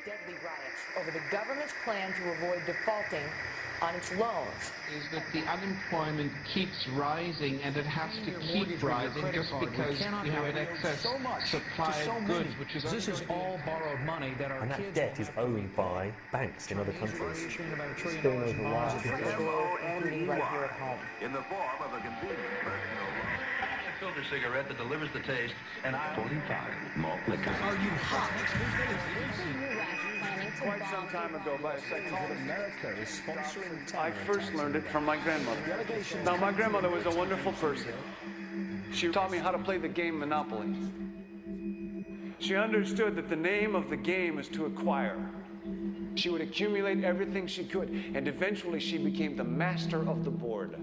deadly riots over the government's plan to avoid defaulting on its loans. Is that the unemployment keeps rising, and it has to keep rising just because you have an excess supply of goods, which is... This is all borrowed money that our kids... And that debt is owned by banks in other countries. It's been over a while. Including right here at home. In the form of a convenient personal loan. A filter cigarette that delivers the taste, and 45 malt liquor. Are you hot? Quite some time ago, by a section of America is sponsoring I first learned it from my grandmother. Now, my grandmother was a wonderful person. She taught me how to play the game Monopoly. She understood that the name of the game is to acquire. She would accumulate everything she could, and eventually she became the master of the board.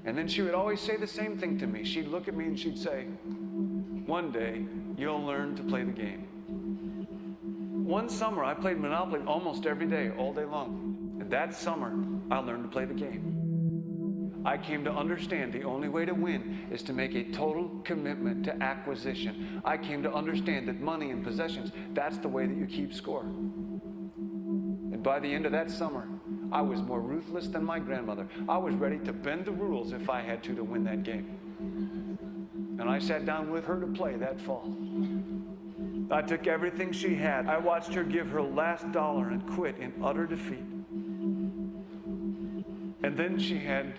And then she would always say the same thing to me. She'd look at me and she'd say, "One day, you'll learn to play the game." One summer, I played Monopoly almost every day, all day long. And that summer, I learned to play the game. I came to understand the only way to win is to make a total commitment to acquisition. I came to understand that money and possessions, that's the way that you keep score. And by the end of that summer, I was more ruthless than my grandmother. I was ready to bend the rules if I had to win that game. And I sat down with her to play that fall. I took everything she had. I watched her give her last dollar and quit in utter defeat. And then she had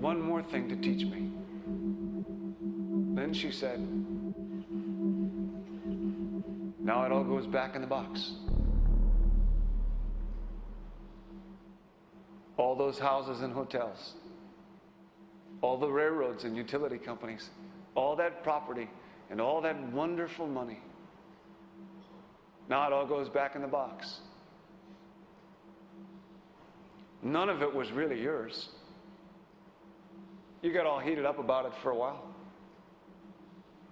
one more thing to teach me. Then she said, "Now it all goes back in the box." All those houses and hotels, all the railroads and utility companies, all that property and all that wonderful money. Now it all goes back in the box. None of it was really yours. You got all heated up about it for a while.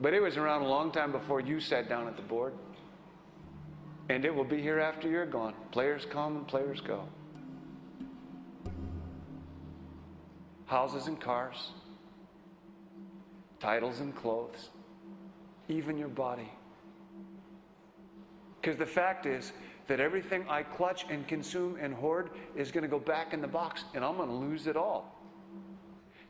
But it was around a long time before you sat down at the board. And it will be here after you're gone. Players come and players go. Houses and cars, titles and clothes, even your body. Because the fact is that everything I clutch and consume and hoard is going to go back in the box, and I'm going to lose it all.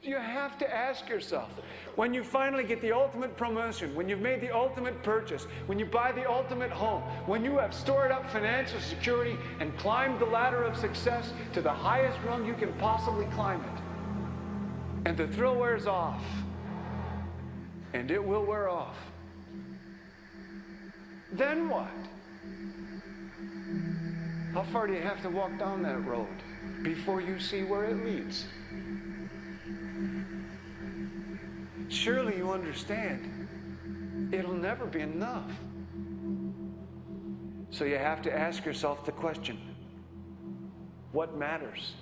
You have to ask yourself, when you finally get the ultimate promotion, when you've made the ultimate purchase, when you buy the ultimate home, when you have stored up financial security and climbed the ladder of success to the highest rung you can possibly climb it, and the thrill wears off, and it will wear off, then what? How far do you have to walk down that road before you see where it leads? Surely you understand, it'll never be enough. So you have to ask yourself the question, what matters?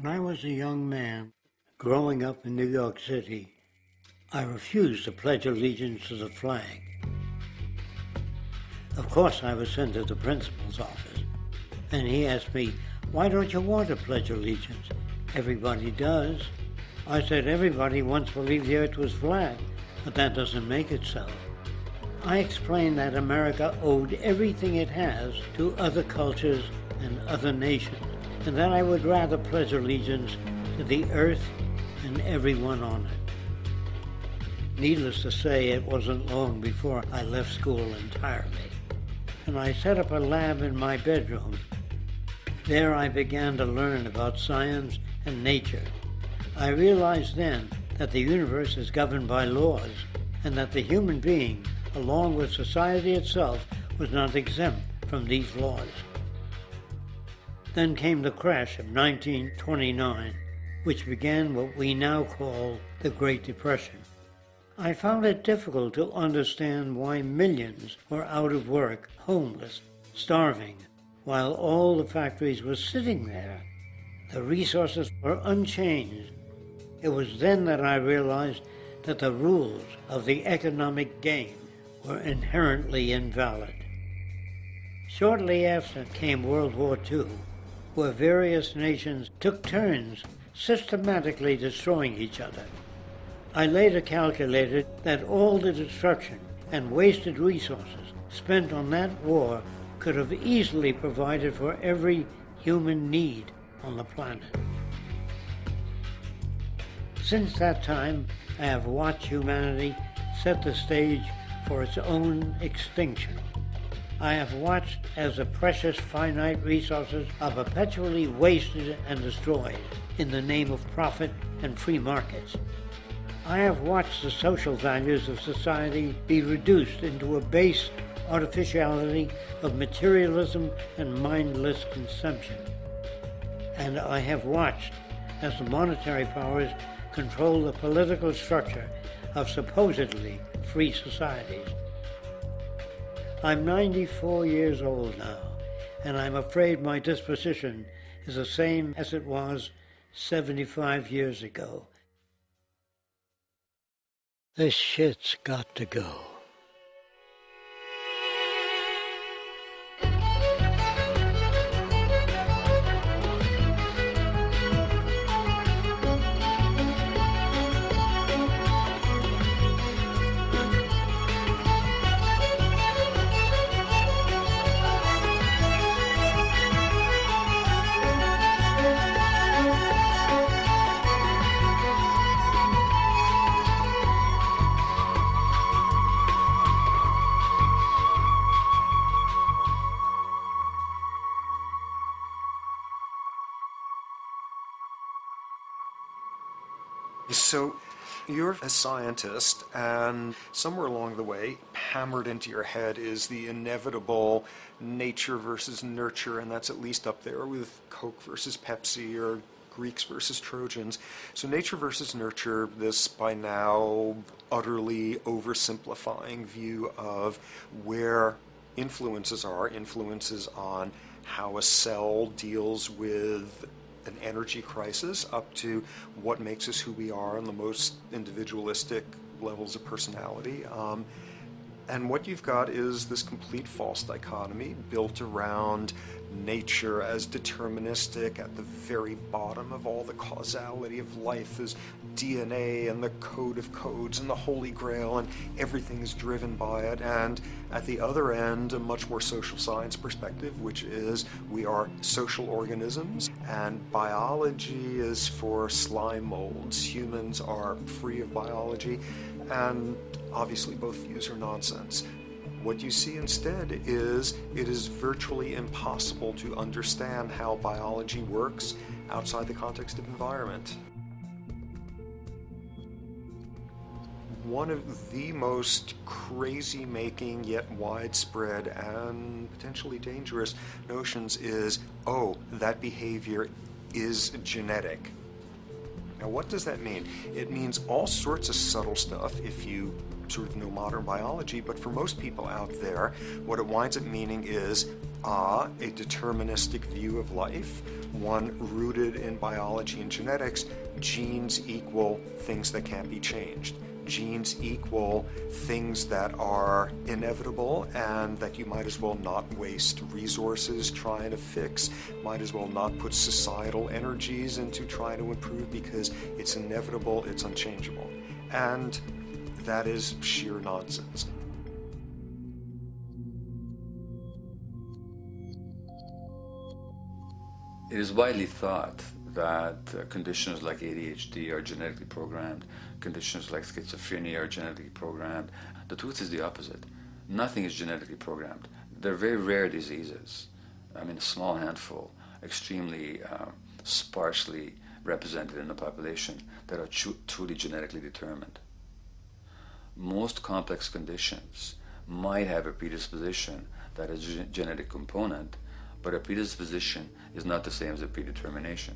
When I was a young man, growing up in New York City, I refused to pledge allegiance to the flag. Of course, I was sent to the principal's office, and he asked me, "Why don't you want to pledge allegiance? Everybody does." I said, "Everybody once believed the earth was flat, but that doesn't make it so." I explained that America owed everything it has to other cultures and other nations, and that I would rather pledge allegiance to the earth and everyone on it. Needless to say, it wasn't long before I left school entirely, and I set up a lab in my bedroom. There I began to learn about science and nature. I realized then that the universe is governed by laws, and that the human being, along with society itself, was not exempt from these laws. Then came the crash of 1929, which began what we now call the Great Depression. I found it difficult to understand why millions were out of work, homeless, starving, while all the factories were sitting there. The resources were unchanged. It was then that I realized that the rules of the economic game were inherently invalid. Shortly after came World War II, where various nations took turns systematically destroying each other. I later calculated that all the destruction and wasted resources spent on that war could have easily provided for every human need on the planet. Since that time, I have watched humanity set the stage for its own extinction. I have watched as the precious finite resources are perpetually wasted and destroyed in the name of profit and free markets. I have watched the social values of society be reduced into a base artificiality of materialism and mindless consumption. And I have watched as the monetary powers control the political structure of supposedly free societies. I'm 94 years old now, and I'm afraid my disposition is the same as it was 75 years ago. This shit's got to go. So you're a scientist, and somewhere along the way, hammered into your head is the inevitable nature versus nurture, and that's at least up there with Coke versus Pepsi or Greeks versus Trojans. So nature versus nurture, this by now utterly oversimplifying view of where influences on how a cell deals with an energy crisis, up to what makes us who we are on the most individualistic levels of personality. And what you've got is this complete false dichotomy built around nature as deterministic. At the very bottom of all the causality of life is DNA and the code of codes and the Holy Grail, and everything is driven by it. And at the other end, a much more social science perspective, which is we are social organisms, and biology is for slime molds. Humans are free of biology, and obviously both views are nonsense. What you see instead is it is virtually impossible to understand how biology works outside the context of environment. One of the most crazy-making yet widespread and potentially dangerous notions is, oh, that behavior is genetic. Now, what does that mean? It means all sorts of subtle stuff if you sort of know modern biology, but for most people out there, what it winds up meaning is a deterministic view of life, one rooted in biology and genetics. Genes equal things that can't be changed. Genes equal things that are inevitable and that you might as well not waste resources trying to fix, might as well not put societal energies into trying to improve because it's inevitable, it's unchangeable. And that is sheer nonsense. It is widely thought that conditions like ADHD are genetically programmed, conditions like schizophrenia are genetically programmed. The truth is the opposite. Nothing is genetically programmed. They're very rare diseases. I mean, a small handful, extremely sparsely represented in the population, that are truly genetically determined. Most complex conditions might have a predisposition that is a genetic component, but a predisposition is not the same as a predetermination.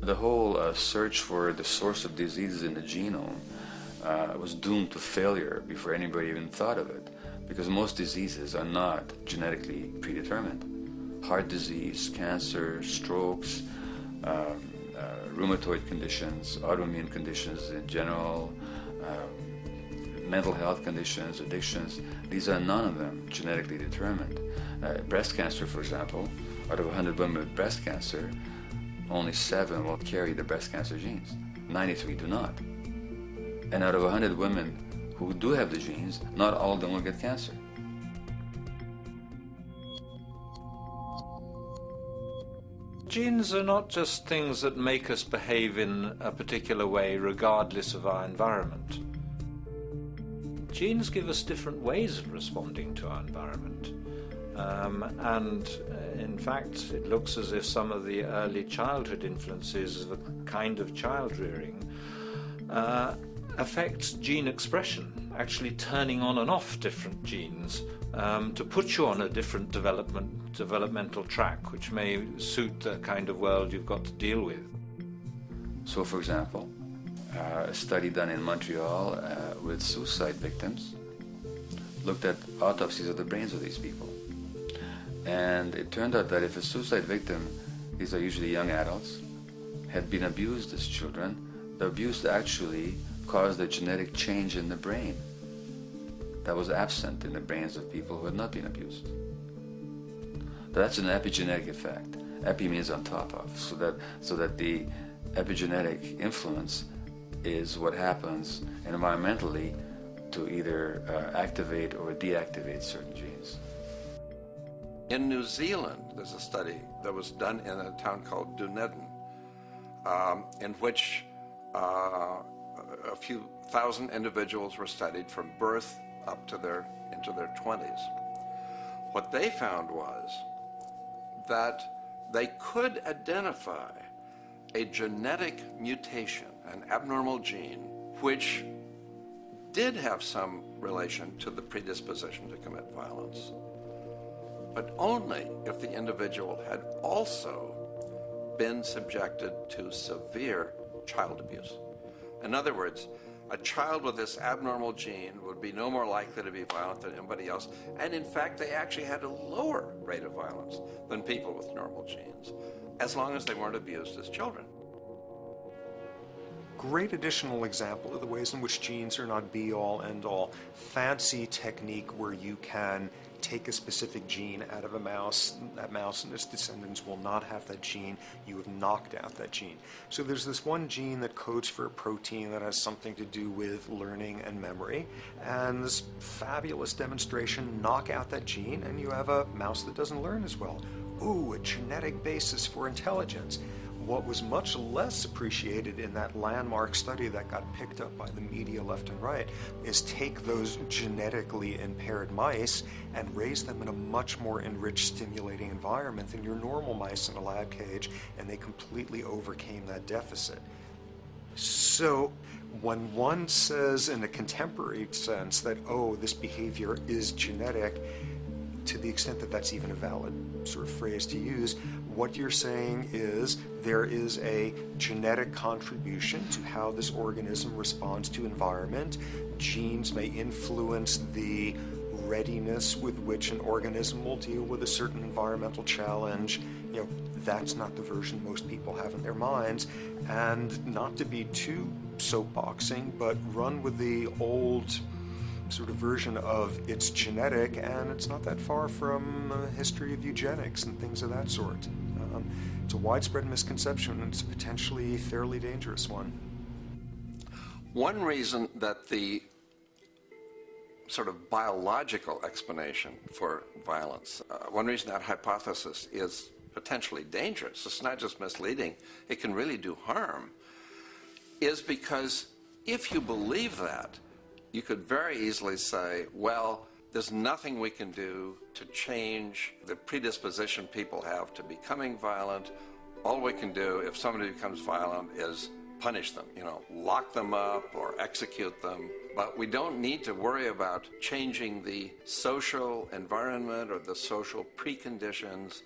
The whole search for the source of diseases in the genome was doomed to failure before anybody even thought of it, because most diseases are not genetically predetermined. Heart disease, cancer, strokes, rheumatoid conditions, autoimmune conditions in general, mental health conditions, addictions, these are none of them genetically determined. Breast cancer, for example, out of 100 women with breast cancer, only 7 will carry the breast cancer genes. 93 do not. And out of 100 women who do have the genes, not all of them will get cancer. Genes are not just things that make us behave in a particular way regardless of our environment. Genes give us different ways of responding to our environment. And in fact, it looks as if some of the early childhood influences of a kind of child rearing affect gene expression, actually turning on and off different genes to put you on a different developmental track, which may suit the kind of world you've got to deal with. So, for example, a study done in Montreal with suicide victims looked at autopsies of the brains of these people. And it turned out that if a suicide victim, these are usually young adults, had been abused as children, the abuse actually caused a genetic change in the brain that was absent in the brains of people who had not been abused. That's an epigenetic effect. Epi means on top of, so that the epigenetic influence is what happens environmentally to either activate or deactivate certain genes. In New Zealand, there's a study that was done in a town called Dunedin, in which a few thousand individuals were studied from birth up to into their 20s. What they found was that they could identify a genetic mutation, an abnormal gene, which did have some relation to the predisposition to commit violence, but only if the individual had also been subjected to severe child abuse. In other words, a child with this abnormal gene would be no more likely to be violent than anybody else, and in fact they actually had a lower rate of violence than people with normal genes, as long as they weren't abused as children. Great additional example of the ways in which genes are not be-all, end-all. Fancy technique where you can take a specific gene out of a mouse, that mouse and its descendants will not have that gene, you have knocked out that gene. So there's this one gene that codes for a protein that has something to do with learning and memory, and this fabulous demonstration, knock out that gene and you have a mouse that doesn't learn as well. Ooh, a genetic basis for intelligence. What was much less appreciated in that landmark study that got picked up by the media left and right is take those genetically impaired mice and raise them in a much more enriched, stimulating environment than your normal mice in a lab cage, and they completely overcame that deficit. So when one says in a contemporary sense that, oh, this behavior is genetic, to the extent that that's even a valid sort of phrase to use, what you're saying is there is a genetic contribution to how this organism responds to environment. Genes may influence the readiness with which an organism will deal with a certain environmental challenge. You know, that's not the version most people have in their minds. And not to be too soapboxing, but run with the old sort of version of it's genetic, and it's not that far from a history of eugenics and things of that sort. It's a widespread misconception, and it's a potentially fairly dangerous one. One reason that the sort of biological explanation for violence, one reason that hypothesis is potentially dangerous, it's not just misleading, it can really do harm, is because if you believe that, you could very easily say, well, there's nothing we can do to change the predisposition people have to becoming violent. All we can do if somebody becomes violent is punish them, you know, lock them up or execute them. But we don't need to worry about changing the social environment or the social preconditions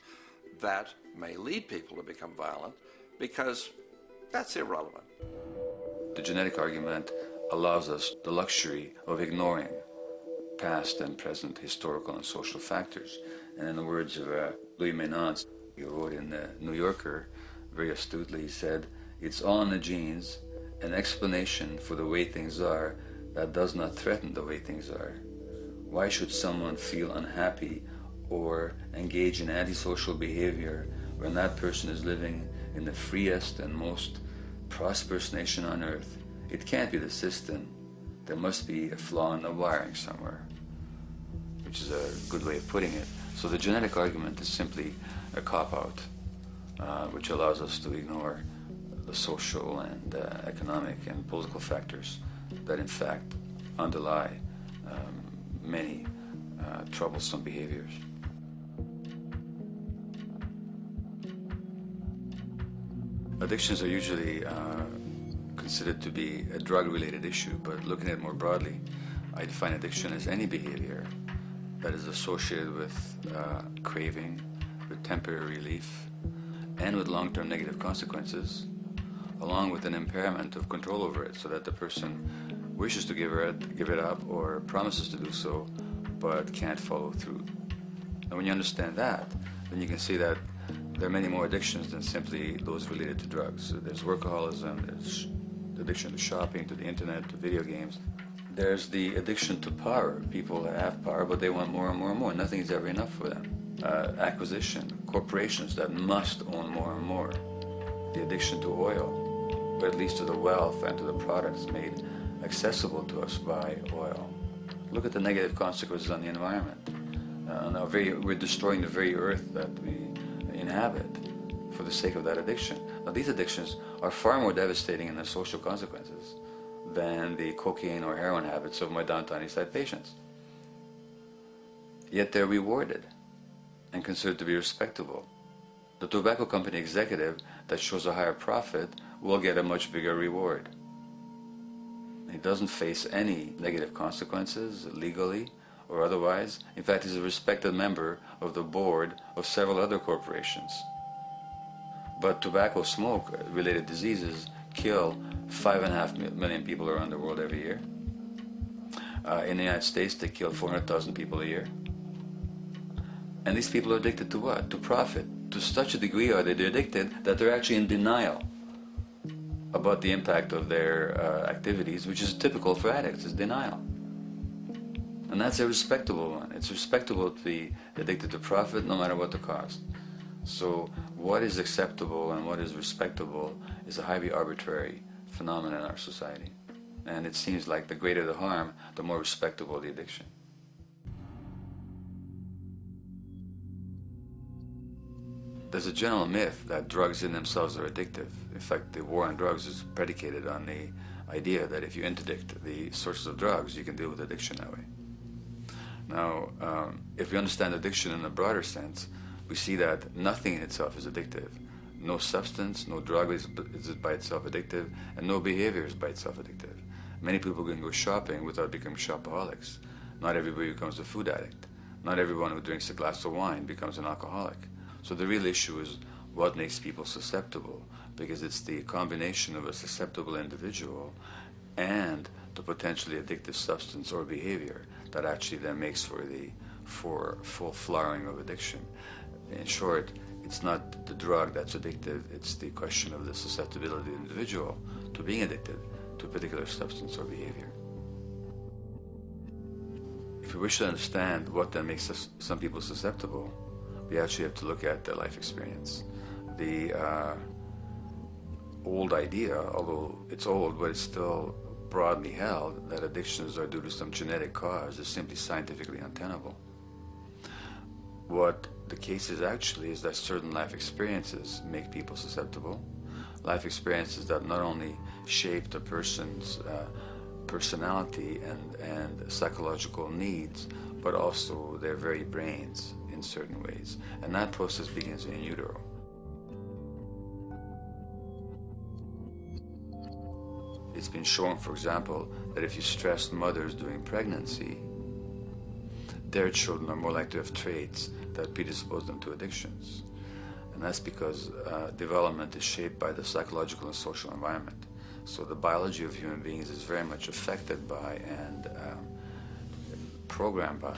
that may lead people to become violent, because that's irrelevant. The genetic argument allows us the luxury of ignoring past and present historical and social factors. And in the words of Louis Menand, he wrote in the New Yorker, very astutely, he said, "It's all in the genes, an explanation for the way things are that does not threaten the way things are. Why should someone feel unhappy or engage in antisocial behavior when that person is living in the freest and most prosperous nation on earth? It can't be the system. There must be a flaw in the wiring somewhere," which is a good way of putting it. So the genetic argument is simply a cop-out, which allows us to ignore the social and economic and political factors that in fact underlie many troublesome behaviors. Addictions are usually considered to be a drug-related issue, but looking at it more broadly, I define addiction as any behavior that is associated with craving, with temporary relief, and with long-term negative consequences, along with an impairment of control over it, so that the person wishes to give it up or promises to do so, but can't follow through. And when you understand that, then you can see that there are many more addictions than simply those related to drugs. There's workaholism, there's addiction to shopping, to the internet, to video games. There's the addiction to power. People have power, but they want more and more and more. Nothing is ever enough for them. Acquisition, corporations that must own more and more. The addiction to oil, or at least to the wealth and to the products made accessible to us by oil. Look at the negative consequences on the environment. We're destroying the very earth that we inhabit for the sake of that addiction. Now, these addictions are far more devastating in their social consequences than the cocaine or heroin habits of my downtown East Side patients. Yet they're rewarded and considered to be respectable. The tobacco company executive that shows a higher profit will get a much bigger reward. He doesn't face any negative consequences legally or otherwise. In fact, he's a respected member of the board of several other corporations. But tobacco smoke-related diseases kill 5.5 million people around the world every year. In the United States, they kill 400,000 people a year. And these people are addicted to what? To profit. To such a degree are they addicted that they're actually in denial about the impact of their activities, which is typical for addicts, is denial. And that's a respectable one. It's respectable to be addicted to profit no matter what the cost. So what is acceptable and what is respectable is a highly arbitrary phenomenon in our society. And it seems like the greater the harm, the more respectable the addiction. There's a general myth that drugs in themselves are addictive. In fact, the war on drugs is predicated on the idea that if you interdict the sources of drugs, you can deal with addiction that way. Now, if we understand addiction in a broader sense, we see that nothing in itself is addictive. No substance, no drug is by itself addictive, and no behavior is by itself addictive. Many people can go shopping without becoming shopaholics. Not everybody becomes a food addict. Not everyone who drinks a glass of wine becomes an alcoholic. So the real issue is what makes people susceptible, because it's the combination of a susceptible individual and the potentially addictive substance or behavior that actually then makes for full flowering of addiction. In short, it's not the drug that's addictive, it's the question of the susceptibility of the individual to being addicted to a particular substance or behavior. If we wish to understand what then makes some people susceptible, we actually have to look at their life experience. The old idea, although it's old, but it's still broadly held, that addictions are due to some genetic cause is simply scientifically untenable. What the case is actually is that certain life experiences make people susceptible. Life experiences that not only shape the person's personality and psychological needs, but also their very brains in certain ways. And that process begins in utero. It's been shown, for example, that if you stress mothers during pregnancy, their children are more likely to have traits that predispose them to addictions. And that's because development is shaped by the psychological and social environment. So the biology of human beings is very much affected by and programmed by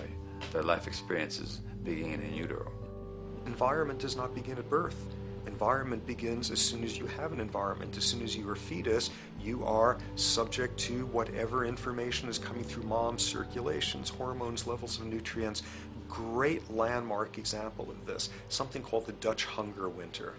their life experiences beginning in utero. Environment does not begin at birth. Environment begins as soon as you have an environment. As soon as you're a fetus, you are subject to whatever information is coming through mom's circulations, hormones, levels of nutrients. Great landmark example of this, something called the Dutch hunger winter.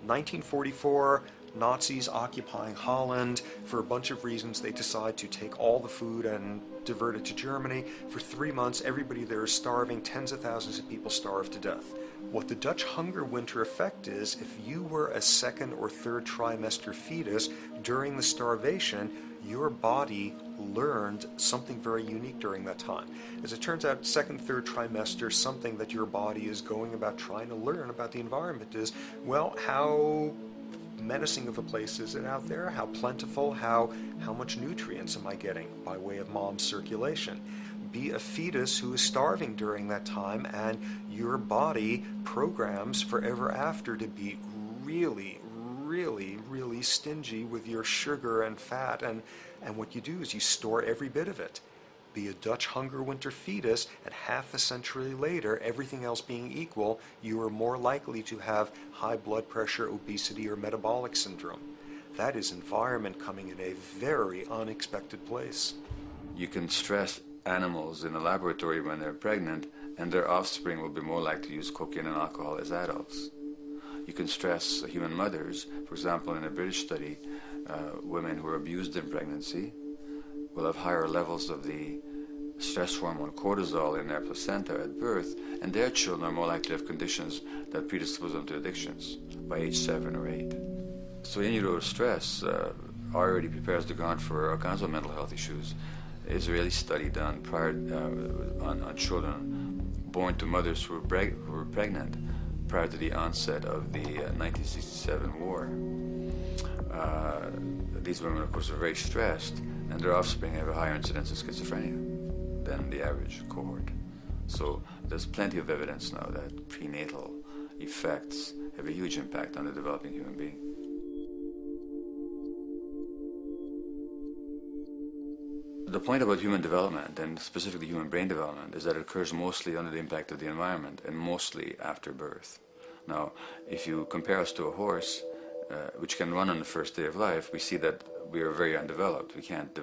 1944, Nazis occupying Holland. For a bunch of reasons, they decide to take all the food and divert it to Germany. For 3 months, everybody there is starving. Tens of thousands of people starve to death. What the Dutch hunger winter effect is, if you were a second or third trimester fetus during the starvation, your body learned something very unique during that time. As it turns out, second, third trimester, something that your body is going about trying to learn about the environment is, well, how menacing of a place is it out there? How plentiful? How much nutrients am I getting by way of mom's circulation? Be a fetus who is starving during that time, and your body programs forever after to be really, really, really stingy with your sugar and fat, and what you do is you store every bit of it. Be a Dutch hunger winter fetus, and half a century later, everything else being equal, you are more likely to have high blood pressure, obesity, or metabolic syndrome. That is environment coming in a very unexpected place. You can stress animals in a laboratory when they're pregnant, and their offspring will be more likely to use cocaine and alcohol as adults. You can stress human mothers. For example, in a British study, women who are abused in pregnancy will have higher levels of the stress hormone cortisol in their placenta at birth, and their children are more likely to have conditions that predispose them to addictions by age 7 or 8. So in utero stress already prepares the ground for all kinds of mental health issues. Israeli study done prior on children born to mothers who were pregnant prior to the onset of the 1967 war. These women, of course, are very stressed, and their offspring have a higher incidence of schizophrenia than the average cohort. So there's plenty of evidence now that prenatal effects have a huge impact on the developing human being. The point about human development, and specifically human brain development, is that it occurs mostly under the impact of the environment and mostly after birth. Now, if you compare us to a horse, which can run on the first day of life, we see that we are very undeveloped. We can't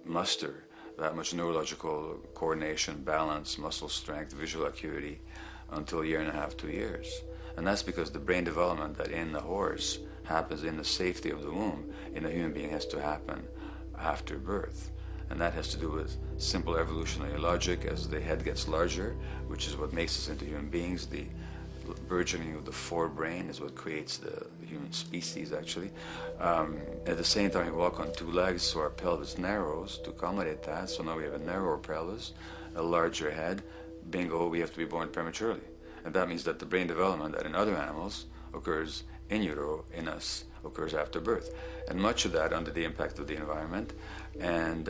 muster that much neurological coordination, balance, muscle strength, visual acuity until a year and a half, 2 years. And that's because the brain development that in the horse happens in the safety of the womb, in a human being has to happen after birth. And that has to do with simple evolutionary logic. As the head gets larger, which is what makes us into human beings, the burgeoning of the forebrain is what creates the human species, actually. At the same time, we walk on 2 legs, so our pelvis narrows to accommodate that. So now we have a narrower pelvis, a larger head. Bingo, we have to be born prematurely. And that means that the brain development that in other animals occurs in utero, in us, occurs after birth. And much of that under the impact of the environment. And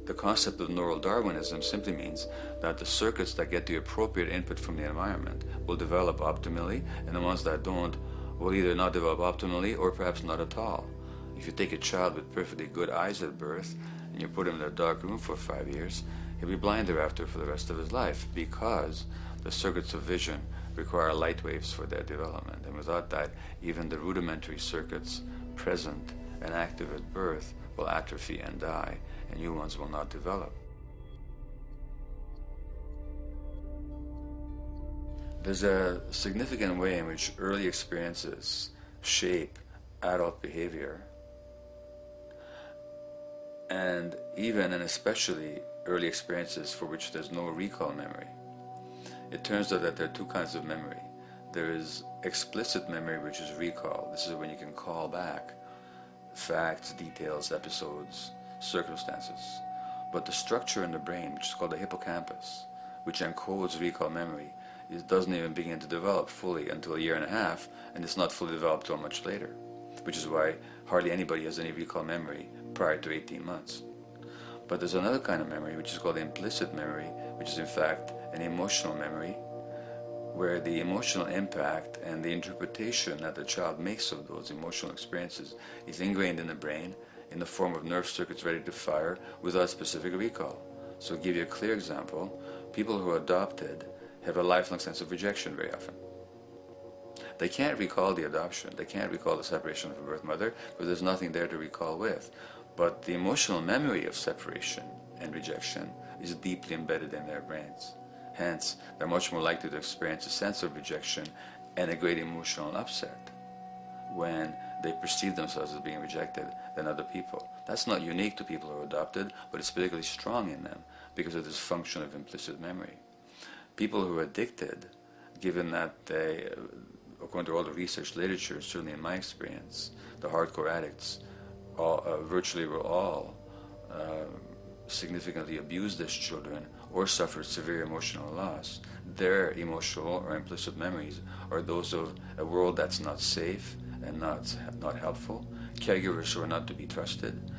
The concept of neural Darwinism simply means that the circuits that get the appropriate input from the environment will develop optimally, and the ones that don't will either not develop optimally or perhaps not at all. If you take a child with perfectly good eyes at birth and you put him in a dark room for 5 years, he'll be blind thereafter for the rest of his life, because the circuits of vision require light waves for their development. And without that, even the rudimentary circuits present and active at birth will atrophy and die, and new ones will not develop. There's a significant way in which early experiences shape adult behavior, and even and especially early experiences for which there's no recall memory. It turns out that there are two kinds of memory. There is explicit memory, which is recall. This is when you can call back facts, details, episodes, circumstances. But the structure in the brain, which is called the hippocampus, which encodes recall memory, it doesn't even begin to develop fully until 1.5 years, and it's not fully developed till much later, which is why hardly anybody has any recall memory prior to 18 months. But there's another kind of memory, which is called implicit memory, which is in fact an emotional memory, where the emotional impact and the interpretation that the child makes of those emotional experiences is ingrained in the brain in the form of nerve circuits ready to fire without specific recall. So to give you a clear example, people who are adopted have a lifelong sense of rejection very often. They can't recall the adoption, they can't recall the separation from birth mother, because there's nothing there to recall with. But the emotional memory of separation and rejection is deeply embedded in their brains. Hence, they're much more likely to experience a sense of rejection and a great emotional upset when they perceive themselves as being rejected than other people. That's not unique to people who are adopted, but it's particularly strong in them because of this function of implicit memory. People who are addicted, given that they, according to all the research literature, certainly in my experience, the hardcore addicts virtually were all significantly abused as children or suffered severe emotional loss. Their emotional or implicit memories are those of a world that's not safe and not helpful, caregivers who are not to be trusted,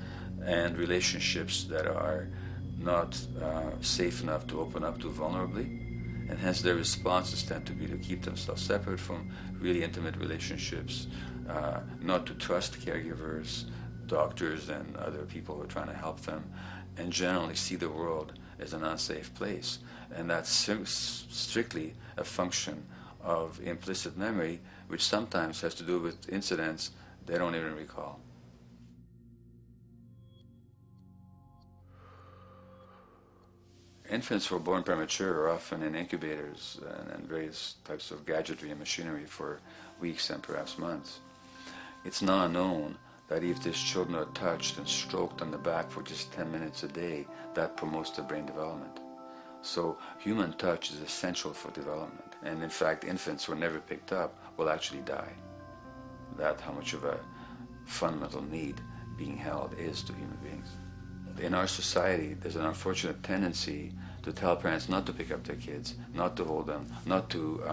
and relationships that are not safe enough to open up to vulnerably. And hence their responses tend to be to keep themselves separate from really intimate relationships, not to trust caregivers, doctors, and other people who are trying to help them, and generally see the world as an unsafe place. And that's strictly a function of implicit memory, which sometimes has to do with incidents they don't even recall. Infants who are born premature are often in incubators and various types of gadgetry and machinery for weeks and perhaps months. It's now known that if these children are touched and stroked on the back for just 10 minutes a day, that promotes their brain development. So human touch is essential for development. And in fact, infants who are never picked up will actually die. That's how much of a fundamental need being held is to human beings. In our society, there's an unfortunate tendency to tell parents not to pick up their kids, not to hold them, not to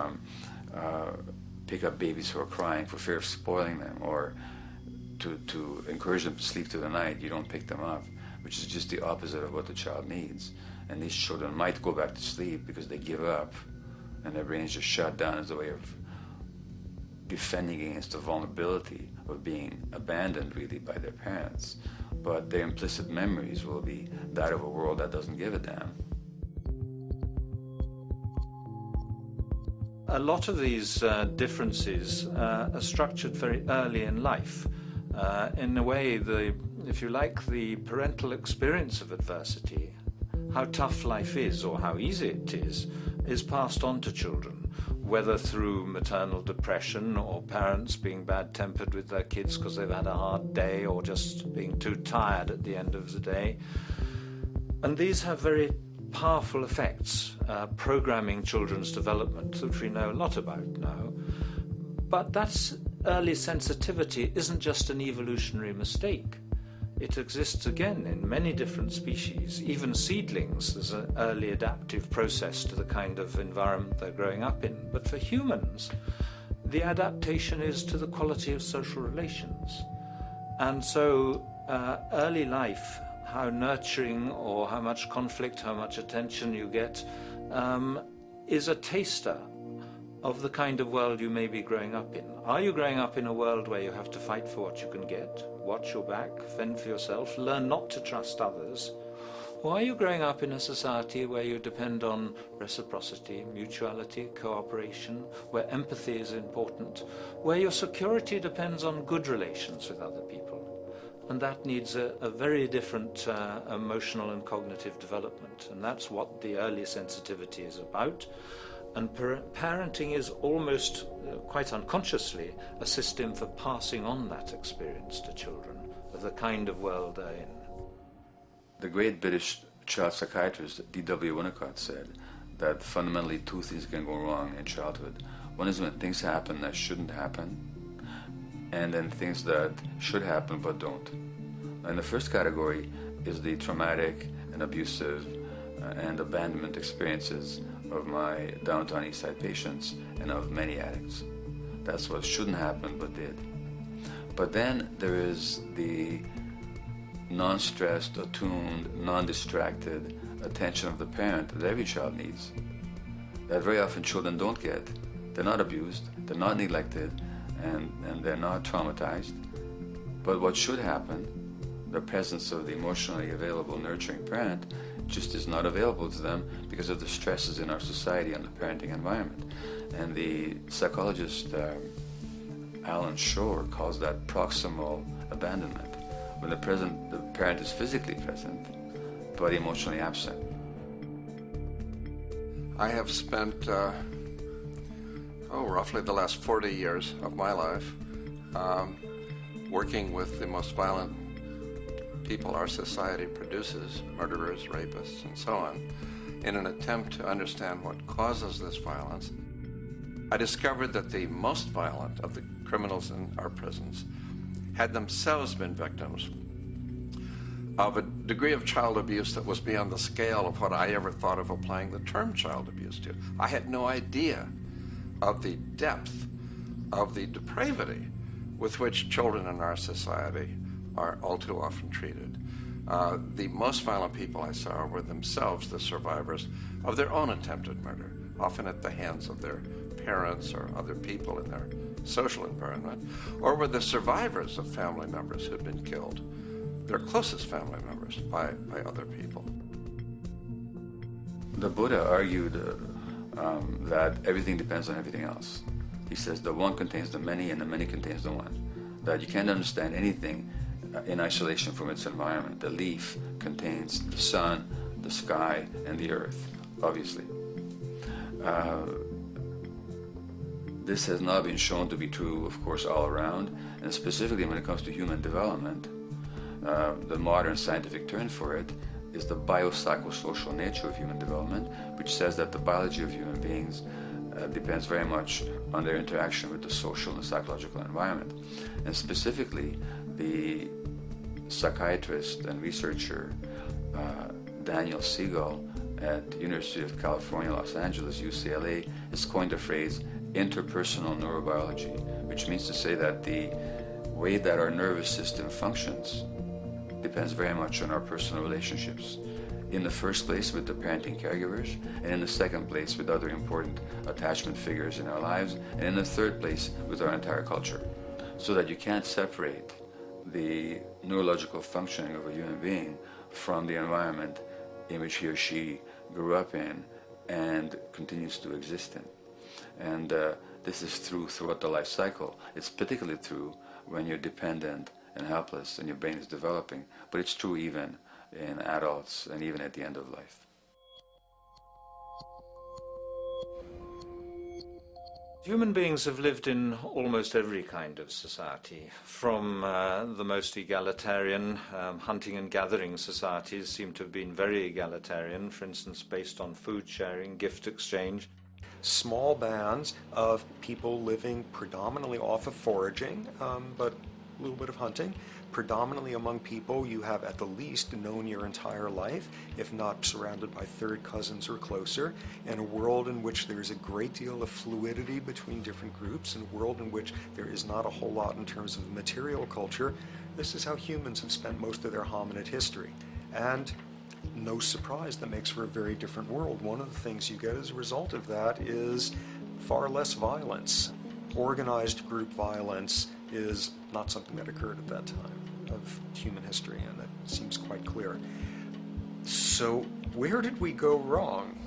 pick up babies who are crying for fear of spoiling them, or to encourage them to sleep through the night. You don't pick them up, which is just the opposite of what the child needs. And these children might go back to sleep because they give up and their brains just shut down as a way of defending against the vulnerability of being abandoned really by their parents. But their implicit memories will be that of a world that doesn't give a damn. A lot of these differences are structured very early in life. In a way, if you like, the parental experience of adversity, how tough life is or how easy it is passed on to children, whether through maternal depression or parents being bad-tempered with their kids because they've had a hard day or just being too tired at the end of the day. And these have very powerful effects, programming children's development, which we know a lot about now. But that early sensitivity isn't just an evolutionary mistake. It exists again in many different species. Even seedlings, there's an early adaptive process to the kind of environment they're growing up in. But for humans, the adaptation is to the quality of social relations. And so early life how nurturing or how much conflict, how much attention you get, is a taster of the kind of world you may be growing up in. Are you growing up in a world where you have to fight for what you can get, watch your back, fend for yourself, learn not to trust others? Or are you growing up in a society where you depend on reciprocity, mutuality, cooperation, where empathy is important, where your security depends on good relations with other people? And that needs a very different emotional and cognitive development. And that's what the early sensitivity is about. And parenting is almost, quite unconsciously, a system for passing on that experience to children of the kind of world they're in. The great British child psychiatrist D.W. Winnicott said that fundamentally two things can go wrong in childhood. One is when things happen that shouldn't happen, and then things that should happen but don't. And the first category is the traumatic and abusive and abandonment experiences of my downtown East Side patients and of many addicts. That's what shouldn't happen but did. But then there is the non-stressed, attuned, non-distracted attention of the parent that every child needs, that very often children don't get. They're not abused, they're not neglected, and they're not traumatized. But what should happen, the presence of the emotionally available, nurturing parent, just is not available to them because of the stresses in our society and the parenting environment. And the psychologist Alan Shore calls that proximal abandonment, when the parent is physically present but emotionally absent. I have spent roughly the last 40 years of my life working with the most violent people our society produces, murderers, rapists, and so on, in an attempt to understand what causes this violence. I discovered that the most violent of the criminals in our prisons had themselves been victims of a degree of child abuse that was beyond the scale of what I ever thought of applying the term child abuse to. I had no idea of the depth of the depravity with which children in our society are all too often treated. The most violent people I saw were themselves the survivors of their own attempted murder, often at the hands of their parents or other people in their social environment, or were the survivors of family members who'd been killed, their closest family members, by other people. The Buddha argued that everything depends on everything else. He says the one contains the many and the many contains the one. That you can't understand anything in isolation from its environment. The leaf contains the sun, the sky, and the earth, obviously. This has not been shown to be true, of course, all around, and specifically when it comes to human development. The modern scientific term for it is the biopsychosocial nature of human development, which says that the biology of human beings depends very much on their interaction with the social and psychological environment. And specifically, the psychiatrist and researcher Daniel Siegel at the University of California, Los Angeles, UCLA, has coined the phrase interpersonal neurobiology, which means to say that the way that our nervous system functions depends very much on our personal relationships. In the first place with the parenting caregivers, and in the second place with other important attachment figures in our lives, and in the third place with our entire culture. So that you can't separate the neurological functioning of a human being from the environment in which he or she grew up in and continues to exist in. And this is true throughout the life cycle. It's particularly true when you're dependent and helpless and your brain is developing, but it's true even in adults and even at the end of life. Human beings have lived in almost every kind of society, from the most egalitarian, hunting and gathering societies seem to have been very egalitarian, for instance, based on food sharing, gift exchange. Small bands of people living predominantly off of foraging, but a little bit of hunting. Predominantly among people you have at the least known your entire life, if not surrounded by third cousins or closer, and a world in which there is a great deal of fluidity between different groups, and a world in which there is not a whole lot in terms of material culture. This is how humans have spent most of their hominid history. And no surprise, that makes for a very different world. One of the things you get as a result of that is far less violence. Organized group violence is not something that occurred at that time of human history, and that seems quite clear. So where did we go wrong?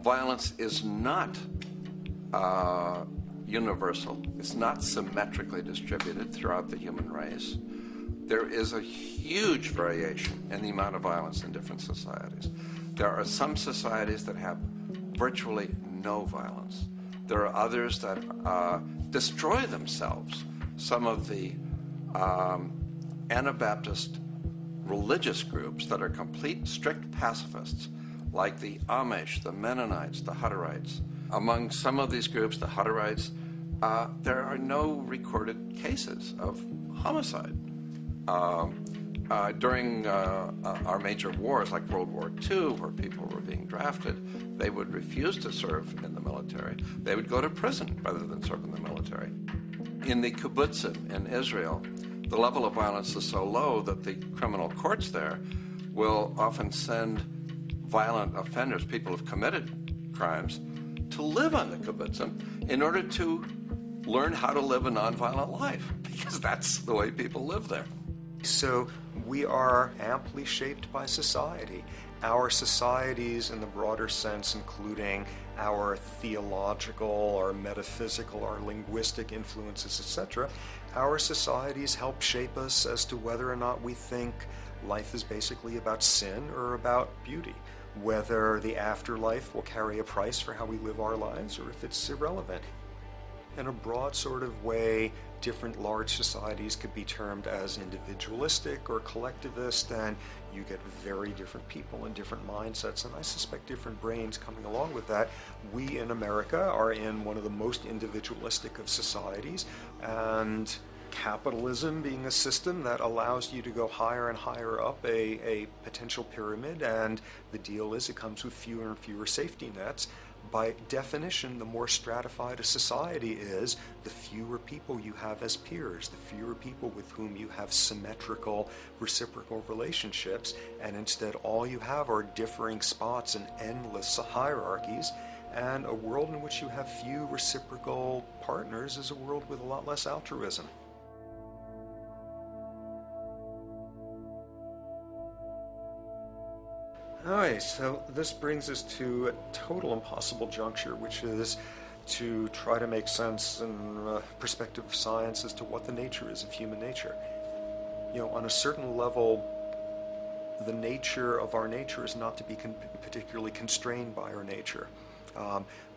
Violence is not universal. It's not symmetrically distributed throughout the human race. There is a huge variation in the amount of violence in different societies. There are some societies that have virtually no violence. There are others that destroy themselves. Some of the Anabaptist religious groups that are complete, strict pacifists, like the Amish, the Mennonites, the Hutterites. Among some of these groups, the Hutterites, there are no recorded cases of homicide. During our major wars, like World War II, where people were being drafted, they would refuse to serve in the military. They would go to prison rather than serve in the military. In the kibbutzim in Israel, the level of violence is so low that the criminal courts there will often send violent offenders, people who've committed crimes, to live on the kibbutzim in order to learn how to live a nonviolent life, because that's the way people live there. So we are amply shaped by society. Our societies, in the broader sense, including our theological, our metaphysical, our linguistic influences, etc., our societies help shape us as to whether or not we think life is basically about sin or about beauty, whether the afterlife will carry a price for how we live our lives or if it's irrelevant. In a broad sort of way, different large societies could be termed as individualistic or collectivist, and you get very different people and different mindsets, and I suspect different brains coming along with that. We in America are in one of the most individualistic of societies, and capitalism being a system that allows you to go higher and higher up a potential pyramid, and the deal is it comes with fewer and fewer safety nets. By definition, the more stratified a society is, the fewer people you have as peers, the fewer people with whom you have symmetrical, reciprocal relationships, and instead all you have are differing spots and endless hierarchies. And a world in which you have few reciprocal partners is a world with a lot less altruism. Alright, so this brings us to a total impossible juncture, which is to try to make sense in perspective of science as to what the nature is of human nature. You know, on a certain level, the nature of our nature is not to be particularly constrained by our nature.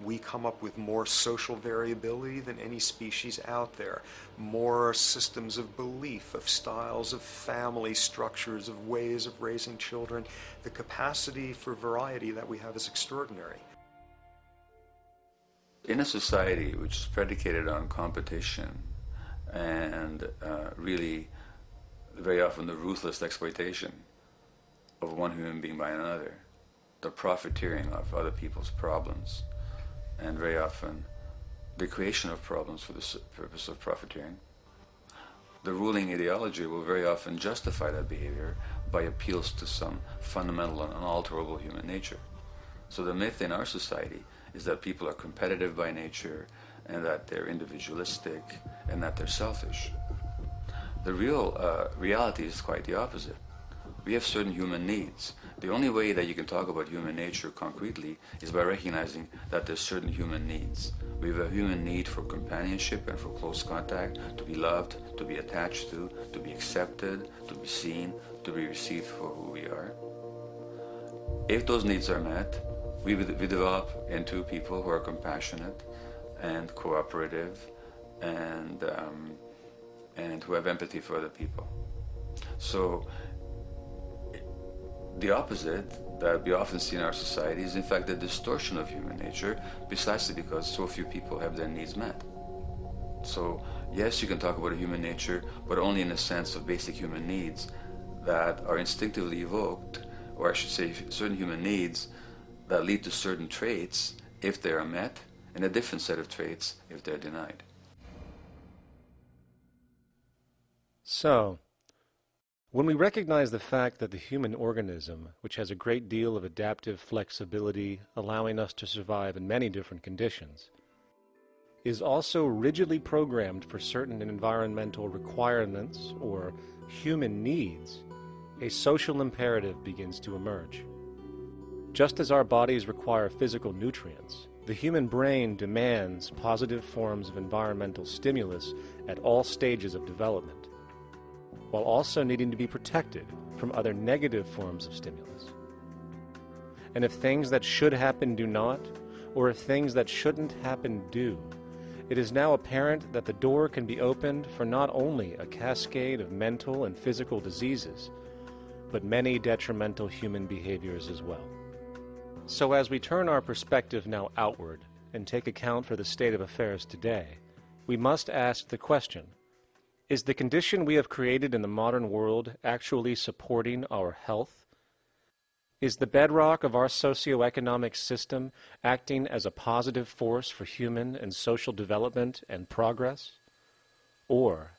We come up with more social variability than any species out there, more systems of belief, of styles of family structures, of ways of raising children. The capacity for variety that we have is extraordinary. In a society which is predicated on competition and really very often the ruthless exploitation of one human being by another, the profiteering of other people's problems, and very often the creation of problems for the purpose of profiteering, the ruling ideology will very often justify that behavior by appeals to some fundamental and unalterable human nature. So the myth in our society is that people are competitive by nature, and that they're individualistic, and that they're selfish. The real reality is quite the opposite. We have certain human needs. The only way that you can talk about human nature concretely is by recognizing that there's certain human needs. We have a human need for companionship and for close contact, to be loved, to be attached to be accepted, to be seen, to be received for who we are. If those needs are met, we develop into people who are compassionate and cooperative and who have empathy for other people. So the opposite that we often see in our society is in fact the distortion of human nature, precisely because so few people have their needs met. So yes, you can talk about a human nature, but only in a sense of basic human needs that are instinctively evoked, or I should say certain human needs that lead to certain traits if they are met, and a different set of traits if they're denied. So, When we recognize the fact that the human organism, which has a great deal of adaptive flexibility, allowing us to survive in many different conditions, is also rigidly programmed for certain environmental requirements or human needs, a social imperative begins to emerge. Just as our bodies require physical nutrients, the human brain demands positive forms of environmental stimulus at all stages of development, while also needing to be protected from other negative forms of stimulus. And if things that should happen do not, or if things that shouldn't happen do, it is now apparent that the door can be opened for not only a cascade of mental and physical diseases, but many detrimental human behaviors as well. So as we turn our perspective now outward and take account for the state of affairs today, we must ask the question, is the condition we have created in the modern world actually supporting our health? Is the bedrock of our socioeconomic system acting as a positive force for human and social development and progress? Or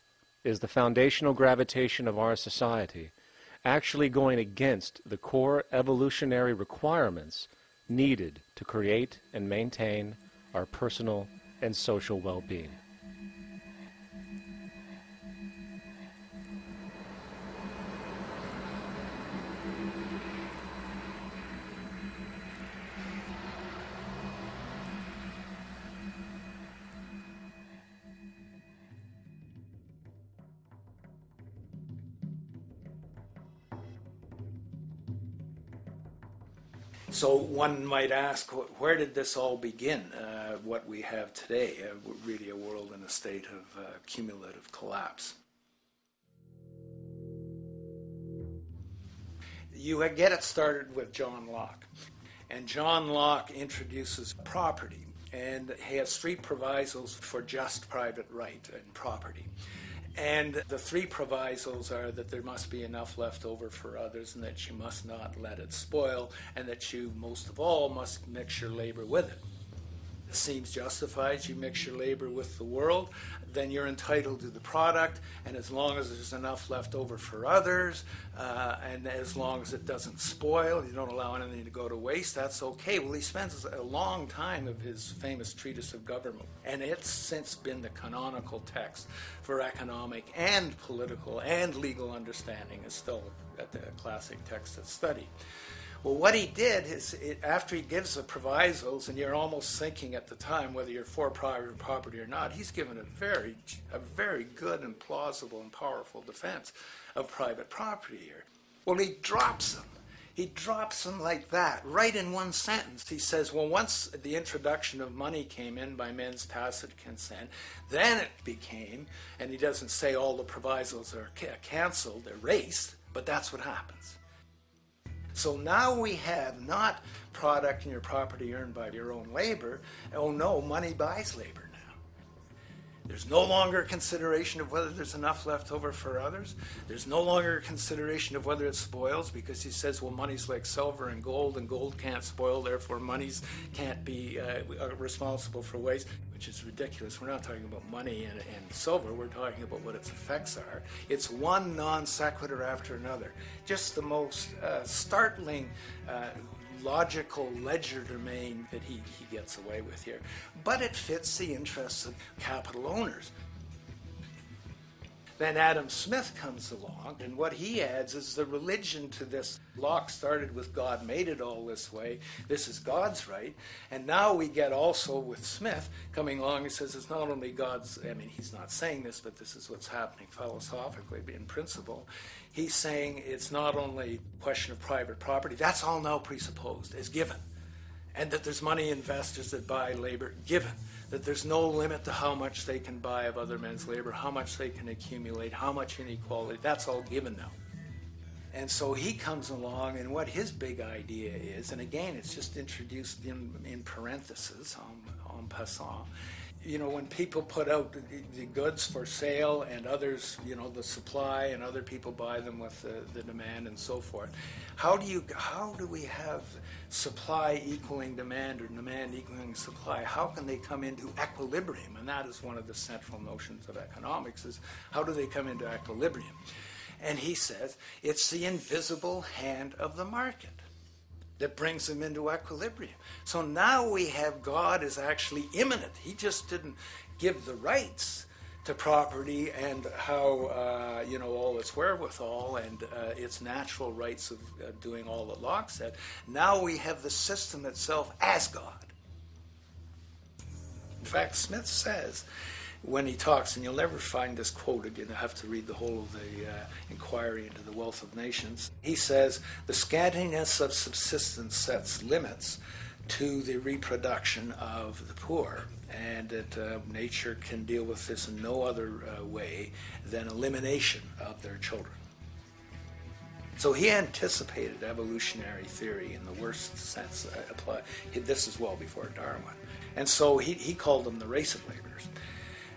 is the foundational gravitation of our society actually going against the core evolutionary requirements needed to create and maintain our personal and social well-being? So one might ask, where did this all begin? What we have today, really a world in a state of cumulative collapse. You get it started with John Locke. And John Locke introduces property, and he has three provisos for just private right and property. And the three provisos are that there must be enough left over for others, and that you must not let it spoil, and that you, most of all, must mix your labor with it. It seems justified. You mix your labor with the world, then you're entitled to the product, and as long as there's enough left over for others, and as long as it doesn't spoil, you don't allow anything to go to waste, that's okay. Well, he spends a long time of his famous treatise of government, and it's since been the canonical text for economic and political and legal understanding. Is still the classic text of study. Well, what he did is, after he gives the provisos, and you're almost thinking at the time whether you're for private property or not, he's given a very good and plausible and powerful defense of private property here. Well, he drops them. He drops them like that, right in one sentence. He says, well, once the introduction of money came in by men's tacit consent, then it became, and he doesn't say all the provisos are canceled, erased, but that's what happens. So now we have not product and your property earned by your own labor. Oh no, money buys labor now. There's no longer a consideration of whether there's enough left over for others. There's no longer a consideration of whether it spoils, because he says, well, money's like silver and gold can't spoil, therefore monies can't be responsible for waste, which is ridiculous. We're not talking about money and silver, we're talking about what its effects are. It's one non sequitur after another. Just the most startling logical legerdemain that he gets away with here. But it fits the interests of capital owners. Then Adam Smith comes along, and what he adds is the religion to this. Locke started with God made it all this way. This is God's right. And now we get also with Smith coming along and says it's not only God's, I mean, he's not saying this, but this is what's happening philosophically in principle. He's saying it's not only a question of private property. That's all now presupposed, is given. And that there's money investors that buy labor, given. That there's no limit to how much they can buy of other men's labor, how much they can accumulate, how much inequality, that's all given now. And so he comes along, and what his big idea is, and again, it's just introduced in parentheses, en passant, you know, when people put out the goods for sale and others, you know, the supply, and other people buy them with the demand and so forth, how do we have supply equaling demand or demand equaling supply? How can they come into equilibrium? And that is one of the central notions of economics, is how do they come into equilibrium? And he says it's the invisible hand of the market that brings them into equilibrium. So now we have God is actually immanent. He just didn't give the rights to property and how, all its wherewithal and its natural rights of doing all that Locke said. Now we have the system itself as God. In fact, Smith says, when he talks, and you'll never find this quote again, I have to read the whole of the Inquiry into the Wealth of Nations. He says, the scantiness of subsistence sets limits to the reproduction of the poor, and that nature can deal with this in no other way than elimination of their children. So he anticipated evolutionary theory in the worst sense. This is well before Darwin. And so he called them the race of laborers.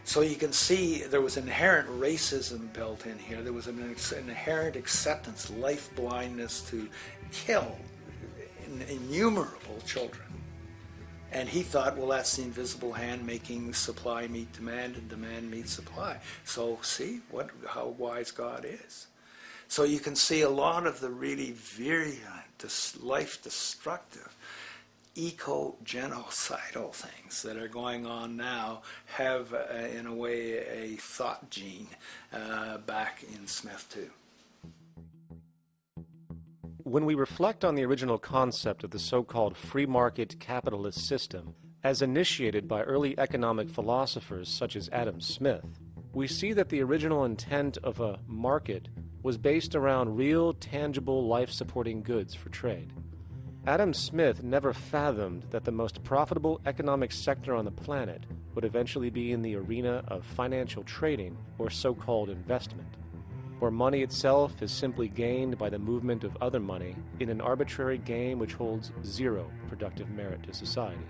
So you can see there was inherent racism built in here. There was an inherent acceptance, life blindness to kill innumerable children. And he thought, well, that's the invisible hand making supply meet demand and demand meet supply. So see how wise God is. So you can see a lot of the really virulent, life-destructive, eco-genocidal things that are going on now have, in a way, a thought gene back in Smith too. When we reflect on the original concept of the so-called free market capitalist system, as initiated by early economic philosophers such as Adam Smith, we see that the original intent of a market was based around real, tangible, life-supporting goods for trade. Adam Smith never fathomed that the most profitable economic sector on the planet would eventually be in the arena of financial trading or so-called investment, where money itself is simply gained by the movement of other money in an arbitrary game which holds zero productive merit to society.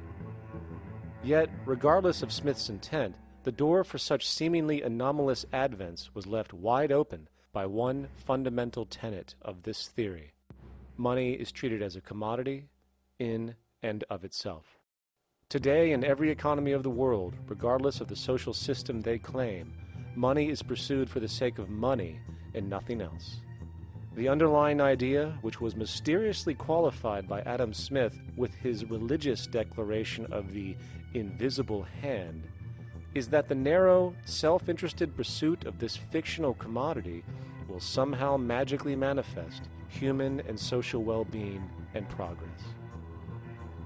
Yet, regardless of Smith's intent, the door for such seemingly anomalous advents was left wide open by one fundamental tenet of this theory. Money is treated as a commodity in and of itself. Today, in every economy of the world, regardless of the social system they claim, money is pursued for the sake of money and nothing else. The underlying idea, which was mysteriously qualified by Adam Smith with his religious declaration of the invisible hand, is that the narrow, self-interested pursuit of this fictional commodity will somehow magically manifest human and social well-being and progress.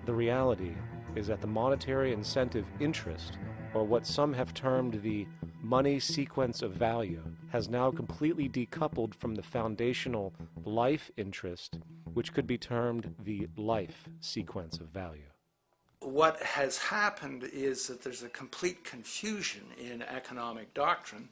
The reality is that the monetary incentive interest, or what some have termed the money sequence of value, has now completely decoupled from the foundational life interest, which could be termed the life sequence of value. What has happened is that there's a complete confusion in economic doctrine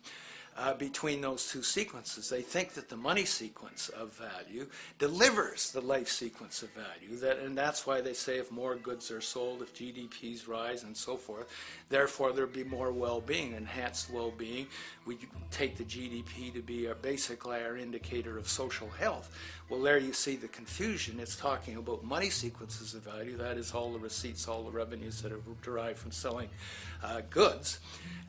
between those two sequences. They think that the money sequence of value delivers the life sequence of value, and that's why they say if more goods are sold, if GDPs rise and so forth, therefore there'll be more well-being, enhanced well-being. We take the GDP to be basically our indicator of social health. Well, there you see the confusion. It's talking about money sequences of value, that is all the receipts, all the revenues that are derived from selling goods,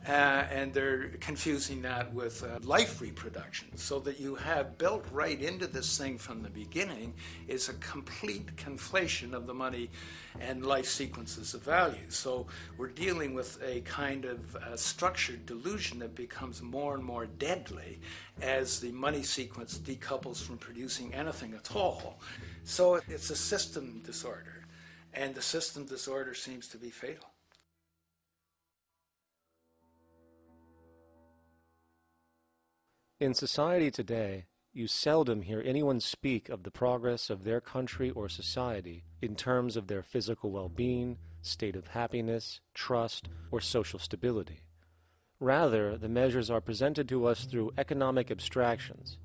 and they're confusing that with life reproduction, so that you have built right into this thing from the beginning is a complete conflation of the money and life sequences of value. So we're dealing with a kind of structured delusion that becomes more and more deadly as the money sequence decouples from producing anything at all. So it's a system disorder, and the system disorder seems to be fatal. In society today, you seldom hear anyone speak of the progress of their country or society in terms of their physical well-being, state of happiness, trust, or social stability. Rather, the measures are presented to us through economic abstractions.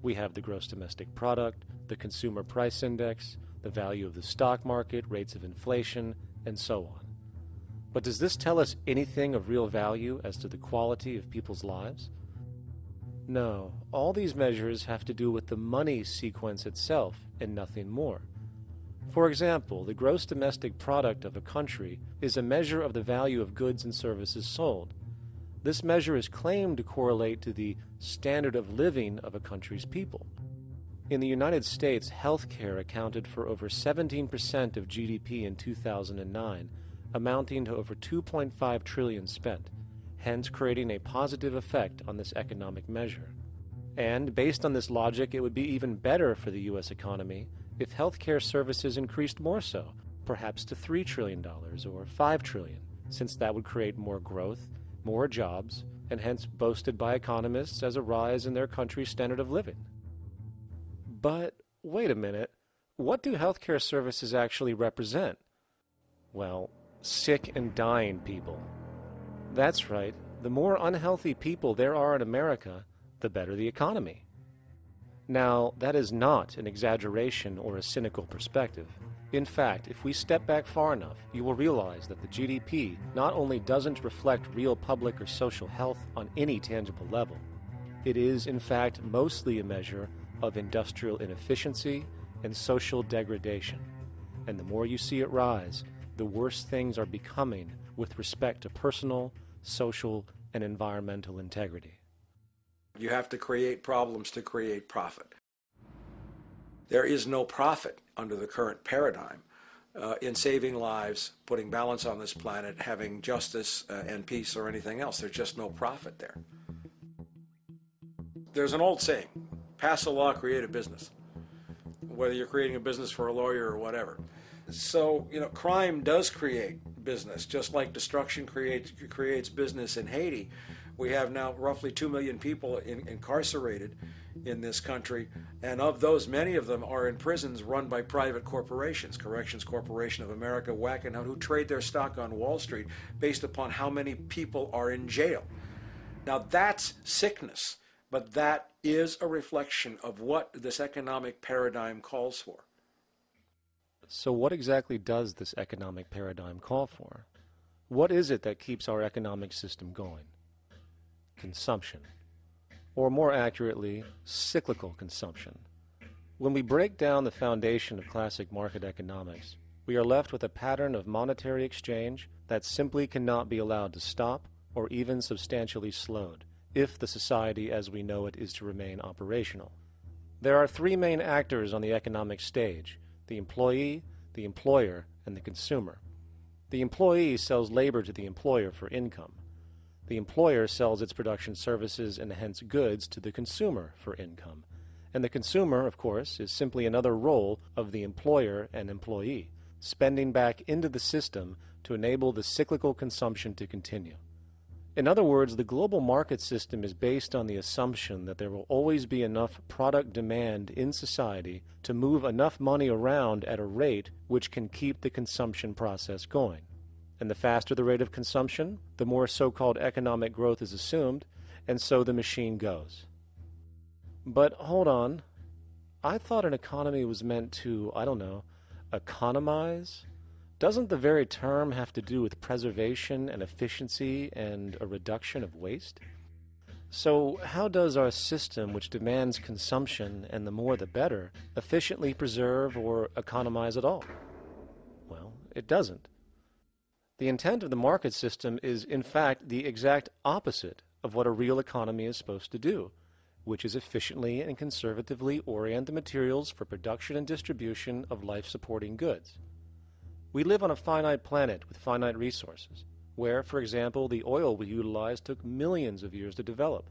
We have the gross domestic product, the consumer price index, the value of the stock market, rates of inflation, and so on. But does this tell us anything of real value as to the quality of people's lives? No, all these measures have to do with the money sequence itself and nothing more. For example, the gross domestic product of a country is a measure of the value of goods and services sold. This measure is claimed to correlate to the standard of living of a country's people. In the United States, healthcare accounted for over 17% of GDP in 2009, amounting to over $2.5 trillion spent, hence creating a positive effect on this economic measure. And based on this logic, it would be even better for the U.S. economy if healthcare services increased more so, perhaps to $3 trillion or $5 trillion, since that would create more growth, more jobs, and hence boasted by economists as a rise in their country's standard of living. But wait a minute, what do healthcare services actually represent? Well, sick and dying people. That's right, the more unhealthy people there are in America, the better the economy. Now, that is not an exaggeration or a cynical perspective. In fact, if we step back far enough, you will realize that the GDP not only doesn't reflect real public or social health on any tangible level, it is, in fact, mostly a measure of industrial inefficiency and social degradation. And the more you see it rise, the worse things are becoming with respect to personal, social, and environmental integrity. You have to create problems to create profit. There is no profit under the current paradigm in saving lives, putting balance on this planet, having justice and peace or anything else. There's just no profit there. There's an old saying, pass a law, create a business, whether you're creating a business for a lawyer or whatever. So, crime does create business, just like destruction creates business in Haiti. We have now roughly 2 million people incarcerated in this country, and of those, many of them are in prisons run by private corporations, Corrections Corporation of America, Wackenhut, who trade their stock on Wall Street based upon how many people are in jail. Now that's sickness, but that is a reflection of what this economic paradigm calls for. So what exactly does this economic paradigm call for? What is it that keeps our economic system going? Consumption. Or more accurately, cyclical consumption. When we break down the foundation of classic market economics, we are left with a pattern of monetary exchange that simply cannot be allowed to stop or even substantially slowed, if the society as we know it is to remain operational. There are three main actors on the economic stage: the employee, the employer, and the consumer. The employee sells labor to the employer for income. The employer sells its production services and hence goods to the consumer for income. And the consumer, of course, is simply another role of the employer and employee, spending back into the system to enable the cyclical consumption to continue. In other words, the global market system is based on the assumption that there will always be enough product demand in society to move enough money around at a rate which can keep the consumption process going. And the faster the rate of consumption, the more so-called economic growth is assumed, and so the machine goes. But hold on, I thought an economy was meant to, economize? Doesn't the very term have to do with preservation and efficiency and a reduction of waste? So how does our system, which demands consumption and the more the better, efficiently preserve or economize at all? Well, it doesn't. The intent of the market system is, in fact, the exact opposite of what a real economy is supposed to do, which is efficiently and conservatively orient the materials for production and distribution of life-supporting goods. We live on a finite planet with finite resources, where, for example, the oil we utilize took millions of years to develop,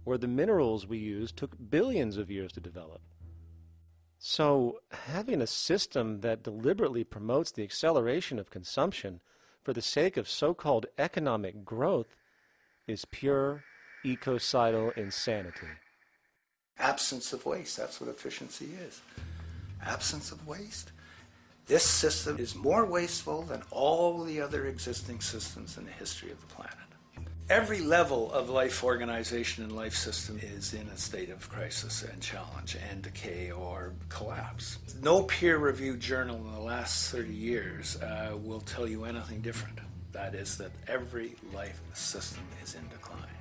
where the minerals we use took billions of years to develop. So, having a system that deliberately promotes the acceleration of consumption for the sake of so-called economic growth is pure ecocidal insanity. Absence of waste, that's what efficiency is. Absence of waste. This system is more wasteful than all the other existing systems in the history of the planet. Every level of life organization and life system is in a state of crisis and challenge and decay or collapse. No peer-reviewed journal in the last 30 years will tell you anything different. That is that every life system is in decline,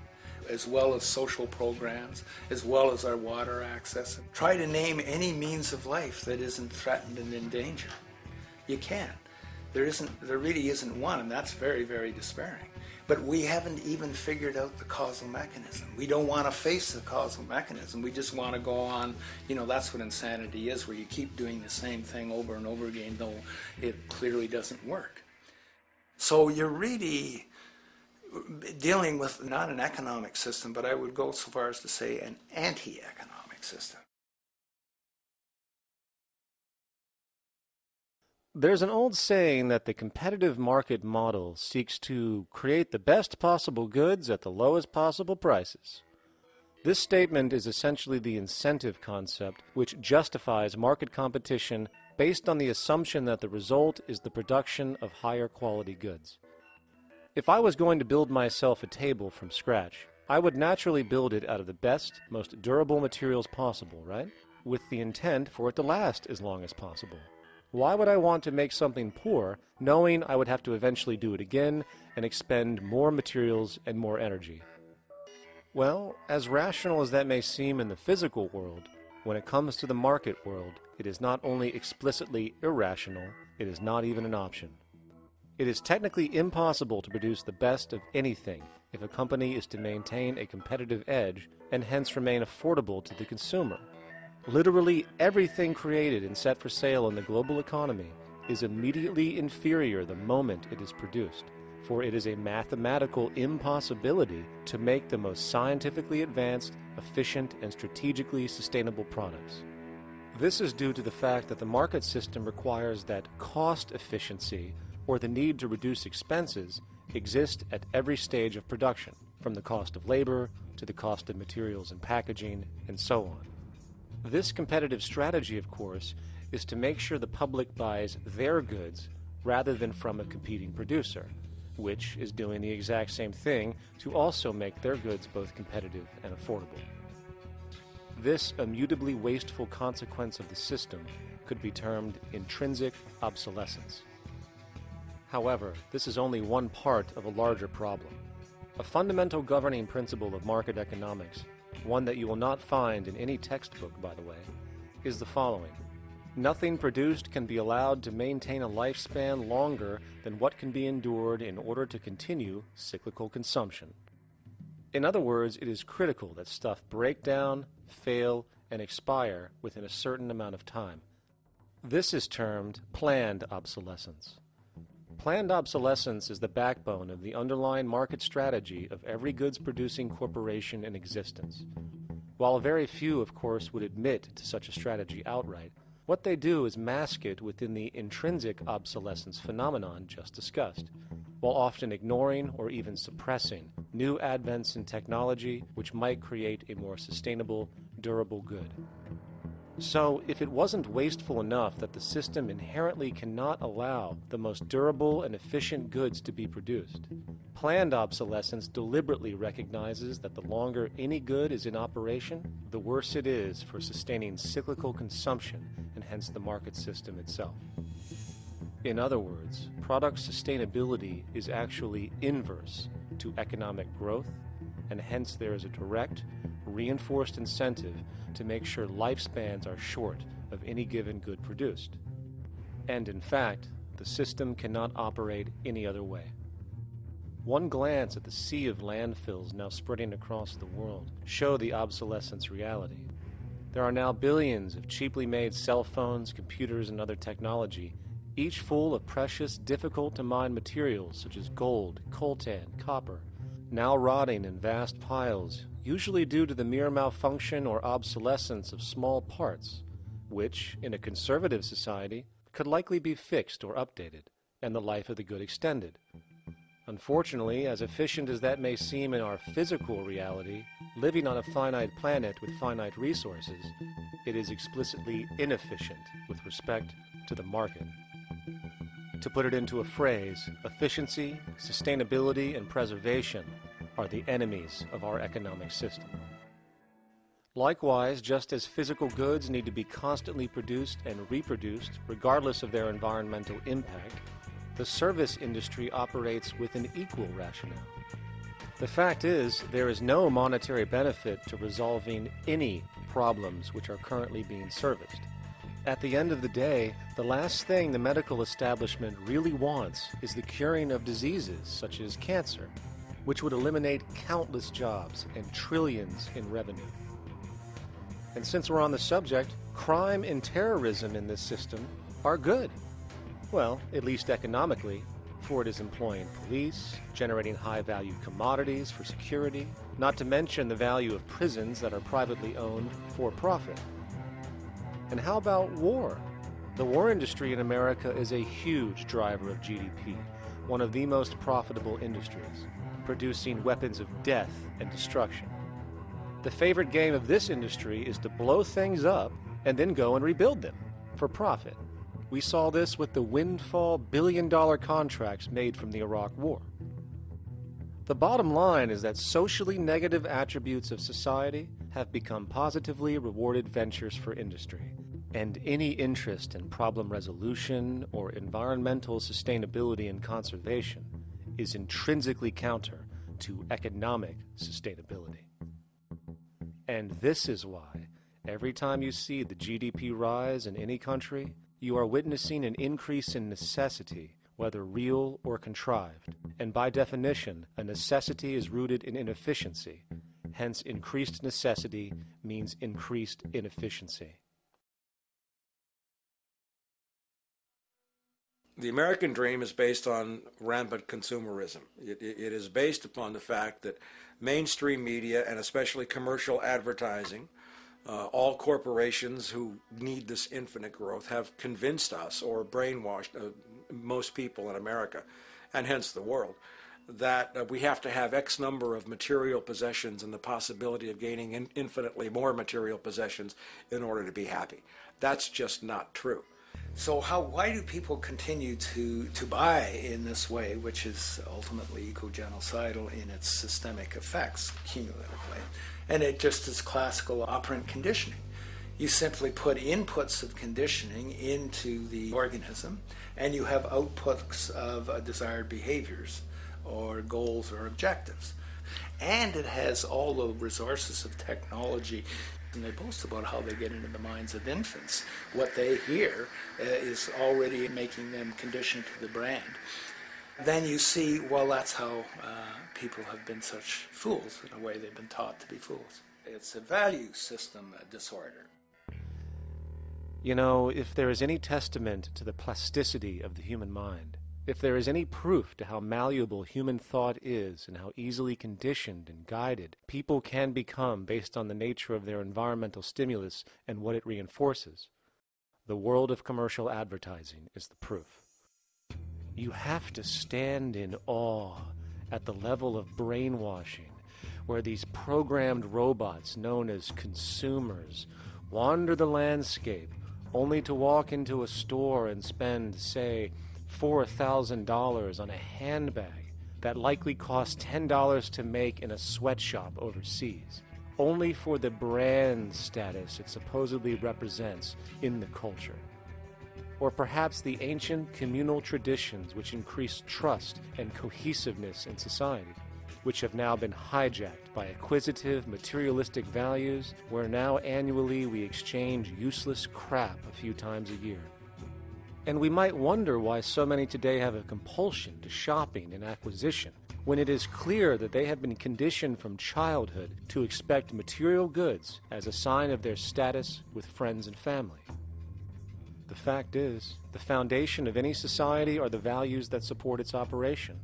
as well as social programs, as well as our water access. Try to name any means of life that isn't threatened and in danger. You can't. There really isn't one, and that's very, very despairing. But we haven't even figured out the causal mechanism. We don't want to face the causal mechanism. We just want to go on, that's what insanity is, where you keep doing the same thing over and over again, though it clearly doesn't work. So you're really dealing with not an economic system, but I would go so far as to say an anti-economic system. There's an old saying that the competitive market model seeks to create the best possible goods at the lowest possible prices. This statement is essentially the incentive concept, which justifies market competition based on the assumption that the result is the production of higher quality goods. If I was going to build myself a table from scratch, I would naturally build it out of the best, most durable materials possible, right? With the intent for it to last as long as possible. Why would I want to make something poor, knowing I would have to eventually do it again and expend more materials and more energy? Well, as rational as that may seem in the physical world, when it comes to the market world, it is not only explicitly irrational, it is not even an option. It is technically impossible to produce the best of anything if a company is to maintain a competitive edge and hence remain affordable to the consumer. Literally everything created and set for sale in the global economy is immediately inferior the moment it is produced, for it is a mathematical impossibility to make the most scientifically advanced, efficient, and strategically sustainable products. This is due to the fact that the market system requires that cost efficiency, or the need to reduce expenses, exist at every stage of production, from the cost of labor to the cost of materials and packaging, and so on. This competitive strategy, of course, is to make sure the public buys their goods rather than from a competing producer, which is doing the exact same thing to also make their goods both competitive and affordable. This immutably wasteful consequence of the system could be termed intrinsic obsolescence. However, this is only one part of a larger problem. A fundamental governing principle of market economics, one that you will not find in any textbook, by the way, is the following. Nothing produced can be allowed to maintain a lifespan longer than what can be endured in order to continue cyclical consumption. In other words, it is critical that stuff break down, fail, and expire within a certain amount of time. This is termed planned obsolescence. Planned obsolescence is the backbone of the underlying market strategy of every goods-producing corporation in existence. While very few, of course, would admit to such a strategy outright, what they do is mask it within the intrinsic obsolescence phenomenon just discussed, while often ignoring or even suppressing new advents in technology which might create a more sustainable, durable good. So, if it wasn't wasteful enough that the system inherently cannot allow the most durable and efficient goods to be produced, planned obsolescence deliberately recognizes that the longer any good is in operation, the worse it is for sustaining cyclical consumption and hence the market system itself. In other words, product sustainability is actually inverse to economic growth, and hence there is a direct, reinforced incentive to make sure lifespans are short of any given good produced. And in fact, the system cannot operate any other way. One glance at the sea of landfills now spreading across the world show the obsolescence reality. There are now billions of cheaply made cell phones, computers, and other technology, each full of precious, difficult-to-mine materials such as gold, coltan, copper, now rotting in vast piles, usually due to the mere malfunction or obsolescence of small parts, which, in a conservative society, could likely be fixed or updated, and the life of the good extended. Unfortunately, as efficient as that may seem in our physical reality, living on a finite planet with finite resources, it is explicitly inefficient with respect to the market. To put it into a phrase, efficiency, sustainability, and preservation are the enemies of our economic system. Likewise, just as physical goods need to be constantly produced and reproduced regardless of their environmental impact, the service industry operates with an equal rationale. The fact is, there is no monetary benefit to resolving any problems which are currently being serviced, At the end of the day, the last thing the medical establishment really wants is the curing of diseases such as cancer, which would eliminate countless jobs and trillions in revenue. And since we're on the subject, crime and terrorism in this system are good. Well, at least economically, for it is employing police, generating high-value commodities for security, not to mention the value of prisons that are privately owned for profit. And how about war? The war industry in America is a huge driver of GDP, one of the most profitable industries, producing weapons of death and destruction. The favorite game of this industry is to blow things up and then go and rebuild them for profit. We saw this with the windfall billion-dollar contracts made from the Iraq War. The bottom line is that socially negative attributes of society have become positively rewarded ventures for industry, and any interest in problem resolution or environmental sustainability and conservation is intrinsically counter to economic sustainability. And this is why, every time you see the GDP rise in any country, you are witnessing an increase in necessity, whether real or contrived. And by definition, a necessity is rooted in inefficiency. Hence, increased necessity means increased inefficiency. The American dream is based on rampant consumerism. It is based upon the fact that mainstream media, and especially commercial advertising, all corporations who need this infinite growth have convinced us or brainwashed most people in America, and hence the world, that we have to have X number of material possessions and the possibility of gaining infinitely more material possessions in order to be happy. That's just not true. So why do people continue to buy in this way, which is ultimately eco-genocidal in its systemic effects cumulatively? And it just is classical operant conditioning. You simply put inputs of conditioning into the organism, and you have outputs of desired behaviors or goals or objectives. And it has all the resources of technology. And they boast about how they get into the minds of infants. What they hear is already making them conditioned to the brand. Then you see, well, that's how people have been such fools. In a way, they've been taught to be fools. It's a value system disorder. You know, if there is any testament to the plasticity of the human mind, if there is any proof to how malleable human thought is and how easily conditioned and guided people can become based on the nature of their environmental stimulus and what it reinforces, the world of commercial advertising is the proof. You have to stand in awe at the level of brainwashing where these programmed robots known as consumers wander the landscape only to walk into a store and spend, say, $4,000 on a handbag that likely costs $10 to make in a sweatshop overseas, only for the brand status it supposedly represents in the culture. Or perhaps the ancient communal traditions which increase trust and cohesiveness in society, which have now been hijacked by acquisitive, materialistic values, where now annually we exchange useless crap a few times a year. And we might wonder why so many today have a compulsion to shopping and acquisition, when it is clear that they have been conditioned from childhood to expect material goods as a sign of their status with friends and family. The fact is, the foundation of any society are the values that support its operation,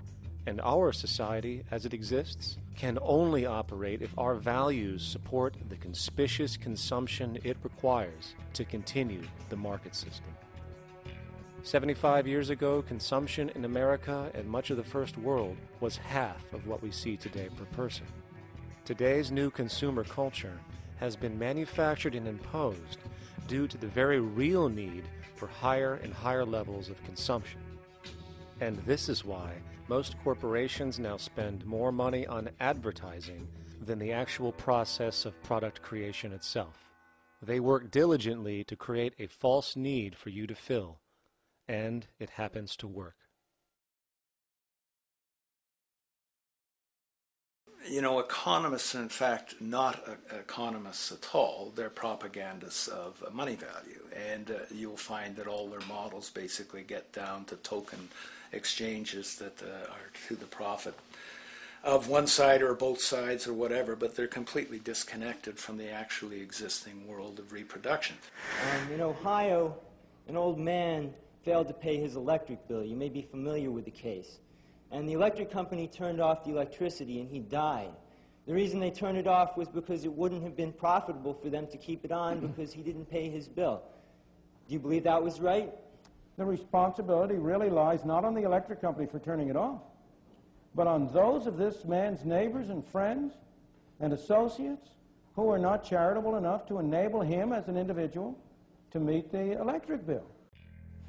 and our society, as it exists, can only operate if our values support the conspicuous consumption it requires to continue the market system. 75 years ago, consumption in America and much of the First World was half of what we see today per person. Today's new consumer culture has been manufactured and imposed due to the very real need for higher and higher levels of consumption. And this is why most corporations now spend more money on advertising than the actual process of product creation itself. They work diligently to create a false need for you to fill, and it happens to work. You know, economists are in fact not economists at all. They're propagandists of money value. And you'll find that all their models basically get down to token exchanges that are to the profit of one side or both sides or whatever, but they're completely disconnected from the actually existing world of reproduction. In Ohio, an old man failed to pay his electric bill. You may be familiar with the case. And the electric company turned off the electricity and he died. The reason they turned it off was because it wouldn't have been profitable for them to keep it on because he didn't pay his bill. Do you believe that was right? The responsibility really lies not on the electric company for turning it off, but on those of this man's neighbors and friends and associates who are not charitable enough to enable him as an individual to meet the electric bill.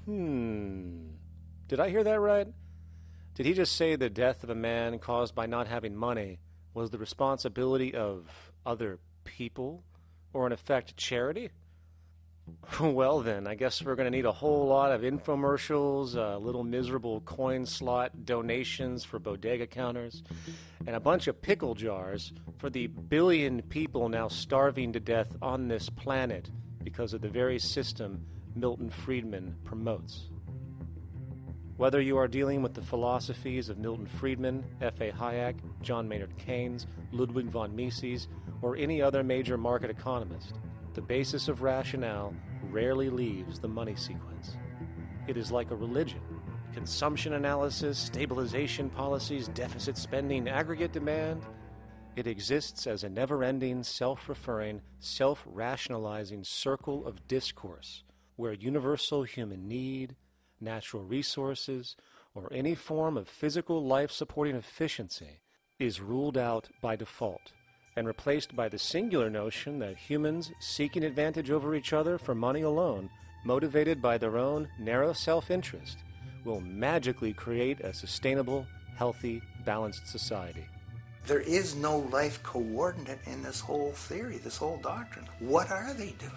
Did I hear that right? Did he just say the death of a man caused by not having money was the responsibility of other people, or in effect, charity? Well then, I guess we're going to need a whole lot of infomercials, little miserable coin slot donations for bodega counters, and a bunch of pickle jars for the billion people now starving to death on this planet because of the very system Milton Friedman promotes. Whether you are dealing with the philosophies of Milton Friedman, F.A. Hayek, John Maynard Keynes, Ludwig von Mises, or any other major market economist, the basis of rationale rarely leaves the money sequence. It is like a religion. Consumption analysis, stabilization policies, deficit spending, aggregate demand. It exists as a never-ending, self-referring, self-rationalizing circle of discourse where universal human need, natural resources, or any form of physical life-supporting efficiency is ruled out by default and replaced by the singular notion that humans seeking advantage over each other for money alone, motivated by their own narrow self-interest, will magically create a sustainable, healthy, balanced society. There is no life coordinate in this whole theory, this whole doctrine. What are they doing?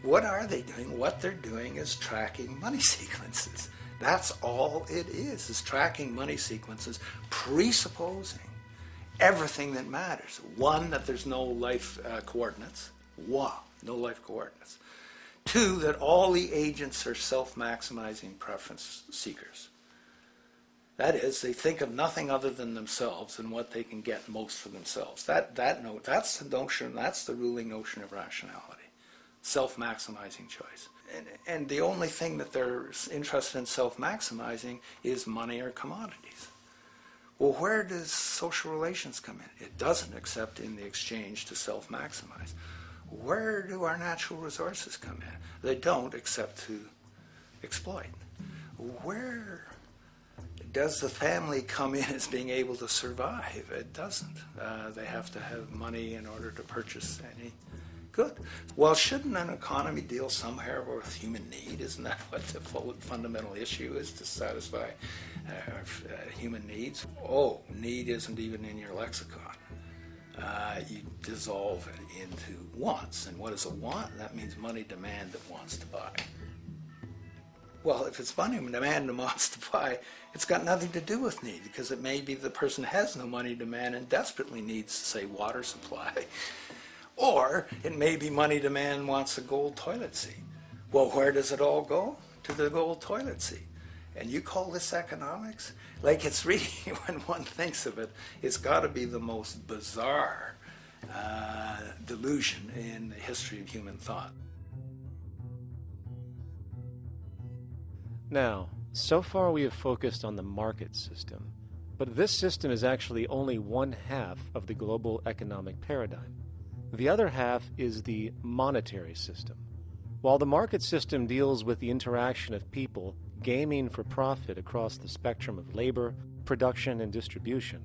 What are they doing? What they're doing is tracking money sequences. That's all it is tracking money sequences, presupposing everything that matters. One, that there's no life coordinates. No life coordinates. Two, that all the agents are self-maximizing preference seekers. That is, they think of nothing other than themselves and what they can get most for themselves. That's the notion, that's the ruling notion of rationality. Self-maximizing choice. And the only thing that they're interested in self-maximizing is money or commodities. Well, where does social relations come in? It doesn't, except in the exchange to self-maximize. Where do our natural resources come in? They don't, except to exploit. Where does the family come in as being able to survive? It doesn't. They have to have money in order to purchase any good. Well, shouldn't an economy deal somewhere with human need? Isn't that what the fundamental issue is, to satisfy human needs? Oh, need isn't even in your lexicon. You dissolve it into wants. And what is a want? That means money demand that wants to buy. Well, if it's money demand that wants to buy, it's got nothing to do with need, because it may be the person has no money demand and desperately needs, say, water supply. Or it may be money demand wants a gold toilet seat. Well, where does it all go? To the gold toilet seat. And you call this economics? Like, it's really, when one thinks of it, it's got to be the most bizarre delusion in the history of human thought. Now, so far we have focused on the market system, but this system is actually only one half of the global economic paradigm. The other half is the monetary system. While the market system deals with the interaction of people gaming for profit across the spectrum of labor, production, and distribution,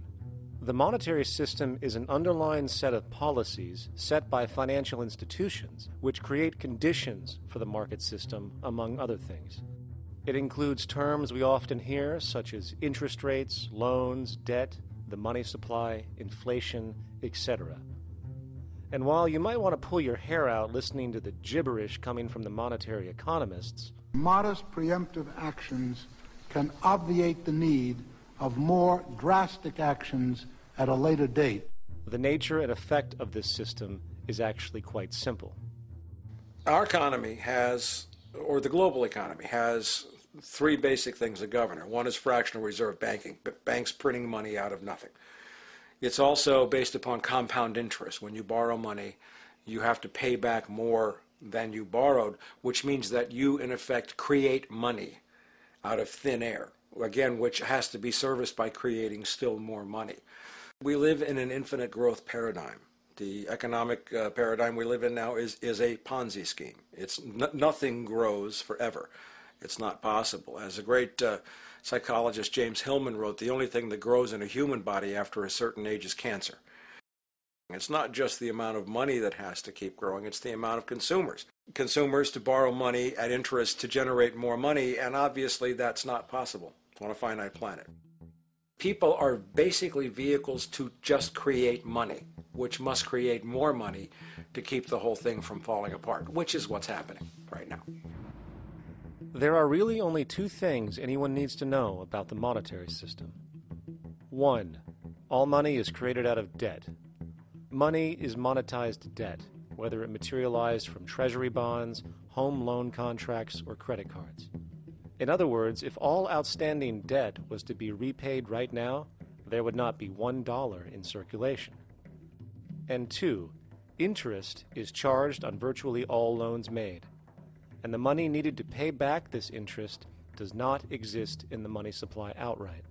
the monetary system is an underlying set of policies set by financial institutions which create conditions for the market system, among other things. It includes terms we often hear, such as interest rates, loans, debt, the money supply, inflation, etc. And while you might want to pull your hair out listening to the gibberish coming from the monetary economists, modest preemptive actions can obviate the need of more drastic actions at a later date. The nature and effect of this system is actually quite simple. Our economy has, or the global economy, has three basic things that govern it. One is fractional reserve banking, banks printing money out of nothing. It's also based upon compound interest. When you borrow money, you have to pay back more than you borrowed, which means that you, in effect, create money out of thin air, again, which has to be serviced by creating still more money. We live in an infinite growth paradigm. The economic paradigm we live in now is a Ponzi scheme. Nothing grows forever. It's not possible. As a great psychologist James Hillman wrote, the only thing that grows in a human body after a certain age is cancer. It's not just the amount of money that has to keep growing, it's the amount of consumers. Consumers to borrow money at interest to generate more money, and obviously that's not possible on a finite planet. People are basically vehicles to just create money, which must create more money to keep the whole thing from falling apart, which is what's happening right now. There are really only two things anyone needs to know about the monetary system. 1. All money is created out of debt. Money is monetized debt, whether it materialized from treasury bonds, home loan contracts, or credit cards. In other words, if all outstanding debt was to be repaid right now, there would not be $1 in circulation. And 2, interest is charged on virtually all loans made, and the money needed to pay back this interest does not exist in the money supply outright.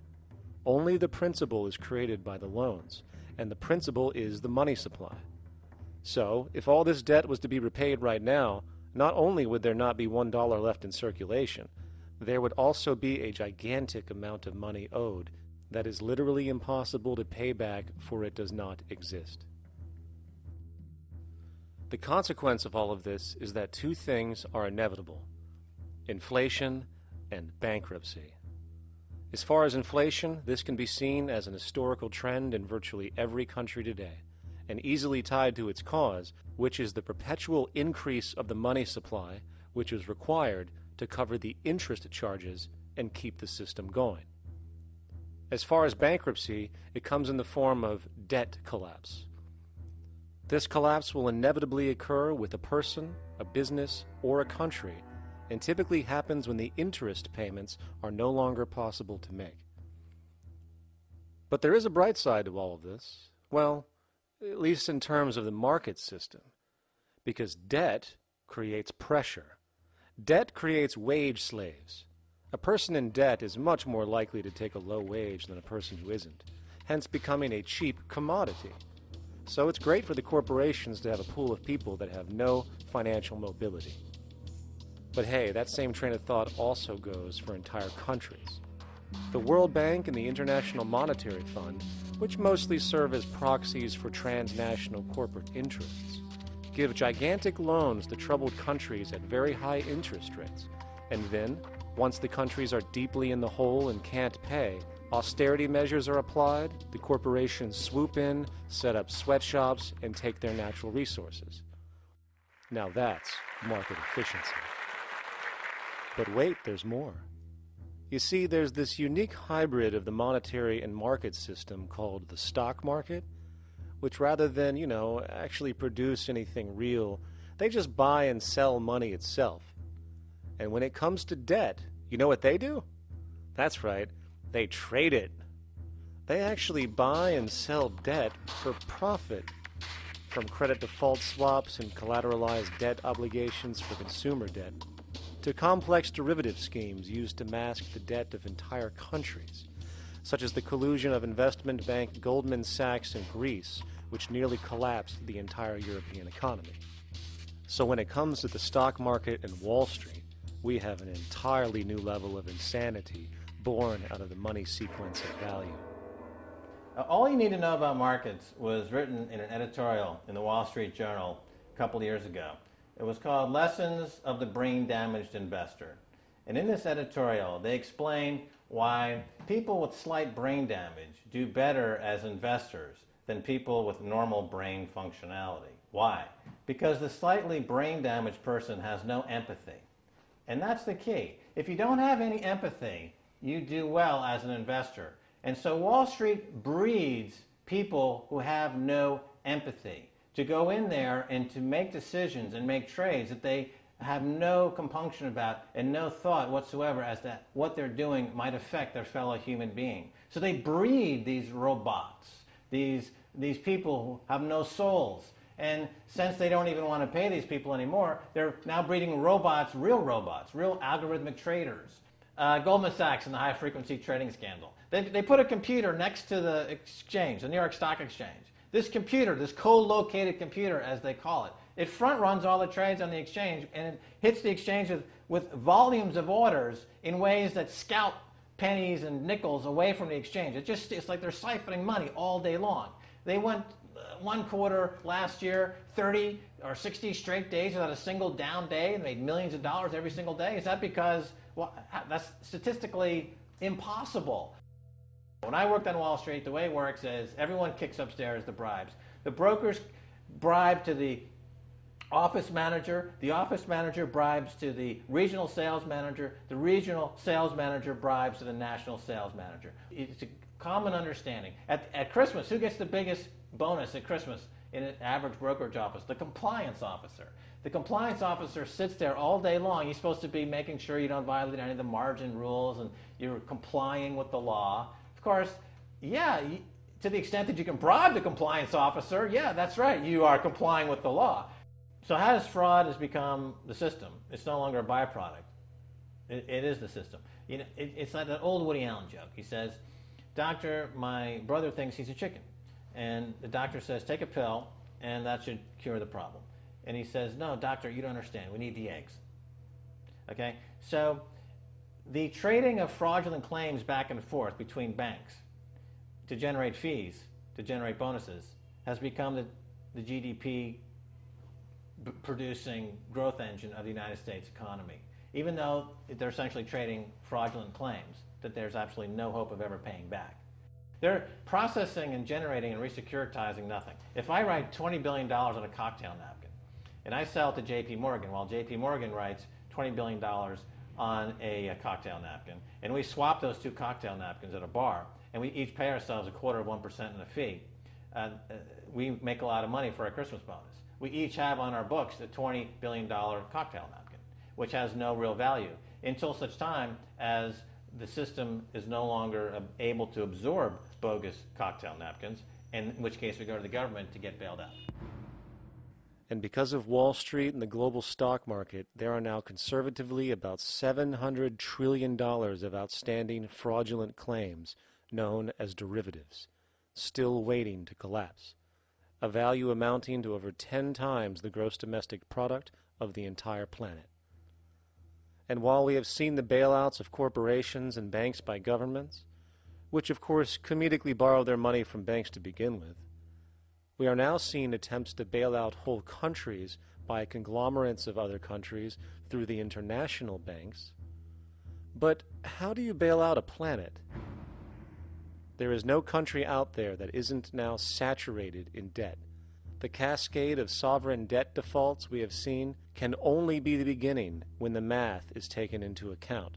Only the principal is created by the loans, and the principal is the money supply. So, if all this debt was to be repaid right now, not only would there not be $1 left in circulation, there would also be a gigantic amount of money owed that is literally impossible to pay back, for it does not exist. The consequence of all of this is that two things are inevitable: inflation and bankruptcy. As far as inflation, this can be seen as an historical trend in virtually every country today, and easily tied to its cause, which is the perpetual increase of the money supply, which is required to cover the interest charges and keep the system going. As far as bankruptcy, it comes in the form of debt collapse. This collapse will inevitably occur with a person, a business, or a country, and typically happens when the interest payments are no longer possible to make. But there is a bright side to all of this. Well, at least in terms of the market system, because debt creates pressure. Debt creates wage slaves. A person in debt is much more likely to take a low wage than a person who isn't, hence becoming a cheap commodity. So it's great for the corporations to have a pool of people that have no financial mobility. But hey, that same train of thought also goes for entire countries. The World Bank and the International Monetary Fund, which mostly serve as proxies for transnational corporate interests, give gigantic loans to troubled countries at very high interest rates, and then, once the countries are deeply in the hole and can't pay, austerity measures are applied, the corporations swoop in, set up sweatshops, and take their natural resources. Now that's market efficiency. But wait, there's more. You see, there's this unique hybrid of the monetary and market system called the stock market, which rather than, actually produce anything real, they just buy and sell money itself. And when it comes to debt, you know what they do? That's right, they trade it. They actually buy and sell debt for profit, from credit default swaps and collateralized debt obligations for consumer debt, to complex derivative schemes used to mask the debt of entire countries, such as the collusion of investment bank Goldman Sachs in Greece, which nearly collapsed the entire European economy. So when it comes to the stock market and Wall Street, we have an entirely new level of insanity born out of the money sequence of value. All you need to know about markets was written in an editorial in the Wall Street Journal a couple of years ago. It was called Lessons of the Brain-Damaged Investor. And in this editorial, they explain why people with slight brain damage do better as investors than people with normal brain functionality. Why? Because the slightly brain-damaged person has no empathy. And that's the key. If you don't have any empathy, you do well as an investor. And so Wall Street breeds people who have no empathy, to go in there and to make decisions and make trades that they have no compunction about and no thought whatsoever as to what they're doing might affect their fellow human being. So they breed these robots, these people who have no souls. And since they don't even want to pay these people anymore, they're now breeding robots, real algorithmic traders. Goldman Sachs and the high-frequency trading scandal. They put a computer next to the exchange, the New York Stock Exchange. This computer, this co-located computer, as they call it, it front-runs all the trades on the exchange, and it hits the exchange with volumes of orders in ways that scout pennies and nickels away from the exchange. It's like they're siphoning money all day long. They went one quarter last year, 30 or 60 straight days without a single down day and made millions of dollars every single day. Is that because, well, that's statistically impossible. When I worked on Wall Street, the way it works is everyone kicks upstairs the bribes. The brokers bribe to the office manager bribes to the regional sales manager sales manager bribes to the national sales manager. It's a common understanding. At Christmas, who gets the biggest bonus at Christmas in an average brokerage office? The compliance officer. The compliance officer sits there all day long. He's supposed to be making sure you don't violate any of the margin rules and you're complying with the law. Of course, yeah, to the extent that you can bribe the compliance officer, yeah, that's right, you are complying with the law. So how does fraud has become the system? It's no longer a byproduct. It is the system. You know, it's like that old Woody Allen joke. He says, "Doctor, my brother thinks he's a chicken." And the doctor says, "Take a pill, and that should cure the problem." And he says, "No, doctor, you don't understand. We need the eggs." Okay? So the trading of fraudulent claims back and forth between banks to generate fees, to generate bonuses, has become the GDP producing growth engine of the United States economy. Even though they're essentially trading fraudulent claims that there's absolutely no hope of ever paying back. They're processing and generating and resecuritizing nothing. If I write $20 billion on a cocktail napkin and I sell it to JP Morgan while JP Morgan writes $20 billion on a cocktail napkin, and we swap those two cocktail napkins at a bar, and we each pay ourselves 1/4% in a fee, we make a lot of money for our Christmas bonus. We each have on our books a $20 billion cocktail napkin, which has no real value until such time as the system is no longer able to absorb bogus cocktail napkins, in which case we go to the government to get bailed out. And because of Wall Street and the global stock market, there are now conservatively about $700 trillion of outstanding fraudulent claims known as derivatives, still waiting to collapse, a value amounting to over 10 times the gross domestic product of the entire planet. And while we have seen the bailouts of corporations and banks by governments, which of course comedically borrow their money from banks to begin with, we are now seeing attempts to bail out whole countries by conglomerates of other countries through the international banks. But how do you bail out a planet? There is no country out there that isn't now saturated in debt. The cascade of sovereign debt defaults we have seen can only be the beginning when the math is taken into account.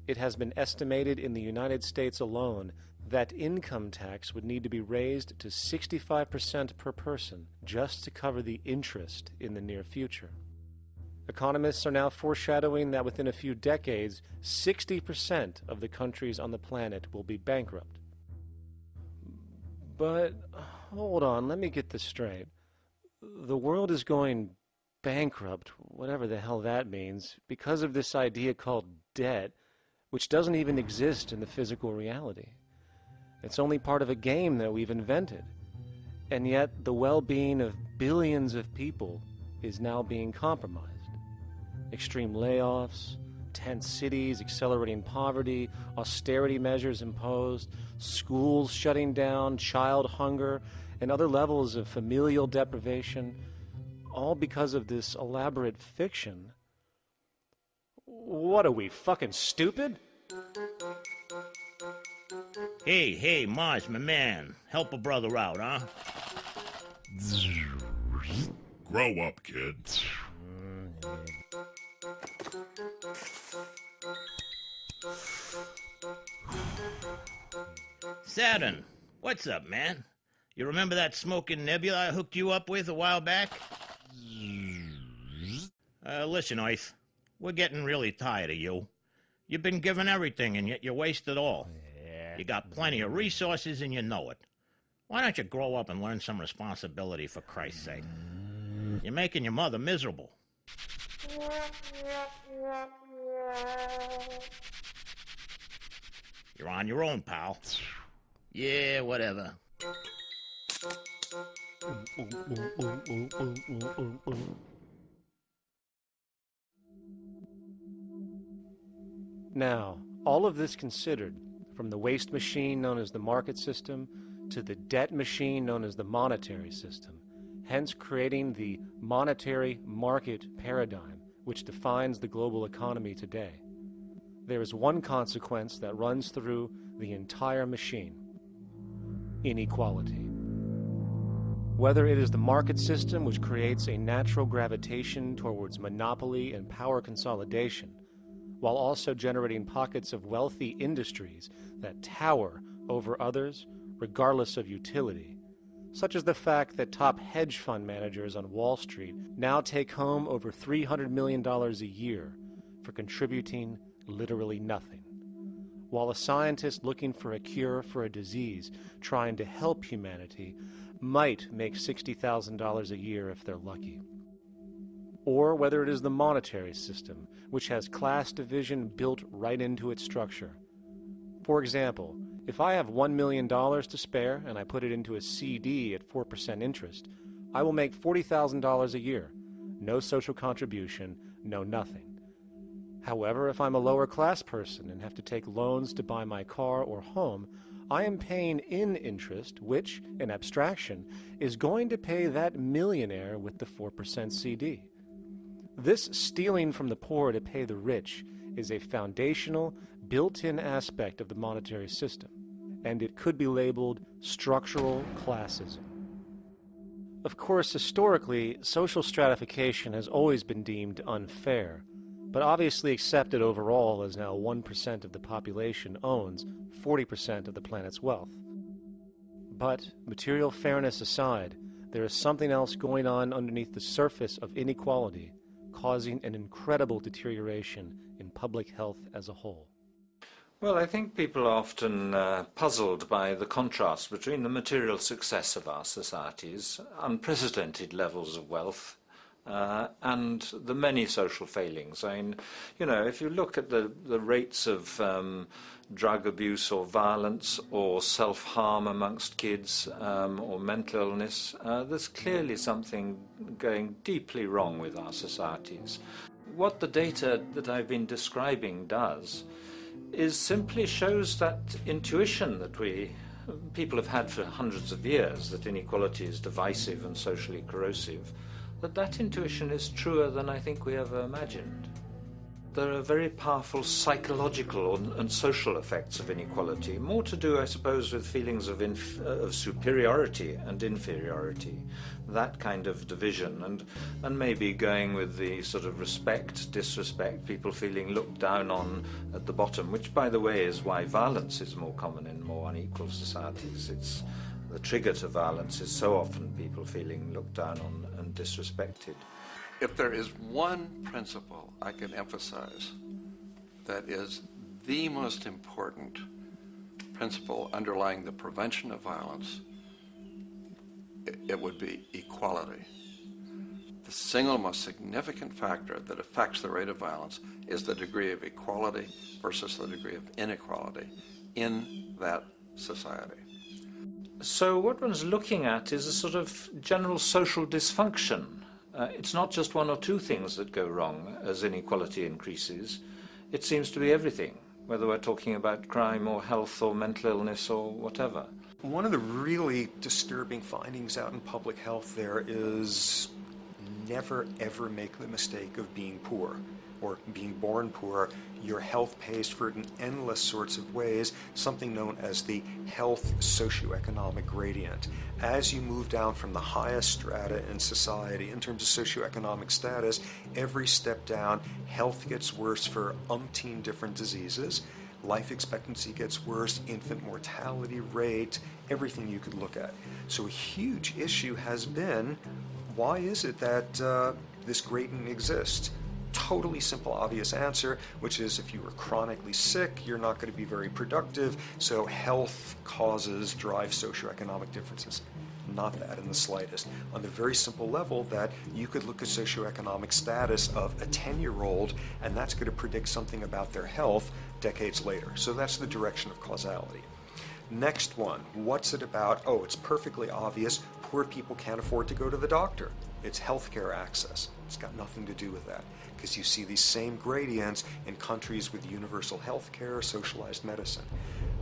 It has been estimated in the United States alone that income tax would need to be raised to 65% per person just to cover the interest in the near future. Economists are now foreshadowing that within a few decades, 60% of the countries on the planet will be bankrupt. But, hold on, let me get this straight. The world is going bankrupt, whatever the hell that means, because of this idea called debt, which doesn't even exist in the physical reality. It's only part of a game that we've invented. And yet, the well-being of billions of people is now being compromised. Extreme layoffs, tent cities, accelerating poverty, austerity measures imposed, schools shutting down, child hunger, and other levels of familial deprivation, all because of this elaborate fiction. What are we, fucking stupid? Hey, Mars, my man. Help a brother out, huh? Grow up, kid. Saturn, what's up, man? You remember that smoking nebula I hooked you up with a while back? Listen, Earth, we're getting really tired of you. You've been given everything, and yet you waste it all. You got plenty of resources, and you know it. Why don't you grow up and learn some responsibility, for Christ's sake? You're making your mother miserable. You're on your own, pal. Yeah, whatever. Now, all of this considered, from the waste machine known as the market system to the debt machine known as the monetary system, hence creating the monetary market paradigm which defines the global economy today, there is one consequence that runs through the entire machine: inequality. Whether it is the market system which creates a natural gravitation towards monopoly and power consolidation, while also generating pockets of wealthy industries that tower over others regardless of utility, such as the fact that top hedge fund managers on Wall Street now take home over $300 million a year for contributing literally nothing, while a scientist looking for a cure for a disease trying to help humanity might make $60,000 a year if they're lucky. Or whether it is the monetary system, which has class division built right into its structure. For example, if I have $1 million to spare and I put it into a CD at 4% interest, I will make $40,000 a year. No social contribution, no nothing. However, if I'm a lower class person and have to take loans to buy my car or home, I am paying in interest, which, in abstraction, is going to pay that millionaire with the 4% CD. This stealing from the poor to pay the rich is a foundational, built-in aspect of the monetary system, and it could be labeled structural classism. Of course, historically, social stratification has always been deemed unfair, but obviously accepted overall as now 1% of the population owns 40% of the planet's wealth. But, material fairness aside, there is something else going on underneath the surface of inequality, causing an incredible deterioration in public health as a whole. Well, I think people are often puzzled by the contrast between the material success of our societies, unprecedented levels of wealth, and the many social failings. I mean, you know, if you look at the rates of drug abuse or violence or self-harm amongst kids or mental illness, there's clearly something going deeply wrong with our societies. What the data that I've been describing does is simply shows that intuition that people have had for hundreds of years, that inequality is divisive and socially corrosive, that intuition is truer than I think we ever imagined. There are very powerful psychological and social effects of inequality, more to do, I suppose, with feelings of superiority and inferiority, that kind of division, and maybe going with the sort of respect, disrespect, people feeling looked down on at the bottom, which, by the way, is why violence is more common in more unequal societies. It's the trigger to violence is so often people feeling looked down on and disrespected. If there is one principle I can emphasize that is the most important principle underlying the prevention of violence, it would be equality. The single most significant factor that affects the rate of violence is the degree of equality versus the degree of inequality in that society. So what one's looking at is a sort of general social dysfunction. It's not just one or two things that go wrong as inequality increases. It seems to be everything, whether we're talking about crime or health or mental illness or whatever. One of the really disturbing findings out in public health there is never ever make the mistake of being poor or being born poor. Your health pays for it in endless sorts of ways, something known as the health socioeconomic gradient. As you move down from the highest strata in society in terms of socioeconomic status, every step down, health gets worse for umpteen different diseases. life expectancy gets worse, infant mortality rate, everything you could look at. So a huge issue has been, why is it that this gradient exists? Totally simple, obvious answer, which is if you are chronically sick, you're not going to be very productive, so health causes drive socioeconomic differences. Not that in the slightest. On the very simple level that you could look at socioeconomic status of a 10-year-old, and that's going to predict something about their health decades later. So that's the direction of causality. Next one, what's it about? Oh, it's perfectly obvious. Poor people can't afford to go to the doctor. It's healthcare access. It's got nothing to do with that, because you see these same gradients in countries with universal healthcare, socialized medicine.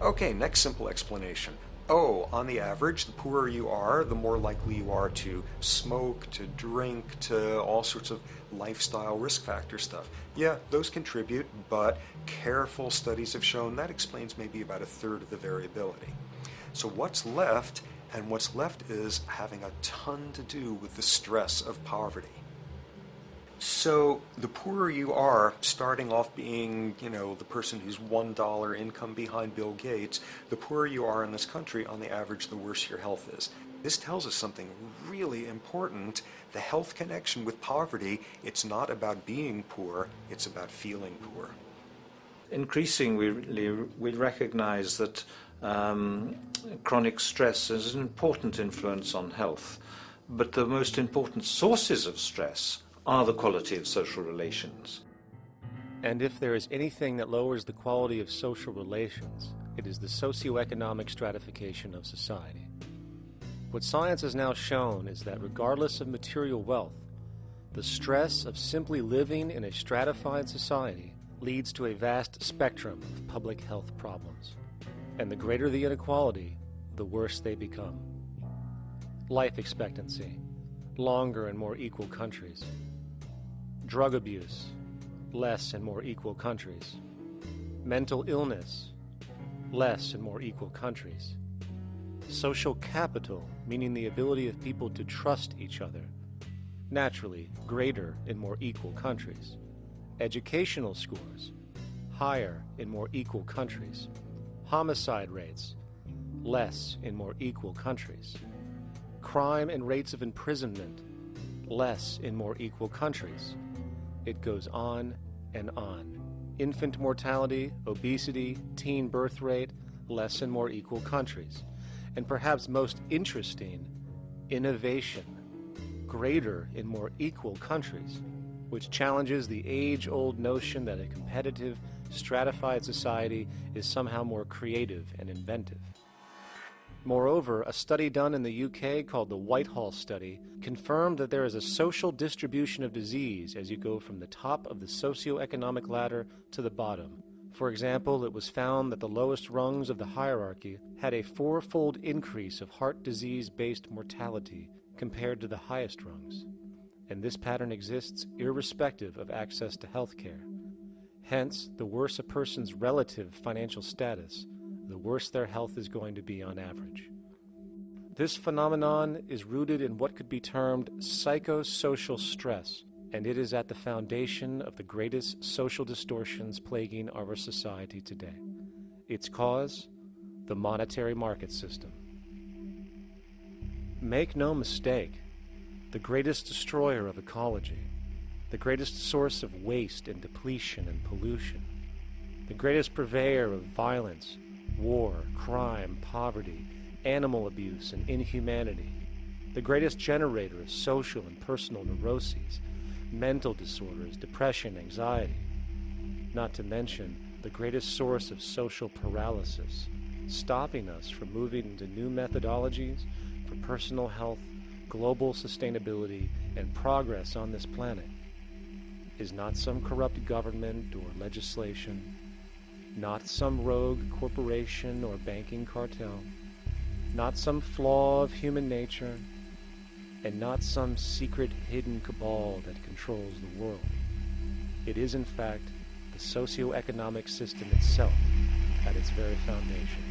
Okay, next simple explanation. Oh, on the average, the poorer you are, the more likely you are to smoke, to drink, to all sorts of lifestyle risk factor stuff. Yeah, those contribute, but careful studies have shown that explains maybe about a third of the variability. So what's left? And what's left is having a ton to do with the stress of poverty. So the poorer you are, starting off being, the person who's $1 income behind Bill Gates, the poorer you are in this country, on the average, the worse your health is. This tells us something really important. The health connection with poverty, it's not about being poor, it's about feeling poor. Increasingly, we recognize that chronic stress is an important influence on health, but the most important sources of stress are the quality of social relations. And if there is anything that lowers the quality of social relations, it is the socioeconomic stratification of society. What science has now shown is that regardless of material wealth, the stress of simply living in a stratified society leads to a vast spectrum of public health problems. And the greater the inequality, the worse they become. Life expectancy, longer in more equal countries. Drug abuse, less in more equal countries. Mental illness, less in more equal countries. Social capital, meaning the ability of people to trust each other, naturally greater in more equal countries. Educational scores, higher in more equal countries. Homicide rates, less in more equal countries. Crime and rates of imprisonment, less in more equal countries. It goes on and on. Infant mortality, obesity, teen birth rate, less in more equal countries. And perhaps most interesting, innovation, greater in more equal countries, which challenges the age-old notion that a competitive, stratified society is somehow more creative and inventive. Moreover, a study done in the UK called the Whitehall Study confirmed that there is a social distribution of disease as you go from the top of the socioeconomic ladder to the bottom. For example, it was found that the lowest rungs of the hierarchy had a 4-fold increase of heart disease-based mortality compared to the highest rungs. And this pattern exists irrespective of access to health care. Hence, the worse a person's relative financial status, the worse their health is going to be on average. This phenomenon is rooted in what could be termed psychosocial stress, and it is at the foundation of the greatest social distortions plaguing our society today. Its cause? The monetary market system. Make no mistake, the greatest destroyer of ecology, the greatest source of waste and depletion and pollution, the greatest purveyor of violence, war, crime, poverty, animal abuse, and inhumanity, the greatest generator of social and personal neuroses, mental disorders, depression, anxiety, not to mention the greatest source of social paralysis, stopping us from moving into new methodologies for personal health, global sustainability, and progress on this planet, is not some corrupt government or legislation, not some rogue corporation or banking cartel, not some flaw of human nature, and not some secret hidden cabal that controls the world. It is, in fact, the socio-economic system itself at its very foundation.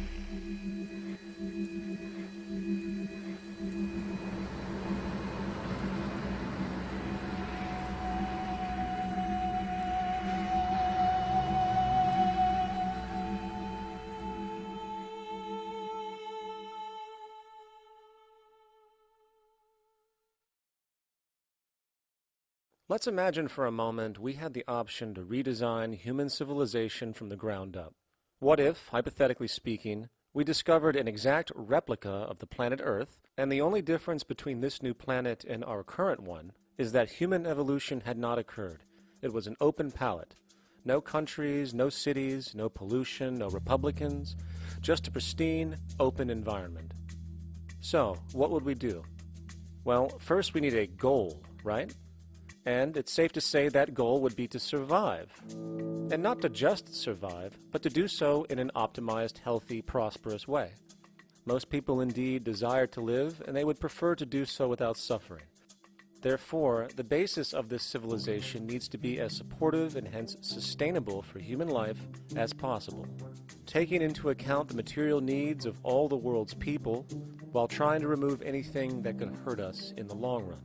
Let's imagine for a moment we had the option to redesign human civilization from the ground up. What if, hypothetically speaking, we discovered an exact replica of the planet Earth, and the only difference between this new planet and our current one is that human evolution had not occurred. It was an open palette. No countries, no cities, no pollution, no Republicans, just a pristine, open environment. So, what would we do? Well, first we need a goal, right? And it's safe to say that goal would be to survive. And not to just survive, but to do so in an optimized, healthy, prosperous way. Most people indeed desire to live, and they would prefer to do so without suffering. Therefore, the basis of this civilization needs to be as supportive and hence sustainable for human life as possible, taking into account the material needs of all the world's people while trying to remove anything that could hurt us in the long run.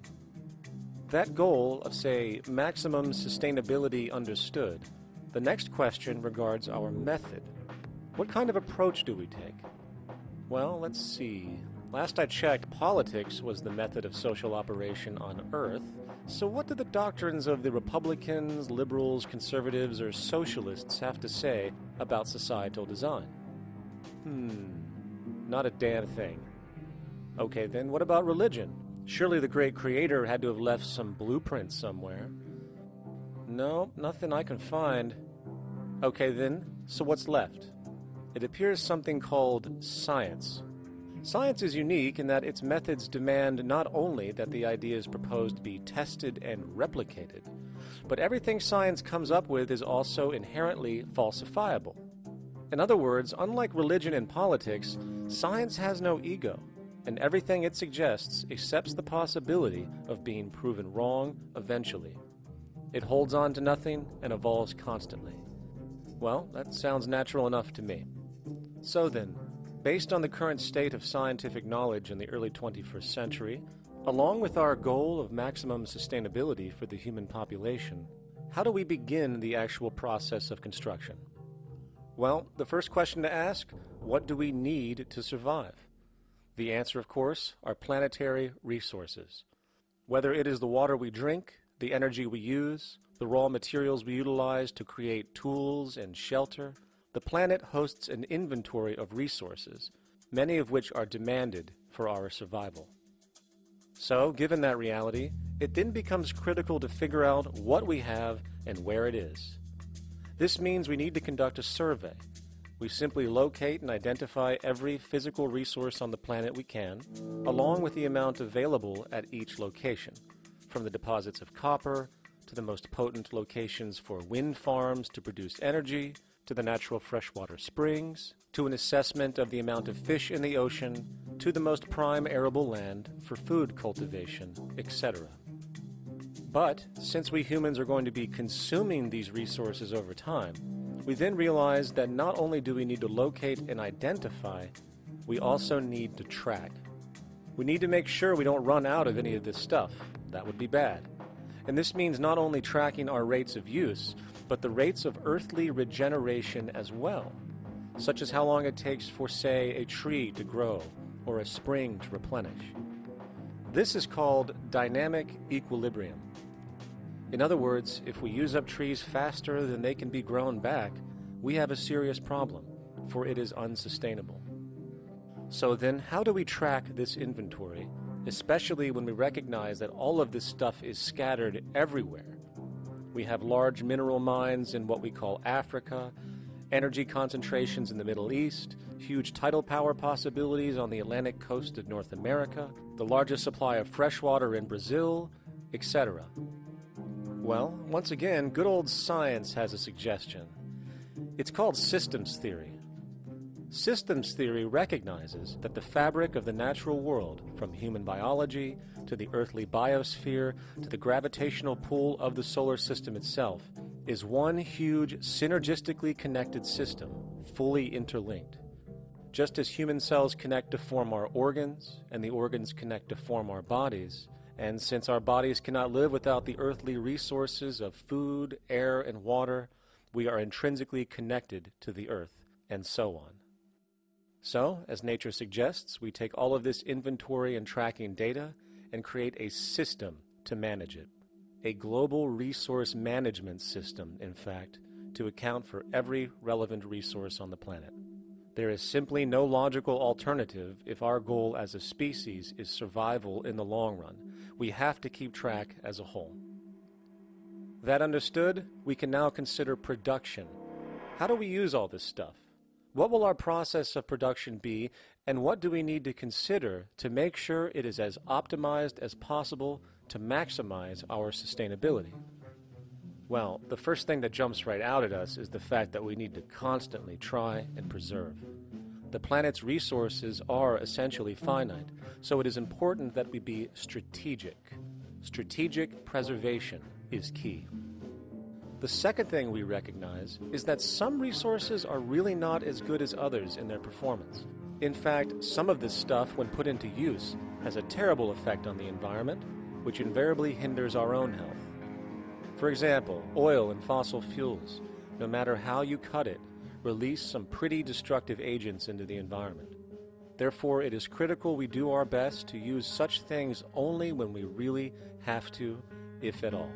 That goal of, say, maximum sustainability understood, the next question regards our method. What kind of approach do we take? Well, let's see. Last I checked, politics was the method of social operation on Earth. So what do the doctrines of the Republicans, liberals, conservatives, or socialists have to say about societal design? Not a damn thing. Okay, then what about religion? Surely the great creator had to have left some blueprint somewhere. No, nothing I can find. Okay then, so what's left? It appears something called science. Science is unique in that its methods demand not only that the ideas proposed be tested and replicated, but everything science comes up with is also inherently falsifiable. In other words, unlike religion and politics, science has no ego, and everything it suggests accepts the possibility of being proven wrong eventually. It holds on to nothing and evolves constantly. Well, that sounds natural enough to me. So then, based on the current state of scientific knowledge in the early 21st century, along with our goal of maximum sustainability for the human population, how do we begin the actual process of construction? Well, the first question to ask, what do we need to survive? The answer, of course, are planetary resources. Whether it is the water we drink, the energy we use, the raw materials we utilize to create tools and shelter, the planet hosts an inventory of resources, many of which are demanded for our survival. So, given that reality, it then becomes critical to figure out what we have and where it is. This means we need to conduct a survey. We simply locate and identify every physical resource on the planet we can, along with the amount available at each location, from the deposits of copper to the most potent locations for wind farms to produce energy, to the natural freshwater springs, to an assessment of the amount of fish in the ocean, to the most prime arable land for food cultivation, etc. But since we humans are going to be consuming these resources over time, we then realize that not only do we need to locate and identify, we also need to track. We need to make sure we don't run out of any of this stuff. That would be bad. And this means not only tracking our rates of use, but the rates of earthly regeneration as well, such as how long it takes for, say, a tree to grow or a spring to replenish. This is called dynamic equilibrium. In other words, if we use up trees faster than they can be grown back, we have a serious problem, for it is unsustainable. So then, how do we track this inventory, especially when we recognize that all of this stuff is scattered everywhere? We have large mineral mines in what we call Africa, energy concentrations in the Middle East, huge tidal power possibilities on the Atlantic coast of North America, the largest supply of fresh water in Brazil, etc. Well, once again, good old science has a suggestion. It's called systems theory. Systems theory recognizes that the fabric of the natural world, from human biology to the earthly biosphere to the gravitational pull of the solar system itself, is one huge synergistically connected system, fully interlinked. Just as human cells connect to form our organs, and the organs connect to form our bodies, and since our bodies cannot live without the earthly resources of food, air, and water, we are intrinsically connected to the earth, and so on. So, as nature suggests, we take all of this inventory and tracking data and create a system to manage it. a global resource management system, in fact, to account for every relevant resource on the planet. There is simply no logical alternative if our goal as a species is survival in the long run. We have to keep track as a whole. That understood, we can now consider production. How do we use all this stuff? What will our process of production be, and what do we need to consider to make sure it is as optimized as possible to maximize our sustainability? Well, the first thing that jumps right out at us is the fact that we need to constantly try and preserve. The planet's resources are essentially finite, so it is important that we be strategic. Strategic preservation is key. The second thing we recognize is that some resources are really not as good as others in their performance. In fact, some of this stuff, when put into use, has a terrible effect on the environment, which invariably hinders our own health. For example, oil and fossil fuels, no matter how you cut it, release some pretty destructive agents into the environment. Therefore, it is critical we do our best to use such things only when we really have to, if at all.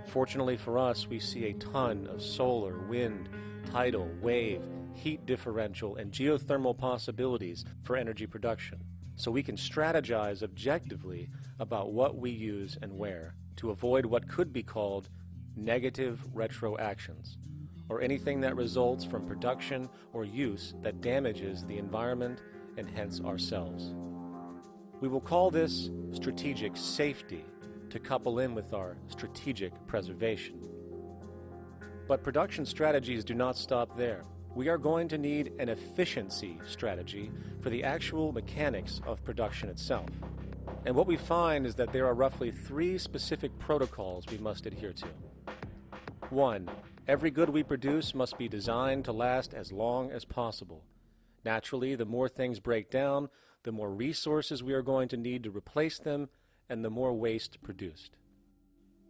Fortunately for us, we see a ton of solar, wind, tidal, wave, heat differential, and geothermal possibilities for energy production, so we can strategize objectively about what we use and where to avoid what could be called negative retroactions, or anything that results from production or use that damages the environment and hence ourselves. We will call this strategic safety to couple in with our strategic preservation. But production strategies do not stop there. We are going to need an efficiency strategy for the actual mechanics of production itself. And what we find is that there are roughly 3 specific protocols we must adhere to. 1. Every good we produce must be designed to last as long as possible. Naturally, the more things break down, the more resources we are going to need to replace them, and the more waste produced.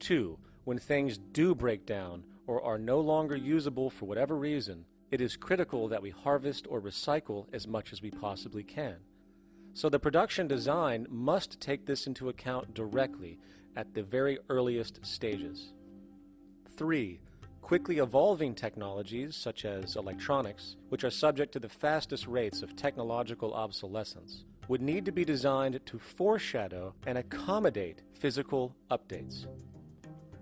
2. When things do break down or are no longer usable for whatever reason, it is critical that we harvest or recycle as much as we possibly can. So the production design must take this into account directly at the very earliest stages. 3. Quickly evolving technologies, such as electronics, which are subject to the fastest rates of technological obsolescence, would need to be designed to foreshadow and accommodate physical updates.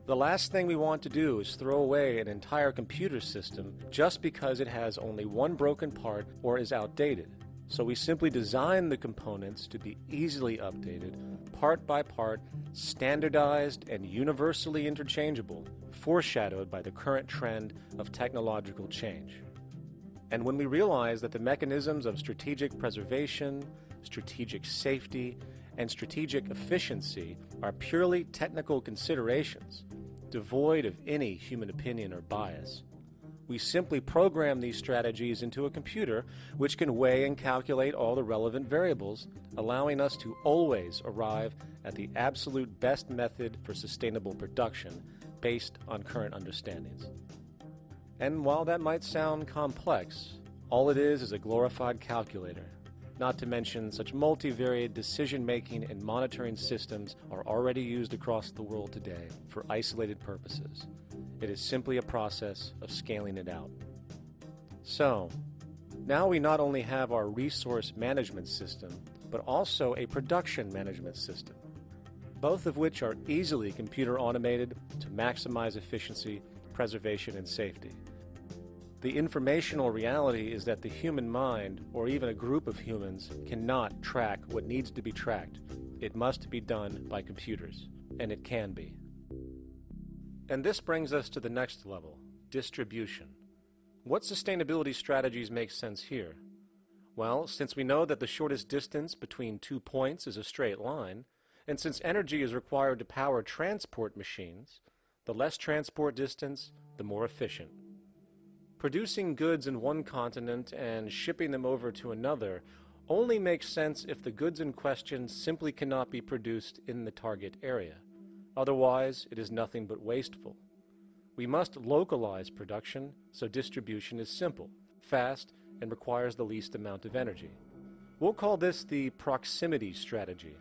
The last thing we want to do is throw away an entire computer system just because it has only one broken part or is outdated. So we simply design the components to be easily updated, part by part, standardized and universally interchangeable, foreshadowed by the current trend of technological change. And when we realize that the mechanisms of strategic preservation, strategic safety, and strategic efficiency are purely technical considerations, devoid of any human opinion or bias, we simply program these strategies into a computer which can weigh and calculate all the relevant variables, allowing us to always arrive at the absolute best method for sustainable production based on current understandings. And while that might sound complex, all it is a glorified calculator. Not to mention, such multivariate decision-making and monitoring systems are already used across the world today for isolated purposes. It is simply a process of scaling it out. So, now we not only have our resource management system, but also a production management system, both of which are easily computer automated to maximize efficiency, preservation, and safety. The informational reality is that the human mind, or even a group of humans, cannot track what needs to be tracked. It must be done by computers, and it can be. And this brings us to the next level, distribution. What sustainability strategies make sense here? Well, since we know that the shortest distance between 2 points is a straight line, and since energy is required to power transport machines, the less transport distance, the more efficient. Producing goods in one continent and shipping them over to another only makes sense if the goods in question simply cannot be produced in the target area. Otherwise, it is nothing but wasteful. We must localize production so distribution is simple, fast, and requires the least amount of energy. We'll call this the proximity strategy.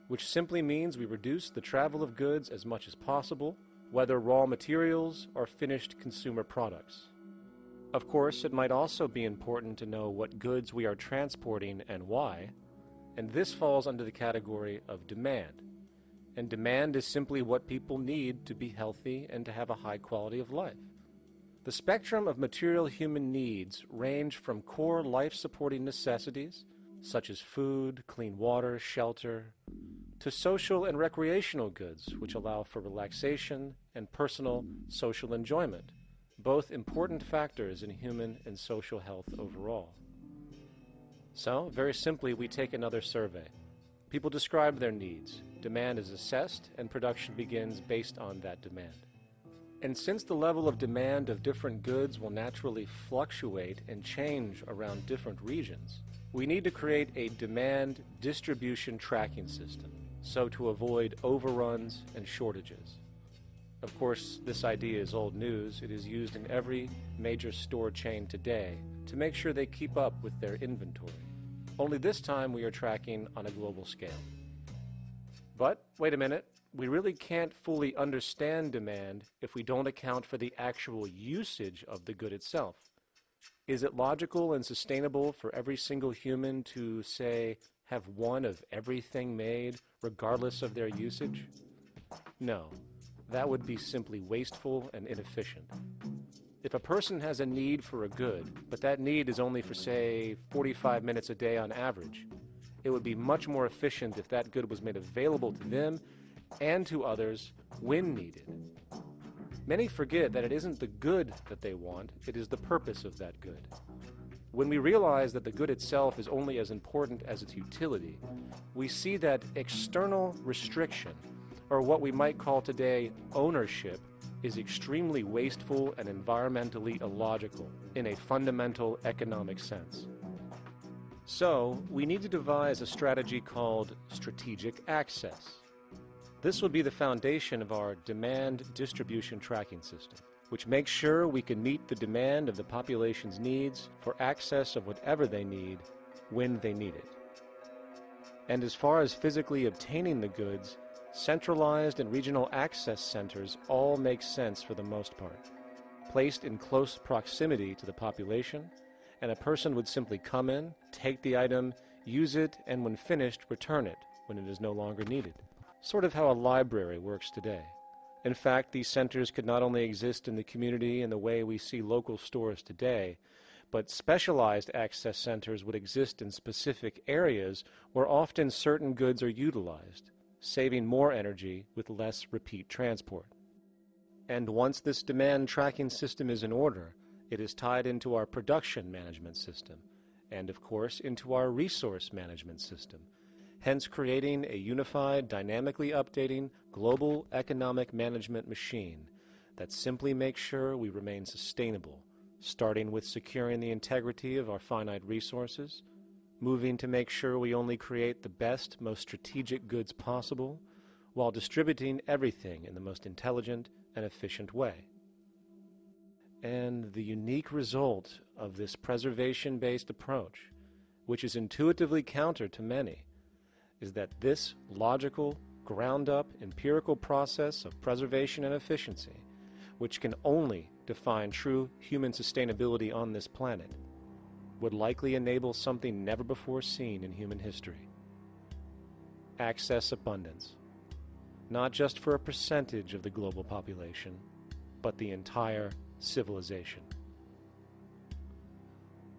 which simply means we reduce the travel of goods as much as possible, whether raw materials or finished consumer products. Of course, it might also be important to know what goods we are transporting and why, and this falls under the category of demand. And demand is simply what people need to be healthy and to have a high quality of life. The spectrum of material human needs range from core life-supporting necessities, such as food, clean water, shelter, to social and recreational goods, which allow for relaxation and personal social enjoyment, both important factors in human and social health overall. So, very simply, we take another survey. People describe their needs. Demand is assessed, and production begins based on that demand. And since the level of demand of different goods will naturally fluctuate and change around different regions, we need to create a demand distribution tracking system, so to avoid overruns and shortages. Of course, this idea is old news. It is used in every major store chain today to make sure they keep up with their inventory. Only this time we are tracking on a global scale. But, wait a minute, we really can't fully understand demand if we don't account for the actual usage of the good itself. Is it logical and sustainable for every single human to, say, have one of everything made, regardless of their usage? No, that would be simply wasteful and inefficient. If a person has a need for a good, but that need is only for, say, 45 minutes a day on average, it would be much more efficient if that good was made available to them and to others when needed. Many forget that it isn't the good that they want, it is the purpose of that good. When we realize that the good itself is only as important as its utility, we see that external restriction, or what we might call today ownership, is extremely wasteful and environmentally illogical in a fundamental economic sense. So, we need to devise a strategy called strategic access. This will be the foundation of our demand distribution tracking system, which makes sure we can meet the demand of the population's needs for access of whatever they need when they need it. And as far as physically obtaining the goods, centralized and regional access centers all make sense for the most part, placed in close proximity to the population, and a person would simply come in, take the item, use it, and when finished, return it when it is no longer needed. Sort of how a library works today. In fact, these centers could not only exist in the community in the way we see local stores today, but specialized access centers would exist in specific areas where often certain goods are utilized, saving more energy with less repeat transport. And once this demand tracking system is in order, it is tied into our production management system, and of course into our resource management system, hence creating a unified, dynamically updating, global economic management machine that simply makes sure we remain sustainable, starting with securing the integrity of our finite resources, moving to make sure we only create the best, most strategic goods possible, while distributing everything in the most intelligent and efficient way. And the unique result of this preservation-based approach, which is intuitively counter to many, is that this logical, ground-up, empirical process of preservation and efficiency, which can only define true human sustainability on this planet, would likely enable something never before seen in human history. Access abundance, not just for a percentage of the global population, but the entire civilization.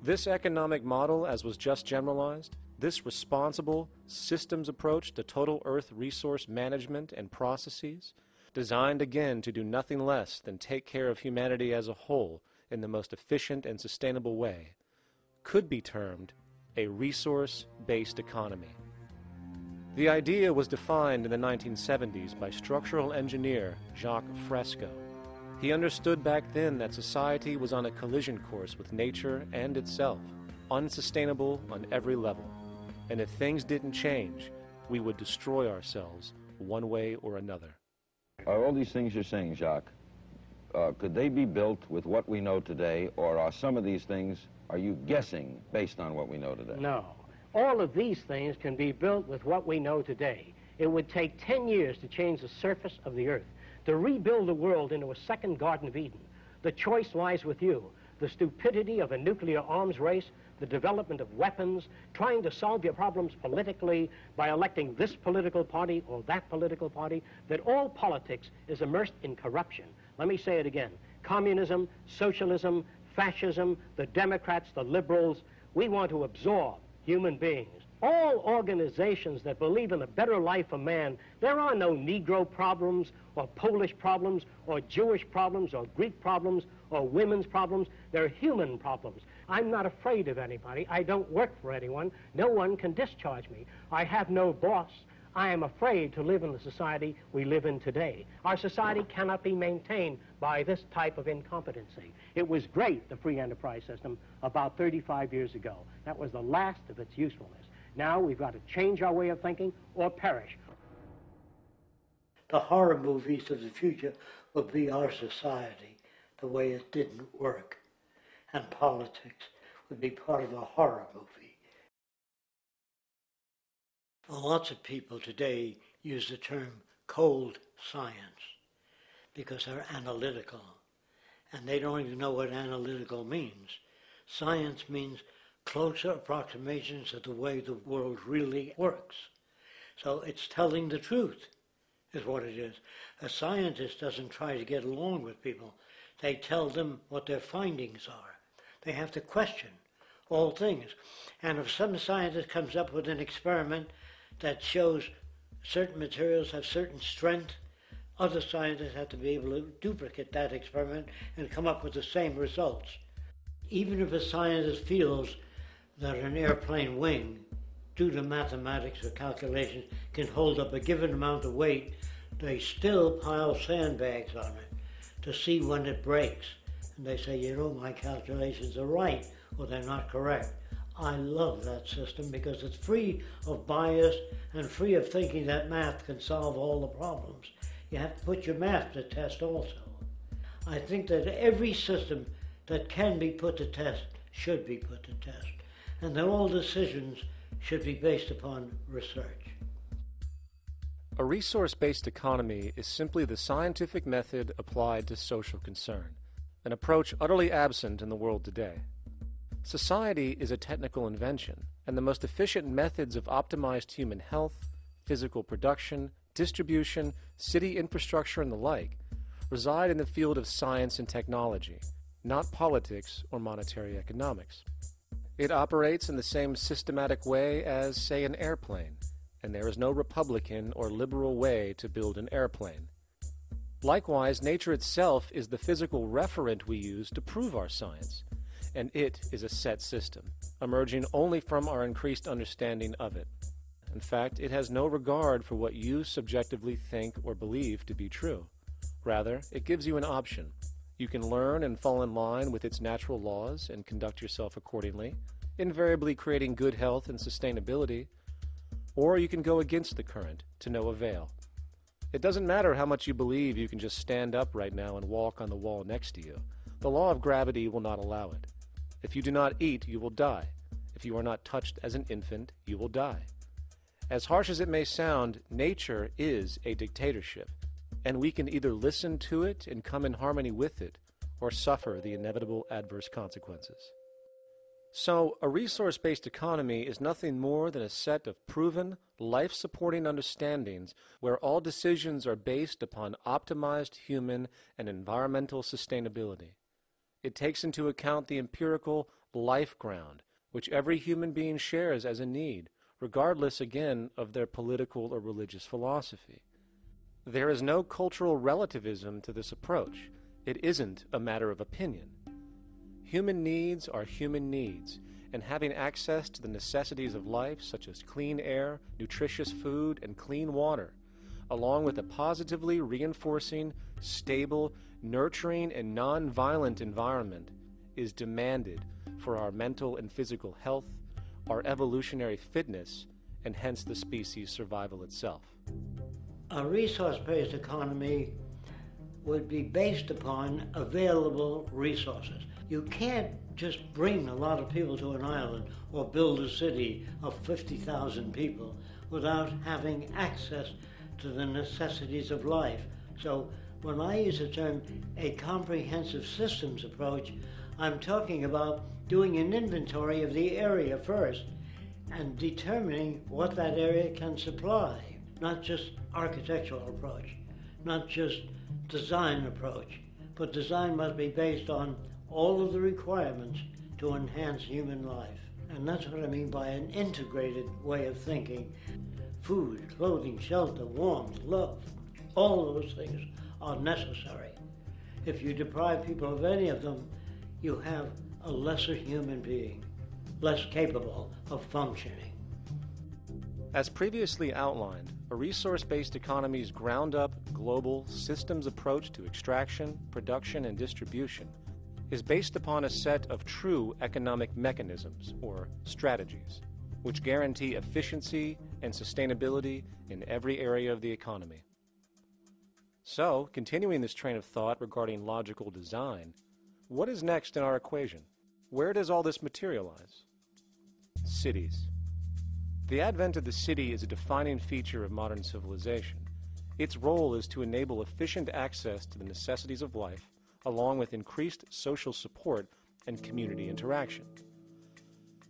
This economic model, as was just generalized, this responsible systems approach to total Earth resource management and processes, designed again to do nothing less than take care of humanity as a whole in the most efficient and sustainable way, could be termed a resource-based economy. The idea was defined in the 1970s by structural engineer Jacques Fresco. He understood back then that society was on a collision course with nature and itself, unsustainable on every level. And if things didn't change, we would destroy ourselves one way or another. Are all these things you're saying, Jacques, could they be built with what we know today, or are some of these things, are you guessing based on what we know today? No. All of these things can be built with what we know today. It would take 10 years to change the surface of the earth, to rebuild the world into a second Garden of Eden. The choice lies with you. The stupidity of a nuclear arms race, the development of weapons, trying to solve your problems politically by electing this political party or that political party, that all politics is immersed in corruption. Let me say it again. Communism, socialism, fascism, the Democrats, the liberals, we want to absorb human beings. All organizations that believe in a better life for man, there are no Negro problems or Polish problems or Jewish problems or Greek problems or women's problems. They're human problems. I'm not afraid of anybody. I don't work for anyone. No one can discharge me. I have no boss. I am afraid to live in the society we live in today. Our society cannot be maintained by this type of incompetency. It was great, the free enterprise system, about 35 years ago. That was the last of its usefulness. Now we've got to change our way of thinking or perish. The horror movies of the future will be our society, the way it didn't work. And politics would be part of a horror movie. Lots of people today use the term cold science because they're analytical. And they don't even know what analytical means. Science means closer approximations of the way the world really works. So it's telling the truth, is what it is. A scientist doesn't try to get along with people. They tell them what their findings are. They have to question all things. And if some scientist comes up with an experiment that shows certain materials have certain strength, other scientists have to be able to duplicate that experiment and come up with the same results. Even if a scientist feels that an airplane wing, due to mathematics or calculations, can hold up a given amount of weight, they still pile sandbags on it to see when it breaks. And they say, you know, my calculations are right, or they're not correct. I love that system because it's free of bias and free of thinking that math can solve all the problems. You have to put your math to test also. I think that every system that can be put to test should be put to test, and that all decisions should be based upon research. A resource-based economy is simply the scientific method applied to social concern, an approach utterly absent in the world today. Society is a technical invention, and the most efficient methods of optimized human health, physical production, distribution, city infrastructure, and the like reside in the field of science and technology, not politics or monetary economics. It operates in the same systematic way as, say, an airplane, and there is no Republican or liberal way to build an airplane. Likewise, nature itself is the physical referent we use to prove our science, and it is a set system, emerging only from our increased understanding of it. In fact, it has no regard for what you subjectively think or believe to be true. Rather, it gives you an option. You can learn and fall in line with its natural laws and conduct yourself accordingly, invariably creating good health and sustainability, or you can go against the current to no avail. It doesn't matter how much you believe you can just stand up right now and walk on the wall next to you. The law of gravity will not allow it. If you do not eat, you will die. If you are not touched as an infant, you will die. As harsh as it may sound, nature is a dictatorship, and we can either listen to it and come in harmony with it, or suffer the inevitable adverse consequences. So, a resource-based economy is nothing more than a set of proven, life-supporting understandings where all decisions are based upon optimized human and environmental sustainability. It takes into account the empirical life ground, which every human being shares as a need, regardless, again, of their political or religious philosophy. There is no cultural relativism to this approach. It isn't a matter of opinion. Human needs are human needs, and having access to the necessities of life, such as clean air, nutritious food, and clean water, along with a positively reinforcing, stable, nurturing, and non-violent environment, is demanded for our mental and physical health, our evolutionary fitness, and hence the species' survival itself. A resource-based economy would be based upon available resources. You can't just bring a lot of people to an island or build a city of 50,000 people without having access to the necessities of life. So when I use the term a comprehensive systems approach, I'm talking about doing an inventory of the area first and determining what that area can supply, not just architectural approach, not just design approach, but design must be based on all of the requirements to enhance human life. And that's what I mean by an integrated way of thinking. Food, clothing, shelter, warmth, love, all those things are necessary. If you deprive people of any of them, you have a lesser human being, less capable of functioning. As previously outlined, a resource-based economy's ground-up, global, systems approach to extraction, production, and distribution is based upon a set of true economic mechanisms, or strategies, which guarantee efficiency and sustainability in every area of the economy. So, continuing this train of thought regarding logical design, what is next in our equation? Where does all this materialize? Cities. The advent of the city is a defining feature of modern civilization. Its role is to enable efficient access to the necessities of life, along with increased social support and community interaction.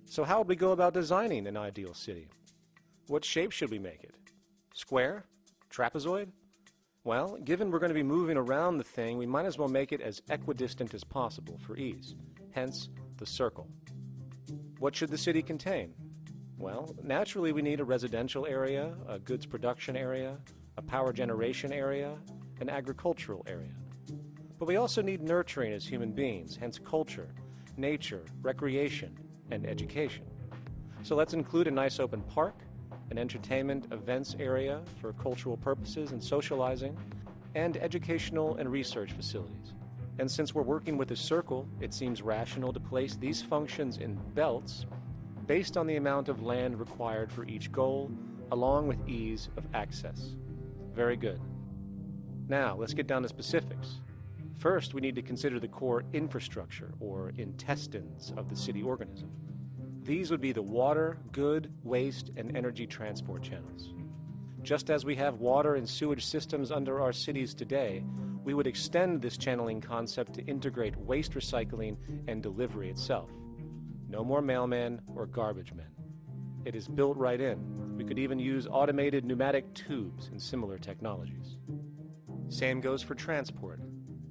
So how would we go about designing an ideal city? What shape should we make it? Square? Trapezoid? Well, given we're going to be moving around the thing, we might as well make it as equidistant as possible for ease, hence the circle. What should the city contain? Well, naturally we need a residential area, a goods production area, a power generation area, an agricultural area. But we also need nurturing as human beings, hence culture, nature, recreation, and education. So let's include a nice open park, an entertainment events area for cultural purposes and socializing, and educational and research facilities. And since we're working with a circle, it seems rational to place these functions in belts based on the amount of land required for each goal, along with ease of access. Very good. Now, let's get down to specifics. First, we need to consider the core infrastructure, or intestines, of the city organism. These would be the water, good, waste, and energy transport channels. Just as we have water and sewage systems under our cities today, we would extend this channeling concept to integrate waste recycling and delivery itself. No more mailmen or garbage men. It is built right in. We could even use automated pneumatic tubes and similar technologies. Same goes for transport.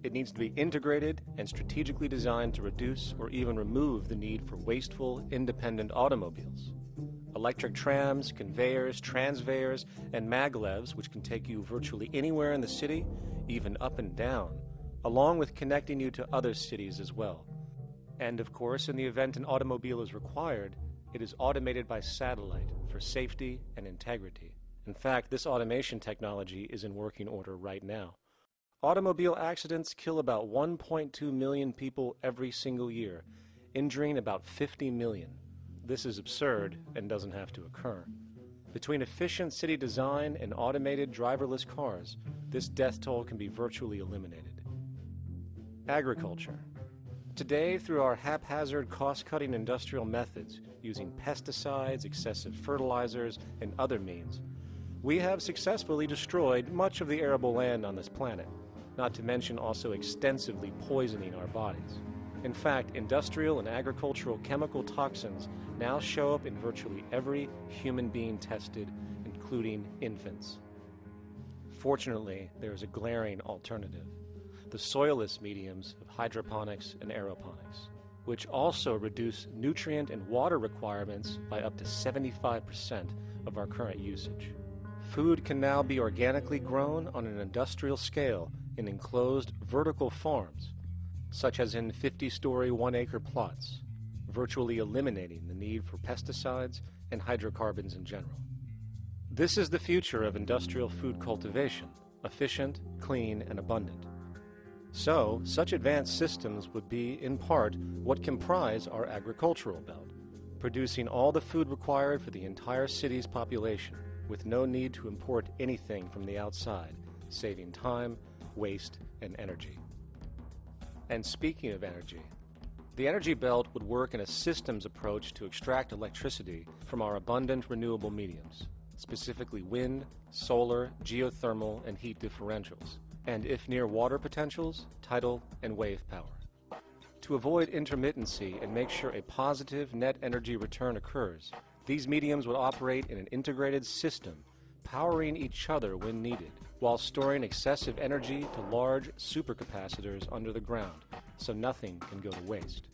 It needs to be integrated and strategically designed to reduce or even remove the need for wasteful, independent automobiles. Electric trams, conveyors, transveyors, and maglevs, which can take you virtually anywhere in the city, even up and down, along with connecting you to other cities as well. And of course, in the event an automobile is required, it is automated by satellite for safety and integrity. In fact, this automation technology is in working order right now. Automobile accidents kill about 1.2 million people every single year, injuring about 50 million. This is absurd and doesn't have to occur. Between efficient city design and automated driverless cars, this death toll can be virtually eliminated. Agriculture. Today, through our haphazard, cost-cutting industrial methods, using pesticides, excessive fertilizers, and other means, we have successfully destroyed much of the arable land on this planet, not to mention also extensively poisoning our bodies. In fact, industrial and agricultural chemical toxins now show up in virtually every human being tested, including infants. Fortunately, there is a glaring alternative: the soilless mediums of hydroponics and aeroponics, which also reduce nutrient and water requirements by up to 75% of our current usage. Food can now be organically grown on an industrial scale in enclosed vertical farms, such as in 50-story 1-acre plots, virtually eliminating the need for pesticides and hydrocarbons in general. This is the future of industrial food cultivation, efficient, clean, and abundant. So, such advanced systems would be, in part, what comprise our agricultural belt, producing all the food required for the entire city's population, with no need to import anything from the outside, saving time, waste, and energy. And speaking of energy, the energy belt would work in a systems approach to extract electricity from our abundant renewable mediums. specifically wind, solar, geothermal, and heat differentials, and if near water potentials, tidal and wave power. To avoid intermittency and make sure a positive net energy return occurs, these mediums would operate in an integrated system, powering each other when needed, while storing excessive energy to large supercapacitors under the ground, so nothing can go to waste.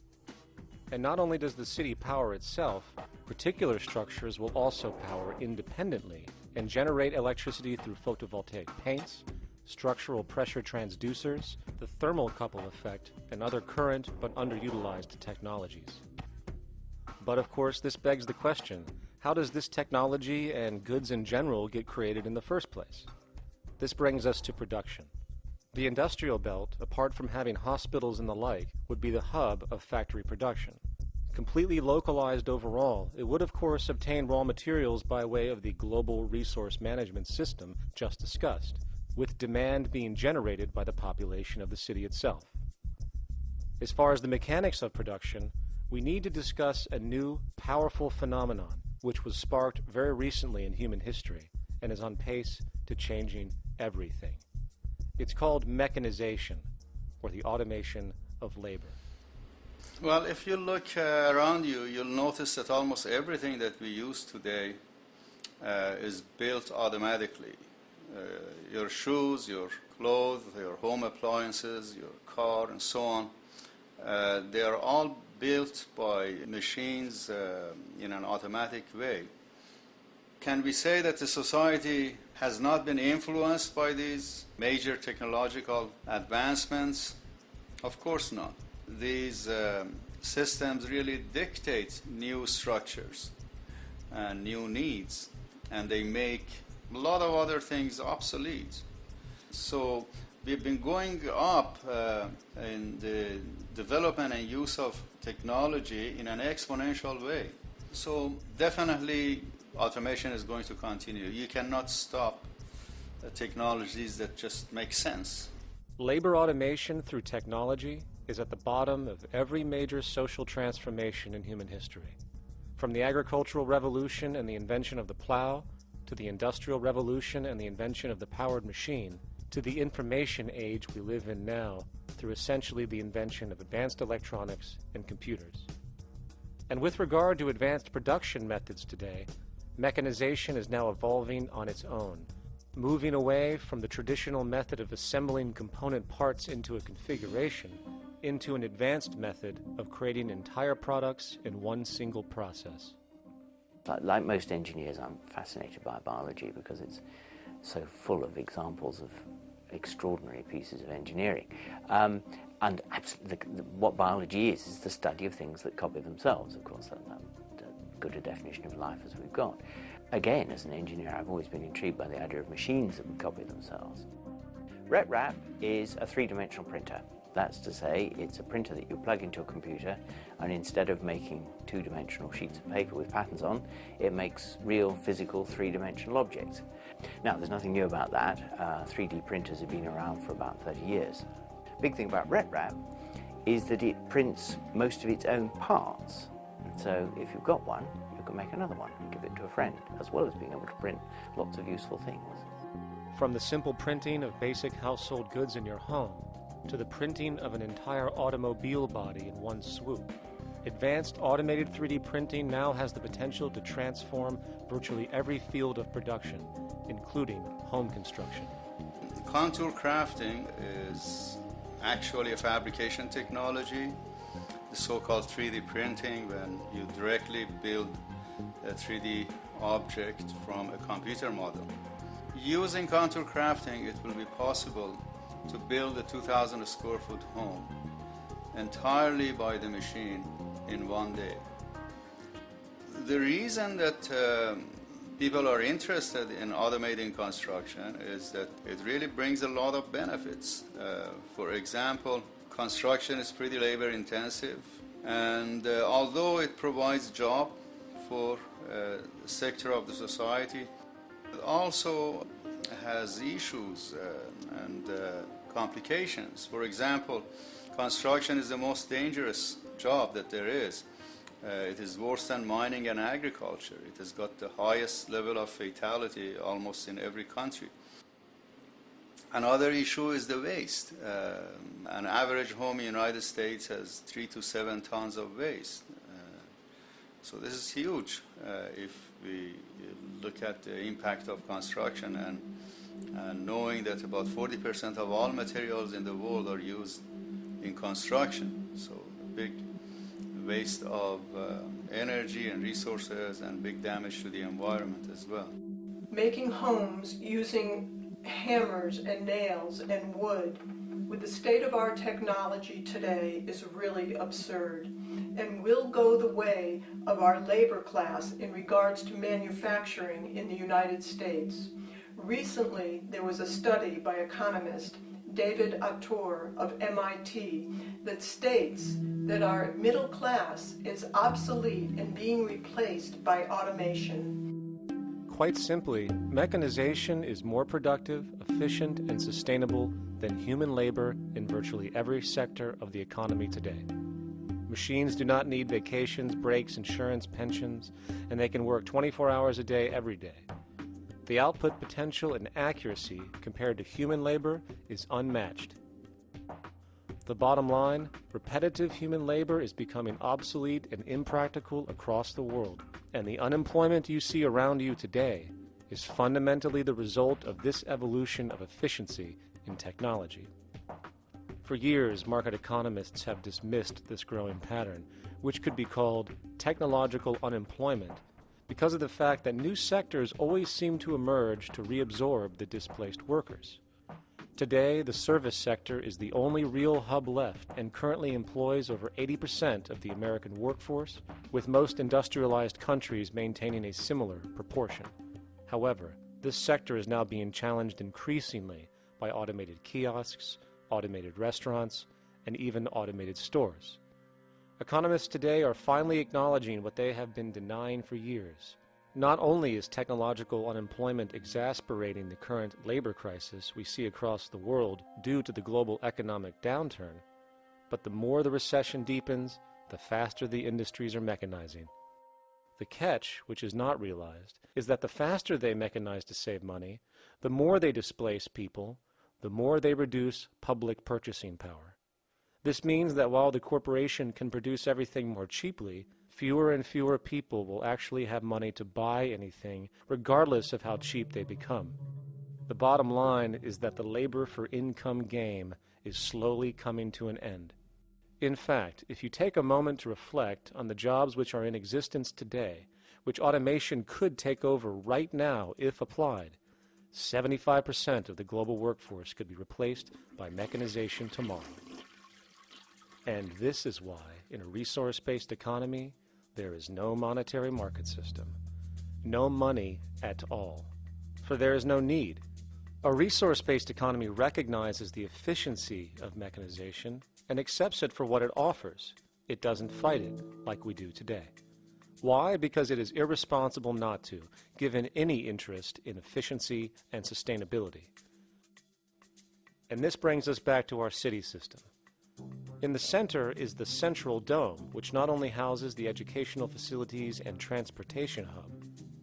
And not only does the city power itself, particular structures will also power independently and generate electricity through photovoltaic paints, structural pressure transducers, the thermocouple effect, and other current but underutilized technologies. But of course, this begs the question, how does this technology and goods in general get created in the first place? This brings us to production. The industrial belt, apart from having hospitals and the like, would be the hub of factory production. Completely localized overall, it would of course obtain raw materials by way of the global resource management system just discussed, with demand being generated by the population of the city itself. As far as the mechanics of production, we need to discuss a new, powerful phenomenon which was sparked very recently in human history and is on pace to changing everything. It's called mechanization, or the automation of labor. Well, if you look around you, you'll notice that almost everything that we use today is built automatically. Your shoes, your clothes, your home appliances, your car, and so on, they are all built by machines in an automatic way. Can we say that the society has not been influenced by these major technological advancements? Of course not. These systems really dictate new structures and new needs, and they make a lot of other things obsolete. So we've been going up in the development and use of technology in an exponential way. So definitely automation is going to continue. You cannot stop technologies that just make sense. Labor automation through technology is at the bottom of every major social transformation in human history. From the agricultural revolution and the invention of the plow, to the industrial revolution and the invention of the powered machine, to the information age we live in now through essentially the invention of advanced electronics and computers. And with regard to advanced production methods today, mechanization is now evolving on its own, moving away from the traditional method of assembling component parts into a configuration into an advanced method of creating entire products in one single process. Like most engineers, I'm fascinated by biology because it's so full of examples of extraordinary pieces of engineering. And what biology is the study of things that copy themselves. Of course, that's good a definition of life as we've got. Again, as an engineer, I've always been intrigued by the idea of machines that would copy themselves. RepRap is a three-dimensional printer. That's to say, it's a printer that you plug into a computer, and instead of making two-dimensional sheets of paper with patterns on, it makes real, physical, three-dimensional objects. Now, there's nothing new about that. 3D printers have been around for about 30 years. Big thing about RepRap is that it prints most of its own parts. And so, if you've got one, you can make another one and give it to a friend, as well as being able to print lots of useful things. From the simple printing of basic household goods in your home, to the printing of an entire automobile body in one swoop, advanced automated 3D printing now has the potential to transform virtually every field of production, including home construction. Contour crafting is actually a fabrication technology, the so-called 3D printing, when you directly build a 3D object from a computer model. Using contour crafting, it will be possible to build a 2,000 square foot home entirely by the machine in one day. The reason that people are interested in automating construction is that it really brings a lot of benefits. For example, construction is pretty labor intensive, and although it provides job for a sector of the society, it also has issues and complications. For example, construction is the most dangerous job that there is. It is worse than mining and agriculture. It has got the highest level of fatality almost in every country. Another issue is the waste. An average home in the United States has 3 to 7 tons of waste. So this is huge if we look at the impact of construction and knowing that about 40% of all materials in the world are used in construction. So big waste of energy and resources and big damage to the environment as well. Making homes using hammers and nails and wood with the state-of-art technology today is really absurd and will go the way of our labor class in regards to manufacturing in the United States. Recently, there was a study by economist David Autor of MIT that states that our middle class is obsolete and being replaced by automation. Quite simply, mechanization is more productive, efficient, and sustainable than human labor in virtually every sector of the economy today. Machines do not need vacations, breaks, insurance, pensions, and they can work 24 hours a day every day. The output potential and accuracy compared to human labor is unmatched. The bottom line, repetitive human labor is becoming obsolete and impractical across the world, and the unemployment you see around you today is fundamentally the result of this evolution of efficiency in technology. For years, market economists have dismissed this growing pattern, which could be called technological unemployment, because of the fact that new sectors always seem to emerge to reabsorb the displaced workers. Today, the service sector is the only real hub left and currently employs over 80% of the American workforce, with most industrialized countries maintaining a similar proportion. However, this sector is now being challenged increasingly by automated kiosks, automated restaurants, and even automated stores. Economists today are finally acknowledging what they have been denying for years. Not only is technological unemployment exacerbating the current labor crisis we see across the world due to the global economic downturn, but the more the recession deepens, the faster the industries are mechanizing. The catch, which is not realized, is that the faster they mechanize to save money, the more they displace people, the more they reduce public purchasing power. This means that while the corporation can produce everything more cheaply, fewer and fewer people will actually have money to buy anything, regardless of how cheap they become. The bottom line is that the labor for income game is slowly coming to an end. In fact, if you take a moment to reflect on the jobs which are in existence today, which automation could take over right now if applied, 75% of the global workforce could be replaced by mechanization tomorrow. And this is why, in a resource-based economy, there is no monetary market system, no money at all, for there is no need. A resource-based economy recognizes the efficiency of mechanization and accepts it for what it offers. It doesn't fight it like we do today. Why? Because it is irresponsible not to, given any interest in efficiency and sustainability. And this brings us back to our city system. In the center is the central dome, which not only houses the educational facilities and transportation hub,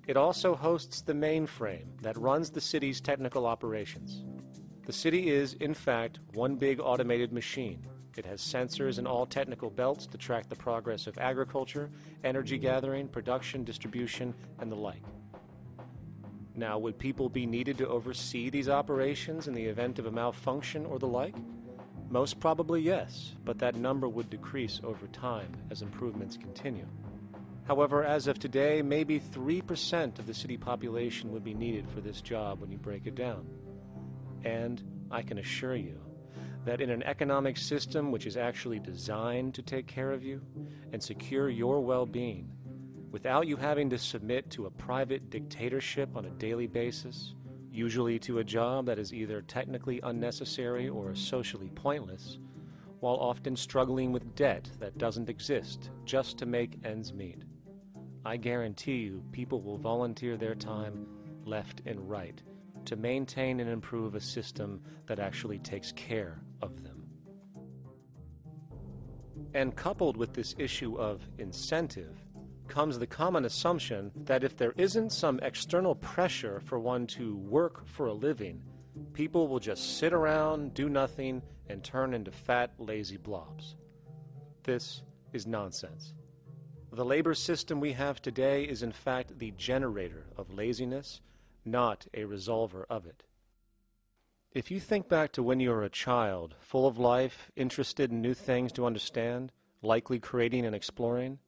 it also hosts the mainframe that runs the city's technical operations. The city is, in fact, one big automated machine. It has sensors in all technical belts to track the progress of agriculture, energy gathering, production, distribution, and the like. Now, would people be needed to oversee these operations in the event of a malfunction or the like? Most probably yes, but that number would decrease over time as improvements continue. However, as of today, maybe 3% of the city population would be needed for this job when you break it down. And I can assure you that in an economic system which is actually designed to take care of you and secure your well-being, without you having to submit to a private dictatorship on a daily basis, usually to a job that is either technically unnecessary or socially pointless, while often struggling with debt that doesn't exist just to make ends meet. I guarantee you people will volunteer their time left and right to maintain and improve a system that actually takes care of them. And coupled with this issue of incentive comes the common assumption that if there isn't some external pressure for one to work for a living, people will just sit around, do nothing, and turn into fat, lazy blobs. This is nonsense. The labor system we have today is in fact the generator of laziness, not a resolver of it. If you think back to when you were a child, full of life, interested in new things to understand, likely creating and exploring,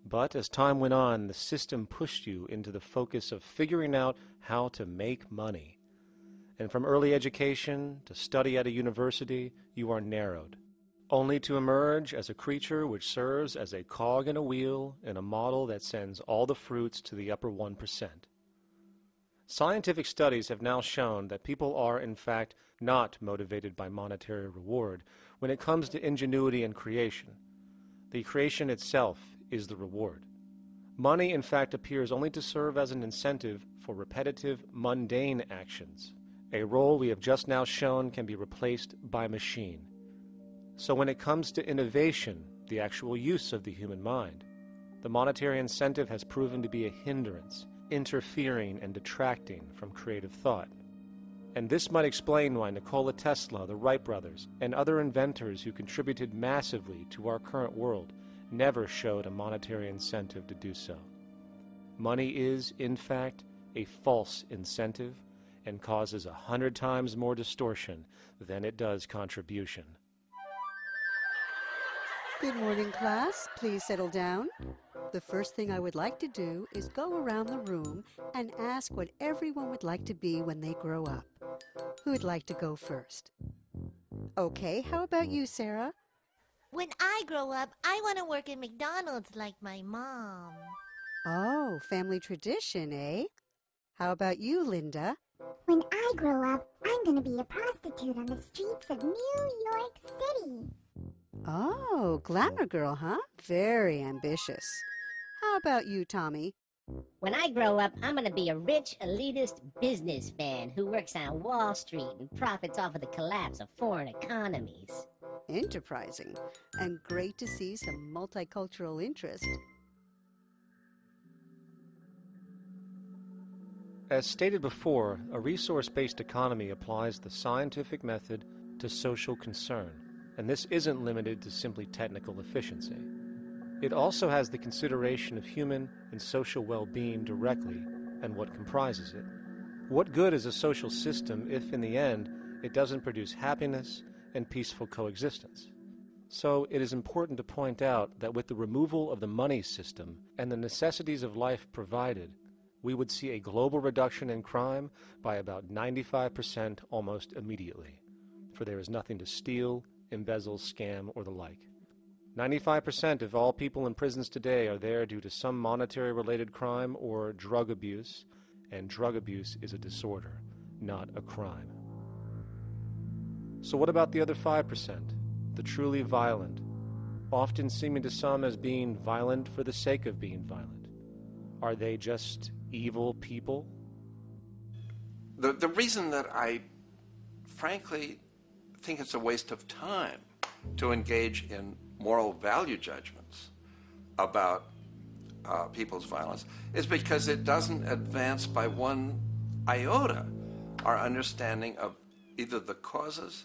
but as time went on, the system pushed you into the focus of figuring out how to make money. And from early education to study at a university, you are narrowed, only to emerge as a creature which serves as a cog in a wheel in a model that sends all the fruits to the upper 1%. Scientific studies have now shown that people are, in fact, not motivated by monetary reward when it comes to ingenuity and creation. The creation itself is the reward. Money, in fact, appears only to serve as an incentive for repetitive, mundane actions, a role we have just now shown can be replaced by machine. So when it comes to innovation, the actual use of the human mind, the monetary incentive has proven to be a hindrance, interfering and detracting from creative thought. And this might explain why Nikola Tesla, the Wright brothers, and other inventors who contributed massively to our current world never showed a monetary incentive to do so. Money is, in fact, a false incentive and causes 100 times more distortion than it does contribution. Good morning, class. Please settle down. The first thing I would like to do is go around the room and ask what everyone would like to be when they grow up. Who would like to go first? Okay, how about you, Sarah? When I grow up, I want to work at McDonald's like my mom. Oh, family tradition, eh? How about you, Linda? When I grow up, I'm going to be a prostitute on the streets of New York City. Oh, glamour girl, huh? Very ambitious. How about you, Tommy? When I grow up, I'm going to be a rich, elitist businessman who works on Wall Street and profits off of the collapse of foreign economies. Enterprising, and great to see some multicultural interest. As stated before, a resource-based economy applies the scientific method to social concern, and this isn't limited to simply technical efficiency. It also has the consideration of human and social well-being directly and what comprises it. What good is a social system if, in the end, it doesn't produce happiness and peaceful coexistence? So it is important to point out that with the removal of the money system and the necessities of life provided, we would see a global reduction in crime by about 95% almost immediately, for there is nothing to steal, embezzle, scam, or the like. 95% of all people in prisons today are there due to some monetary-related crime or drug abuse, and drug abuse is a disorder, not a crime. So what about the other 5%, the truly violent, often seeming to some as being violent for the sake of being violent? Are they just evil people? The reason that I frankly think it's a waste of time to engage in moral value judgments about people's violence is because it doesn't advance by one iota our understanding of either the causes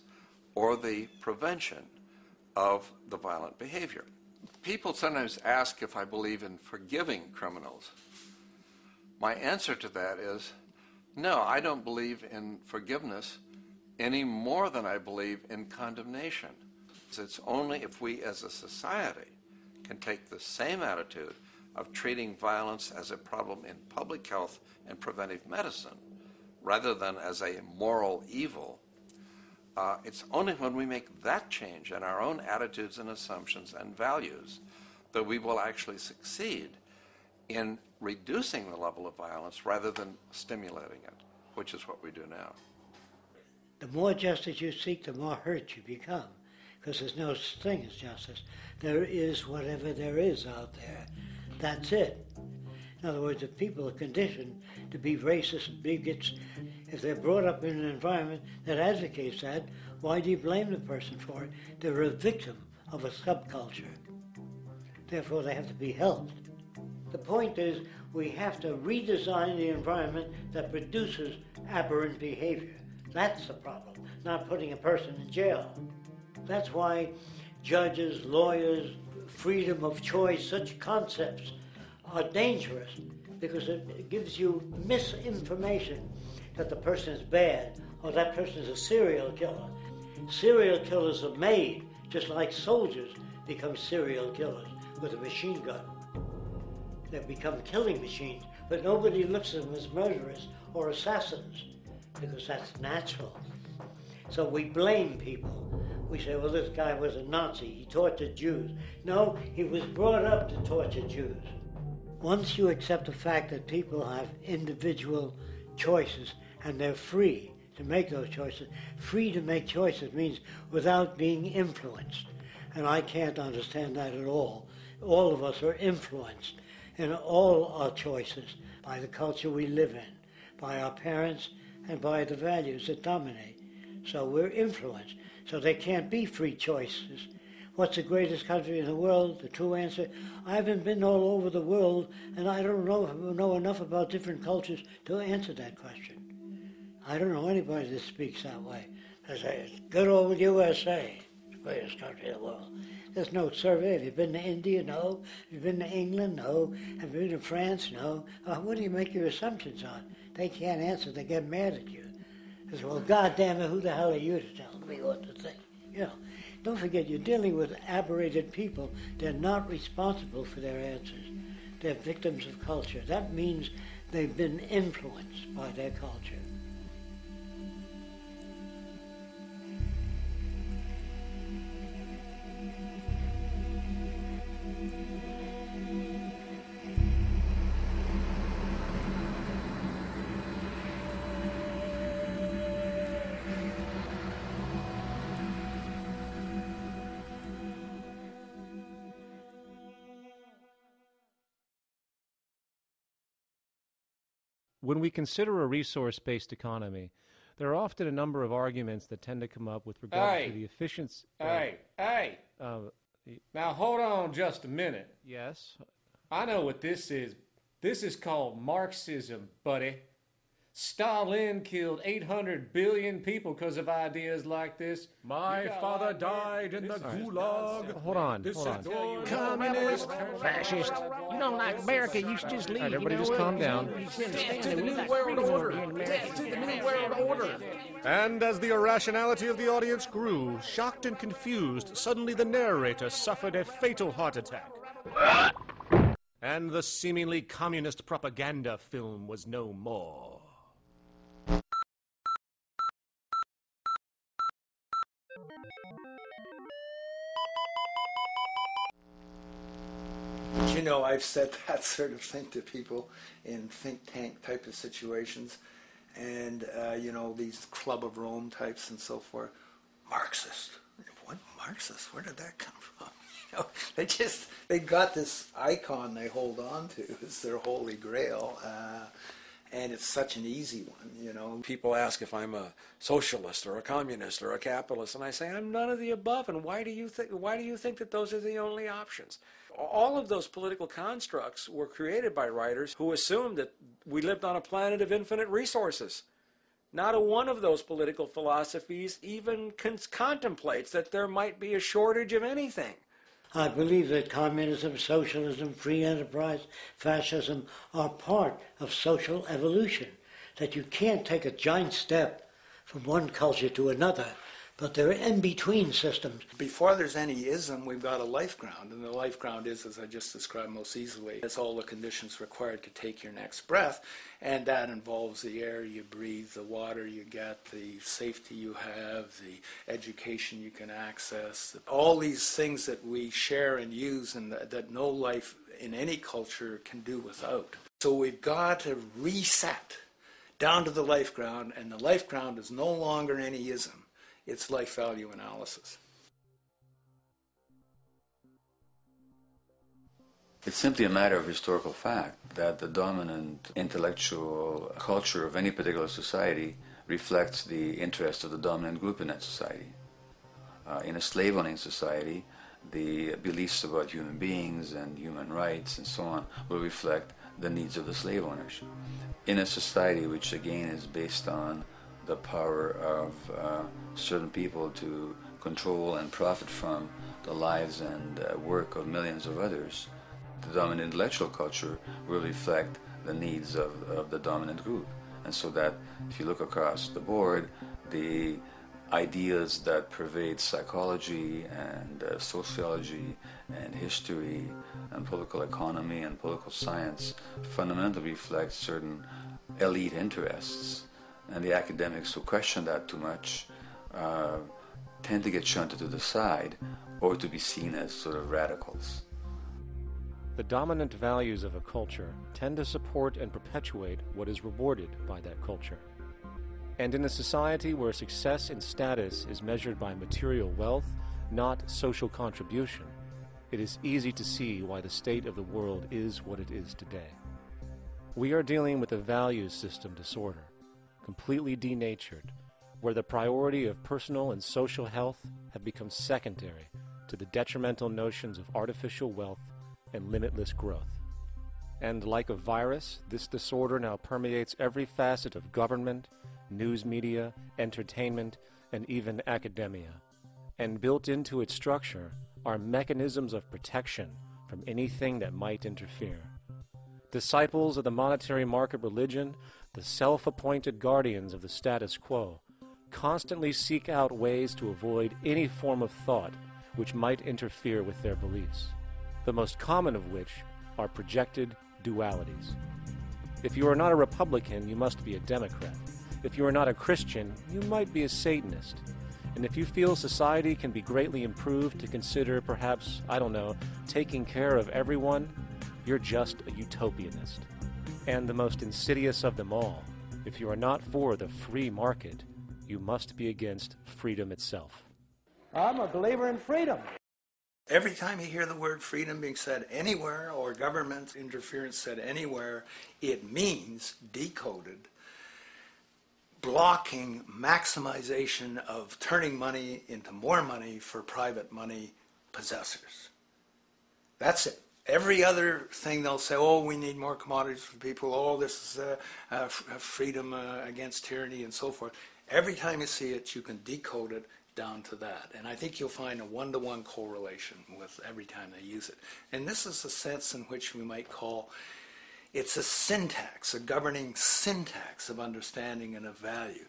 or the prevention of the violent behavior. People sometimes ask if I believe in forgiving criminals. My answer to that is no, I don't believe in forgiveness any more than I believe in condemnation. It's only if we as a society can take the same attitude of treating violence as a problem in public health and preventive medicine rather than as a moral evil. It's only when we make that change in our own attitudes and assumptions and values that we will actually succeed in reducing the level of violence rather than stimulating it, which is what we do now. The more justice you seek, the more hurt you become, because there's no such thing as justice. There is whatever there is out there. That's it. In other words, if people are conditioned to be racist and bigots, if they're brought up in an environment that advocates that, why do you blame the person for it? They're a victim of a subculture. Therefore, they have to be helped. The point is, we have to redesign the environment that produces aberrant behavior. That's the problem, not putting a person in jail. That's why judges, lawyers, freedom of choice, such concepts are dangerous, because it gives you misinformation that the person is bad or that person is a serial killer. Serial killers are made, just like soldiers become serial killers with a machine gun. They become killing machines, but nobody looks at them as murderers or assassins, because that's natural. So we blame people. We say, well, this guy was a Nazi, he tortured Jews. No, he was brought up to torture Jews. Once you accept the fact that people have individual choices and they're free to make those choices, free to make choices means without being influenced. And I can't understand that at all. All of us are influenced in all our choices by the culture we live in, by our parents, and by the values that dominate. So we're influenced. So there can't be free choices. What's the greatest country in the world? The true answer, I haven't been all over the world, and I don't know enough about different cultures to answer that question. I don't know anybody that speaks that way. They say, good old USA, the greatest country in the world. There's no survey. Have you been to India? No. Have you been to England? No. Have you been to France? No. What do you make your assumptions on? They can't answer. They get mad at you. They say, well, goddamn it, who the hell are you to tell me what to think? You know, don't forget, you're dealing with aberrated people. They're not responsible for their answers. They're victims of culture. That means they've been influenced by their culture. When we consider a resource-based economy, there are often a number of arguments that tend to come up with regard to the efficiency. Now hold on just a minute. Yes? I know what this is. This is called Marxism, buddy. Stalin killed 800 billion people because of ideas like this. My father died in the gulag. Hold on. Communist, fascist. You don't like America, you should just leave. All right, everybody just calm down. Death to the New World Order. Death to the New World Order. And as the irrationality of the audience grew, shocked and confused, suddenly the narrator suffered a fatal heart attack. And the seemingly communist propaganda film was no more. You know, I've said that sort of thing to people in think tank type of situations, and you know, these Club of Rome types and so forth. Marxist. What Marxist? Where did that come from? You know, they got this icon they hold on to as their holy grail, and it's such an easy one. You know, people ask if I'm a socialist or a communist or a capitalist, and I say I'm none of the above. And why do you think that those are the only options? All of those political constructs were created by writers who assumed that we lived on a planet of infinite resources. Not a one of those political philosophies even contemplates that there might be a shortage of anything. I believe that communism, socialism, free enterprise, fascism are part of social evolution, that you can't take a giant step from one culture to another, but they're in-between systems. Before there's any ism, we've got a life ground, and the life ground is, as I just described most easily, it's all the conditions required to take your next breath, and that involves the air you breathe, the water you get, the safety you have, the education you can access, all these things that we share and use and that no life in any culture can do without. So we've got to reset down to the life ground, and the life ground is no longer any ism. It's life value analysis. It's simply a matter of historical fact that the dominant intellectual culture of any particular society reflects the interest of the dominant group in that society. In a slave-owning society, the beliefs about human beings and human rights and so on will reflect the needs of the slave owners. In a society which again is based on the power of certain people to control and profit from the lives and work of millions of others, the dominant intellectual culture will reflect the needs of the dominant group. And so that if you look across the board, the ideas that pervade psychology and sociology and history and political economy and political science fundamentally reflect certain elite interests. And the academics who question that too much tend to get shunted to the side or to be seen as sort of radicals. The dominant values of a culture tend to support and perpetuate what is rewarded by that culture. And in a society where success and status is measured by material wealth, not social contribution, it is easy to see why the state of the world is what it is today. We are dealing with a values system disorder, completely denatured, where the priority of personal and social health have become secondary to the detrimental notions of artificial wealth and limitless growth. And like a virus, this disorder now permeates every facet of government, news media, entertainment, and even academia. And built into its structure are mechanisms of protection from anything that might interfere. Disciples of the monetary market religion, the self-appointed guardians of the status quo, constantly seek out ways to avoid any form of thought which might interfere with their beliefs, the most common of which are projected dualities. If you are not a Republican, you must be a Democrat. If you are not a Christian, you might be a Satanist. And if you feel society can be greatly improved to consider perhaps, I don't know, taking care of everyone, you're just a utopianist. And the most insidious of them all, if you are not for the free market, you must be against freedom itself. I'm a believer in freedom. Every time you hear the word freedom being said anywhere or government interference said anywhere, it means, decoded, blocking maximization of turning money into more money for private money possessors. That's it. Every other thing they'll say, oh, we need more commodities for people, oh, this is freedom against tyranny and so forth. Every time you see it, you can decode it down to that. And I think you'll find a one-to-one correlation with every time they use it. And this is a sense in which we might call it's a syntax, a governing syntax of understanding and of value,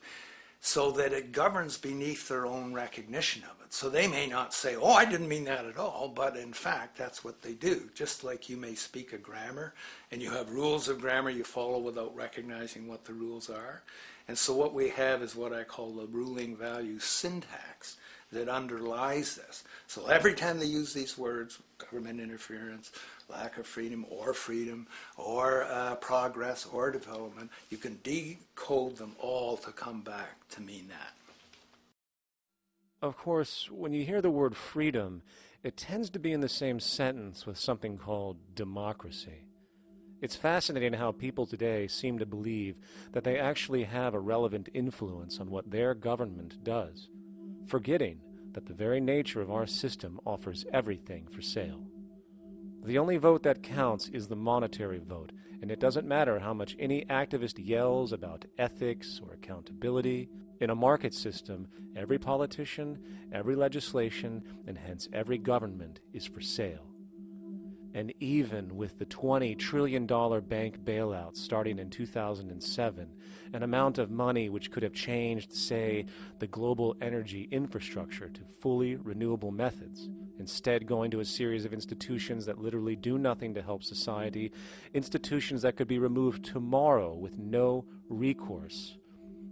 so that it governs beneath their own recognition of it. So they may not say, oh, I didn't mean that at all, but in fact, that's what they do. Just like you may speak a grammar, and you have rules of grammar you follow without recognizing what the rules are. And so what we have is what I call the ruling value syntax that underlies this. So every time they use these words, government interference, lack of freedom, or progress, or development, you can decode them all to come back to mean that. Of course, when you hear the word freedom, it tends to be in the same sentence with something called democracy. It's fascinating how people today seem to believe that they actually have a relevant influence on what their government does, forgetting that the very nature of our system offers everything for sale. The only vote that counts is the monetary vote, and it doesn't matter how much any activist yells about ethics or accountability. In a market system, every politician, every legislation, and hence every government is for sale. And even with the $20 trillion bank bailout starting in 2007, an amount of money which could have changed, say, the global energy infrastructure to fully renewable methods, instead going to a series of institutions that literally do nothing to help society, institutions that could be removed tomorrow with no recourse.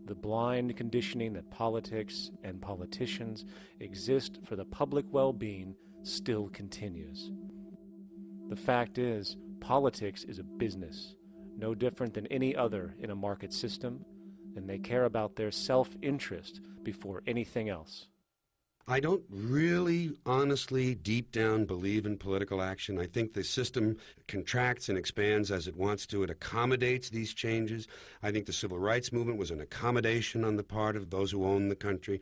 The blind conditioning that politics and politicians exist for the public well-being still continues. The fact is, politics is a business, no different than any other in a market system, and they care about their self-interest before anything else. I don't really, honestly, deep down believe in political action. I think the system contracts and expands as it wants to. It accommodates these changes. I think the civil rights movement was an accommodation on the part of those who own the country.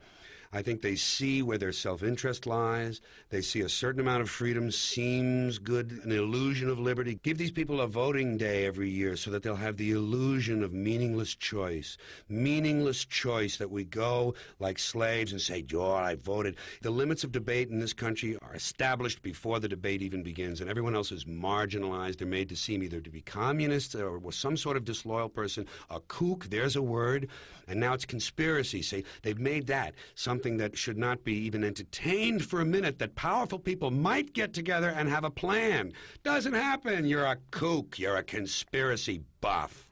I think they see where their self-interest lies. They see a certain amount of freedom seems good, an illusion of liberty. Give these people a voting day every year so that they'll have the illusion of meaningless choice. Meaningless choice that we go like slaves and say, "Oh, I voted." The limits of debate in this country are established before the debate even begins, and everyone else is marginalized. They're made to seem either to be communists or some sort of disloyal person, a kook, there's a word, and now it's conspiracy. See, they've made that something that should not be even entertained for a minute, that powerful people might get together and have a plan. Doesn't happen. You're a kook. You're a conspiracy buff.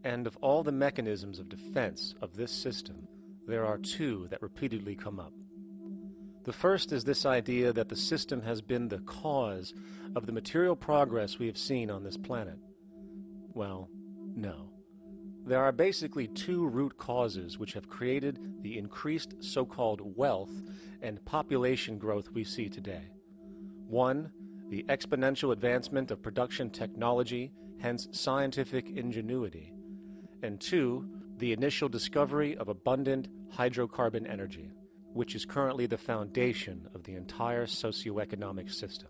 And of all the mechanisms of defense of this system, there are two that repeatedly come up. The first is this idea that the system has been the cause of the material progress we have seen on this planet. Well, no. There are basically two root causes which have created the increased so-called wealth and population growth we see today. One, the exponential advancement of production technology, hence scientific ingenuity. And two, the initial discovery of abundant hydrocarbon energy, which is currently the foundation of the entire socioeconomic system.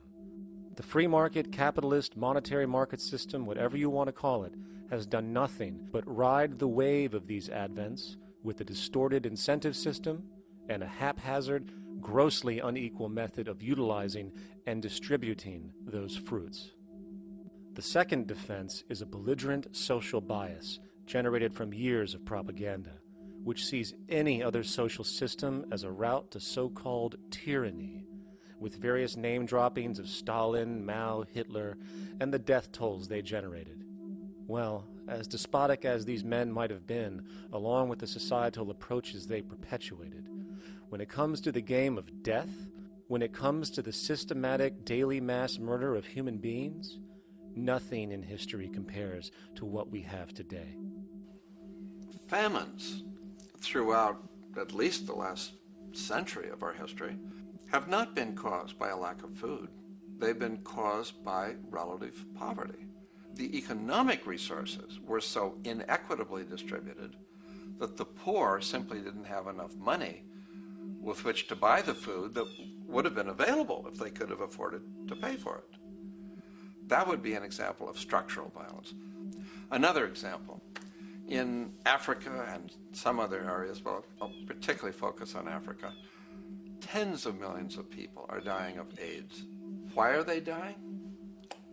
The free market, capitalist, monetary market system, whatever you want to call it, has done nothing but ride the wave of these advents with a distorted incentive system and a haphazard, grossly unequal method of utilizing and distributing those fruits. The second defense is a belligerent social bias generated from years of propaganda, which sees any other social system as a route to so-called tyranny, with various name droppings of Stalin, Mao, Hitler, and the death tolls they generated. Well, as despotic as these men might have been, along with the societal approaches they perpetuated, when it comes to the game of death, when it comes to the systematic daily mass murder of human beings, nothing in history compares to what we have today. Famines throughout at least the last century of our history have not been caused by a lack of food. They've been caused by relative poverty. The economic resources were so inequitably distributed that the poor simply didn't have enough money with which to buy the food that would have been available if they could have afforded to pay for it. That would be an example of structural violence. Another example, in Africa and some other areas, but I'll particularly focus on Africa, tens of millions of people are dying of AIDS. Why are they dying?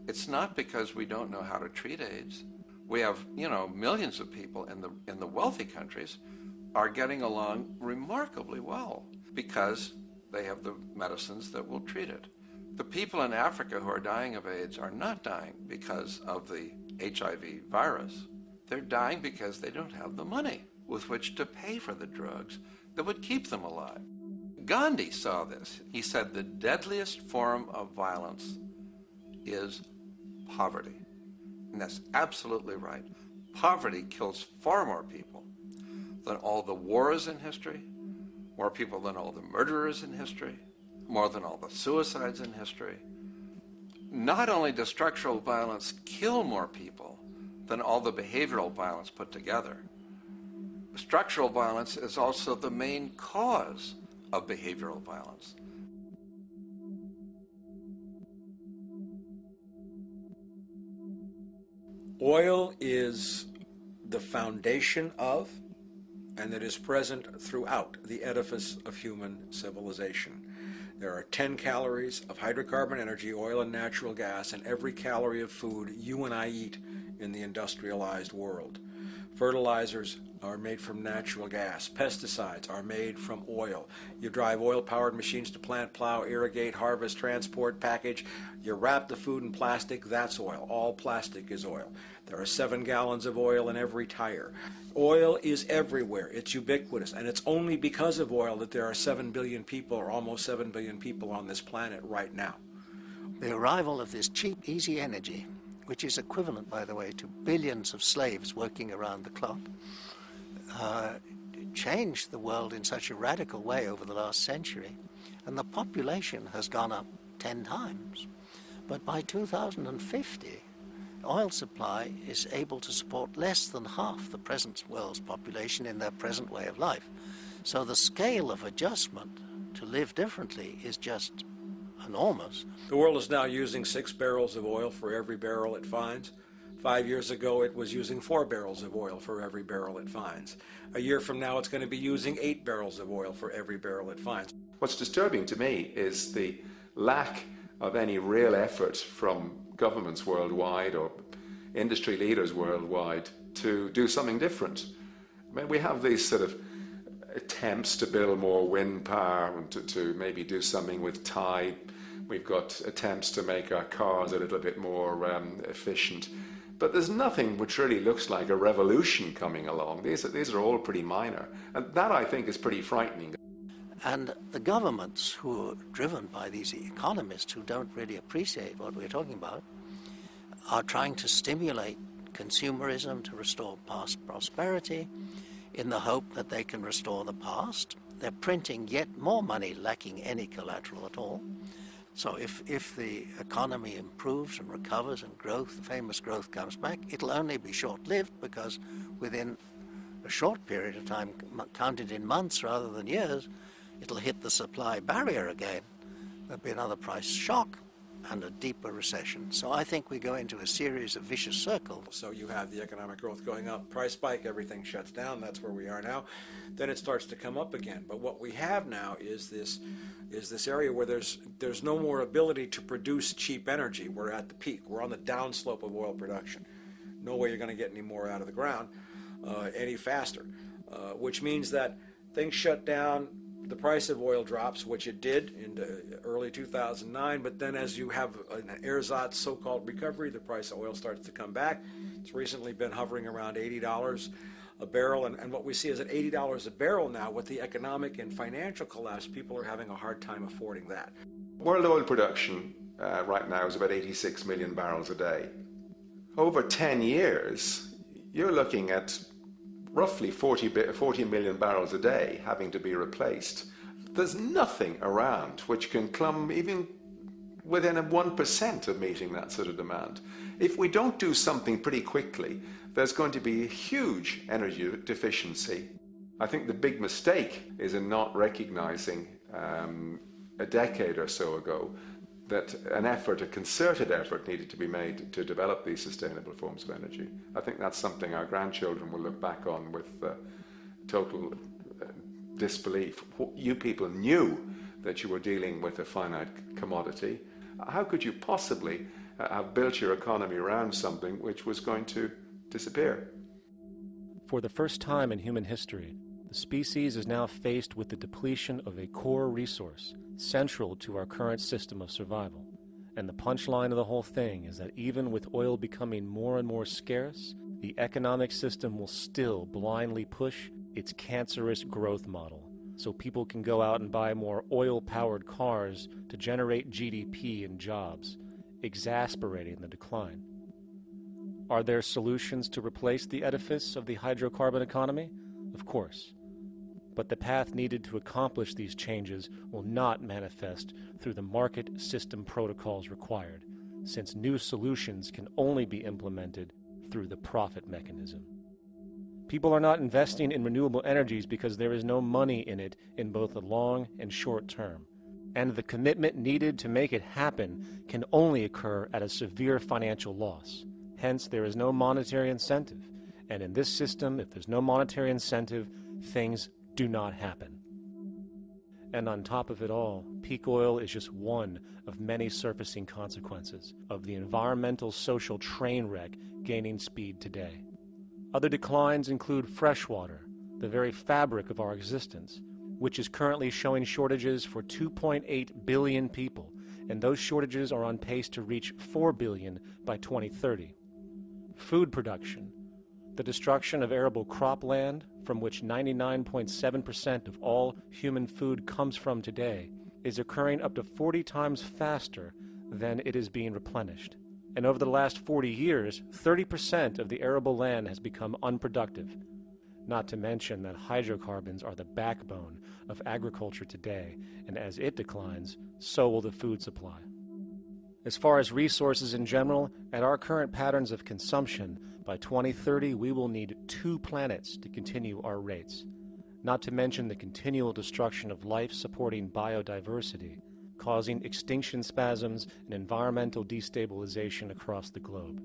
It's not because we don't know how to treat AIDS. We have, millions of people in the wealthy countries are getting along remarkably well because they have the medicines that will treat it. The people in Africa who are dying of AIDS are not dying because of the HIV virus. They're dying because they don't have the money with which to pay for the drugs that would keep them alive. Gandhi saw this. He said the deadliest form of violence is poverty. And that's absolutely right. Poverty kills far more people than all the wars in history, more people than all the murderers in history, more than all the suicides in history. Not only does structural violence kill more people than all the behavioral violence put together, structural violence is also the main cause of behavioral violence. Oil is the foundation of, and it is present throughout the edifice of human civilization. There are 10 calories of hydrocarbon energy, oil and natural gas, in every calorie of food you and I eat in the industrialized world. Fertilizers are made from natural gas. Pesticides are made from oil. You drive oil-powered machines to plant, plow, irrigate, harvest, transport, package. You wrap the food in plastic, that's oil. All plastic is oil. There are 7 gallons of oil in every tire. Oil is everywhere. It's ubiquitous. And it's only because of oil that there are 7 billion people, or almost 7 billion people on this planet right now. The arrival of this cheap, easy energy, which is equivalent, by the way, to billions of slaves working around the clock, changed the world in such a radical way over the last century, and the population has gone up 10 times. But by 2050, oil supply is able to support less than half the present world's population in their present way of life. So the scale of adjustment to live differently is just enormous. The world is now using 6 barrels of oil for every barrel it finds. 5 years ago, it was using 4 barrels of oil for every barrel it finds. A year from now, it's going to be using 8 barrels of oil for every barrel it finds. What's disturbing to me is the lack of any real effort from governments worldwide or industry leaders worldwide to do something different. I mean, we have these sort of attempts to build more wind power and to maybe do something with tide. We've got attempts to make our cars a little bit more efficient. But there's nothing which really looks like a revolution coming along. These are all pretty minor. And that, I think, is pretty frightening. And the governments who are driven by these economists who don't really appreciate what we're talking about are trying to stimulate consumerism to restore past prosperity in the hope that they can restore the past. They're printing yet more money lacking any collateral at all. So if the economy improves and recovers and growth, the famous growth comes back, it'll only be short-lived because within a short period of time, counted in months rather than years, it'll hit the supply barrier again. There'll be another price shock and a deeper recession. So I think we go into a series of vicious circles. So you have the economic growth going up, price spike, everything shuts down, that's where we are now. Then it starts to come up again. But what we have now is this area where there's no more ability to produce cheap energy. We're at the peak. We're on the downslope of oil production. No way you're going to get any more out of the ground any faster, which means that things shut down. The price of oil drops, which it did in early 2009, but then as you have an ersatz so-called recovery, the price of oil starts to come back. It's recently been hovering around $80 a barrel, and what we see is at $80 a barrel now, with the economic and financial collapse, people are having a hard time affording that. World oil production right now is about 86 million barrels a day. Over 10 years, you're looking at roughly 40 million barrels a day having to be replaced. There's nothing around which can come even within 1% of meeting that sort of demand. If we don't do something pretty quickly, there's going to be a huge energy deficiency. I think the big mistake is in not recognizing a decade or so ago that a concerted effort needed to be made to develop these sustainable forms of energy. I think that's something our grandchildren will look back on with total disbelief. You people knew that you were dealing with a finite commodity. How could you possibly have built your economy around something which was going to disappear? For the first time in human history, the species is now faced with the depletion of a core resource central to our current system of survival. And the punchline of the whole thing is that even with oil becoming more and more scarce, the economic system will still blindly push its cancerous growth model, so people can go out and buy more oil-powered cars to generate GDP and jobs, exasperating the decline. Are there solutions to replace the edifice of the hydrocarbon economy? Of course. But the path needed to accomplish these changes will not manifest through the market system protocols required, since new solutions can only be implemented through the profit mechanism. People are not investing in renewable energies because there is no money in it in both the long and short term, and the commitment needed to make it happen can only occur at a severe financial loss. Hence, there is no monetary incentive, and in this system, if there's no monetary incentive, things do not happen. And on top of it all, peak oil is just one of many surfacing consequences of the environmental social train wreck gaining speed today. Other declines include freshwater, the very fabric of our existence, which is currently showing shortages for 2.8 billion people, and those shortages are on pace to reach 4 billion by 2030. Food production, the destruction of arable cropland, from which 99.7% of all human food comes from today, is occurring up to 40 times faster than it is being replenished. And over the last 40 years, 30% of the arable land has become unproductive. Not to mention that hydrocarbons are the backbone of agriculture today, and as it declines, so will the food supply. As far as resources in general, at our current patterns of consumption, by 2030 we will need 2 planets to continue our rates. not to mention the continual destruction of life-supporting biodiversity, causing extinction spasms and environmental destabilization across the globe.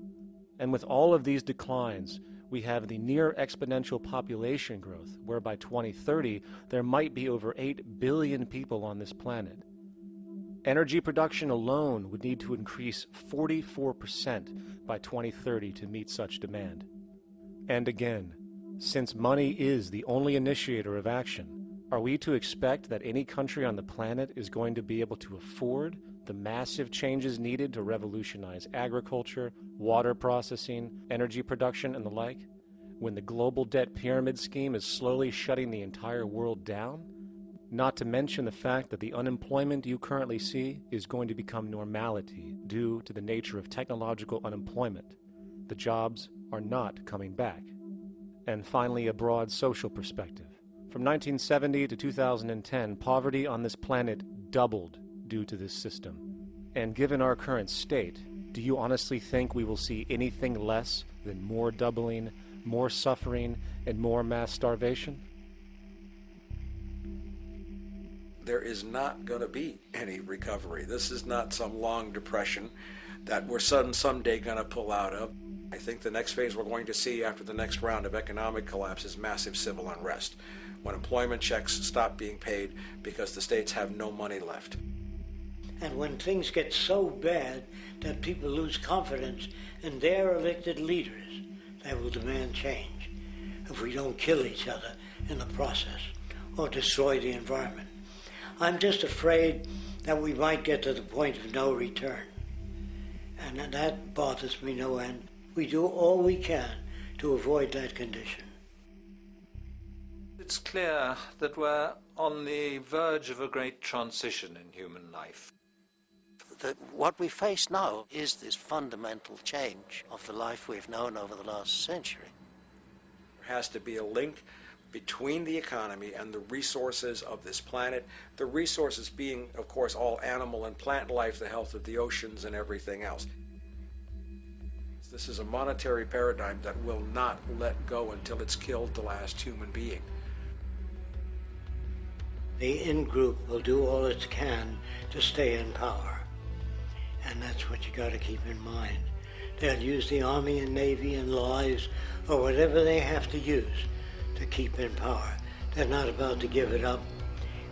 And with all of these declines, we have the near exponential population growth, where by 2030 there might be over 8 billion people on this planet. Energy production alone would need to increase 44% by 2030 to meet such demand. And again, since money is the only initiator of action, are we to expect that any country on the planet is going to be able to afford the massive changes needed to revolutionize agriculture, water processing, energy production, and the like, when the global debt pyramid scheme is slowly shutting the entire world down? Not to mention the fact that the unemployment you currently see is going to become normality due to the nature of technological unemployment. The jobs are not coming back. And finally, a broad social perspective. From 1970 to 2010, poverty on this planet doubled due to this system. And given our current state, do you honestly think we will see anything less than more doubling, more suffering, and more mass starvation? There is not going to be any recovery. This is not some long depression that we're someday going to pull out of. I think the next phase we're going to see after the next round of economic collapse is massive civil unrest, when employment checks stop being paid because the states have no money left. And when things get so bad that people lose confidence in their elected leaders, they will demand change if we don't kill each other in the process or destroy the environment. I'm just afraid that we might get to the point of no return. And that bothers me no end. We do all we can to avoid that condition. It's clear that we're on the verge of a great transition in human life. That what we face now is this fundamental change of the life we've known over the last century. There has to be a link between the economy and the resources of this planet, the resources being, of course, all animal and plant life, the health of the oceans and everything else. This is a monetary paradigm that will not let go until it's killed the last human being. The in-group will do all it can to stay in power. And that's what you got to keep in mind. They'll use the Army and Navy and lies or whatever they have to use to keep in power. They're not about to give it up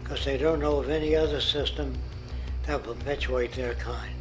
because they don't know of any other system that will perpetuate their kind.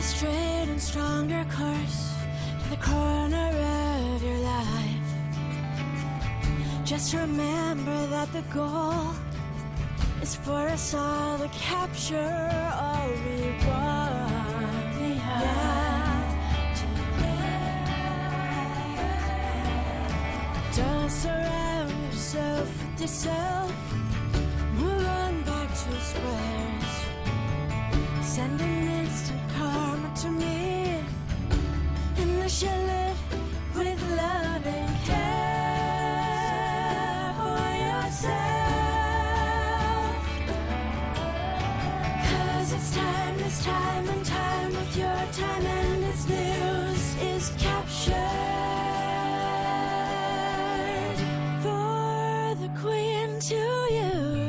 straight and stronger course to the corner of your life. Just remember that the goal is for us all to capture all we want. Don't surround yourself with yourself. Move on back to squares. Send an instant karma to me, and I shall live with love and care for yourself. 'Cause it's time and time with your time, and its news is captured for the queen to use.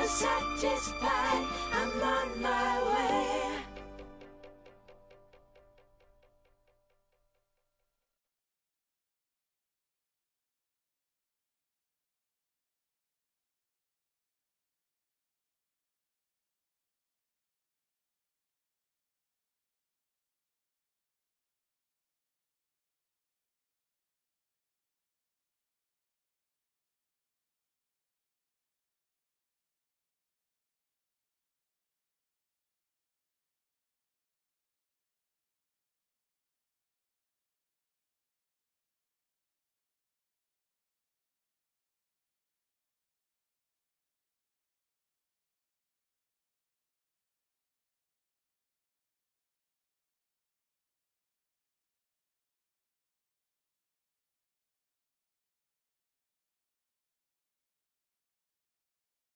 Satisfied, I'm on my way.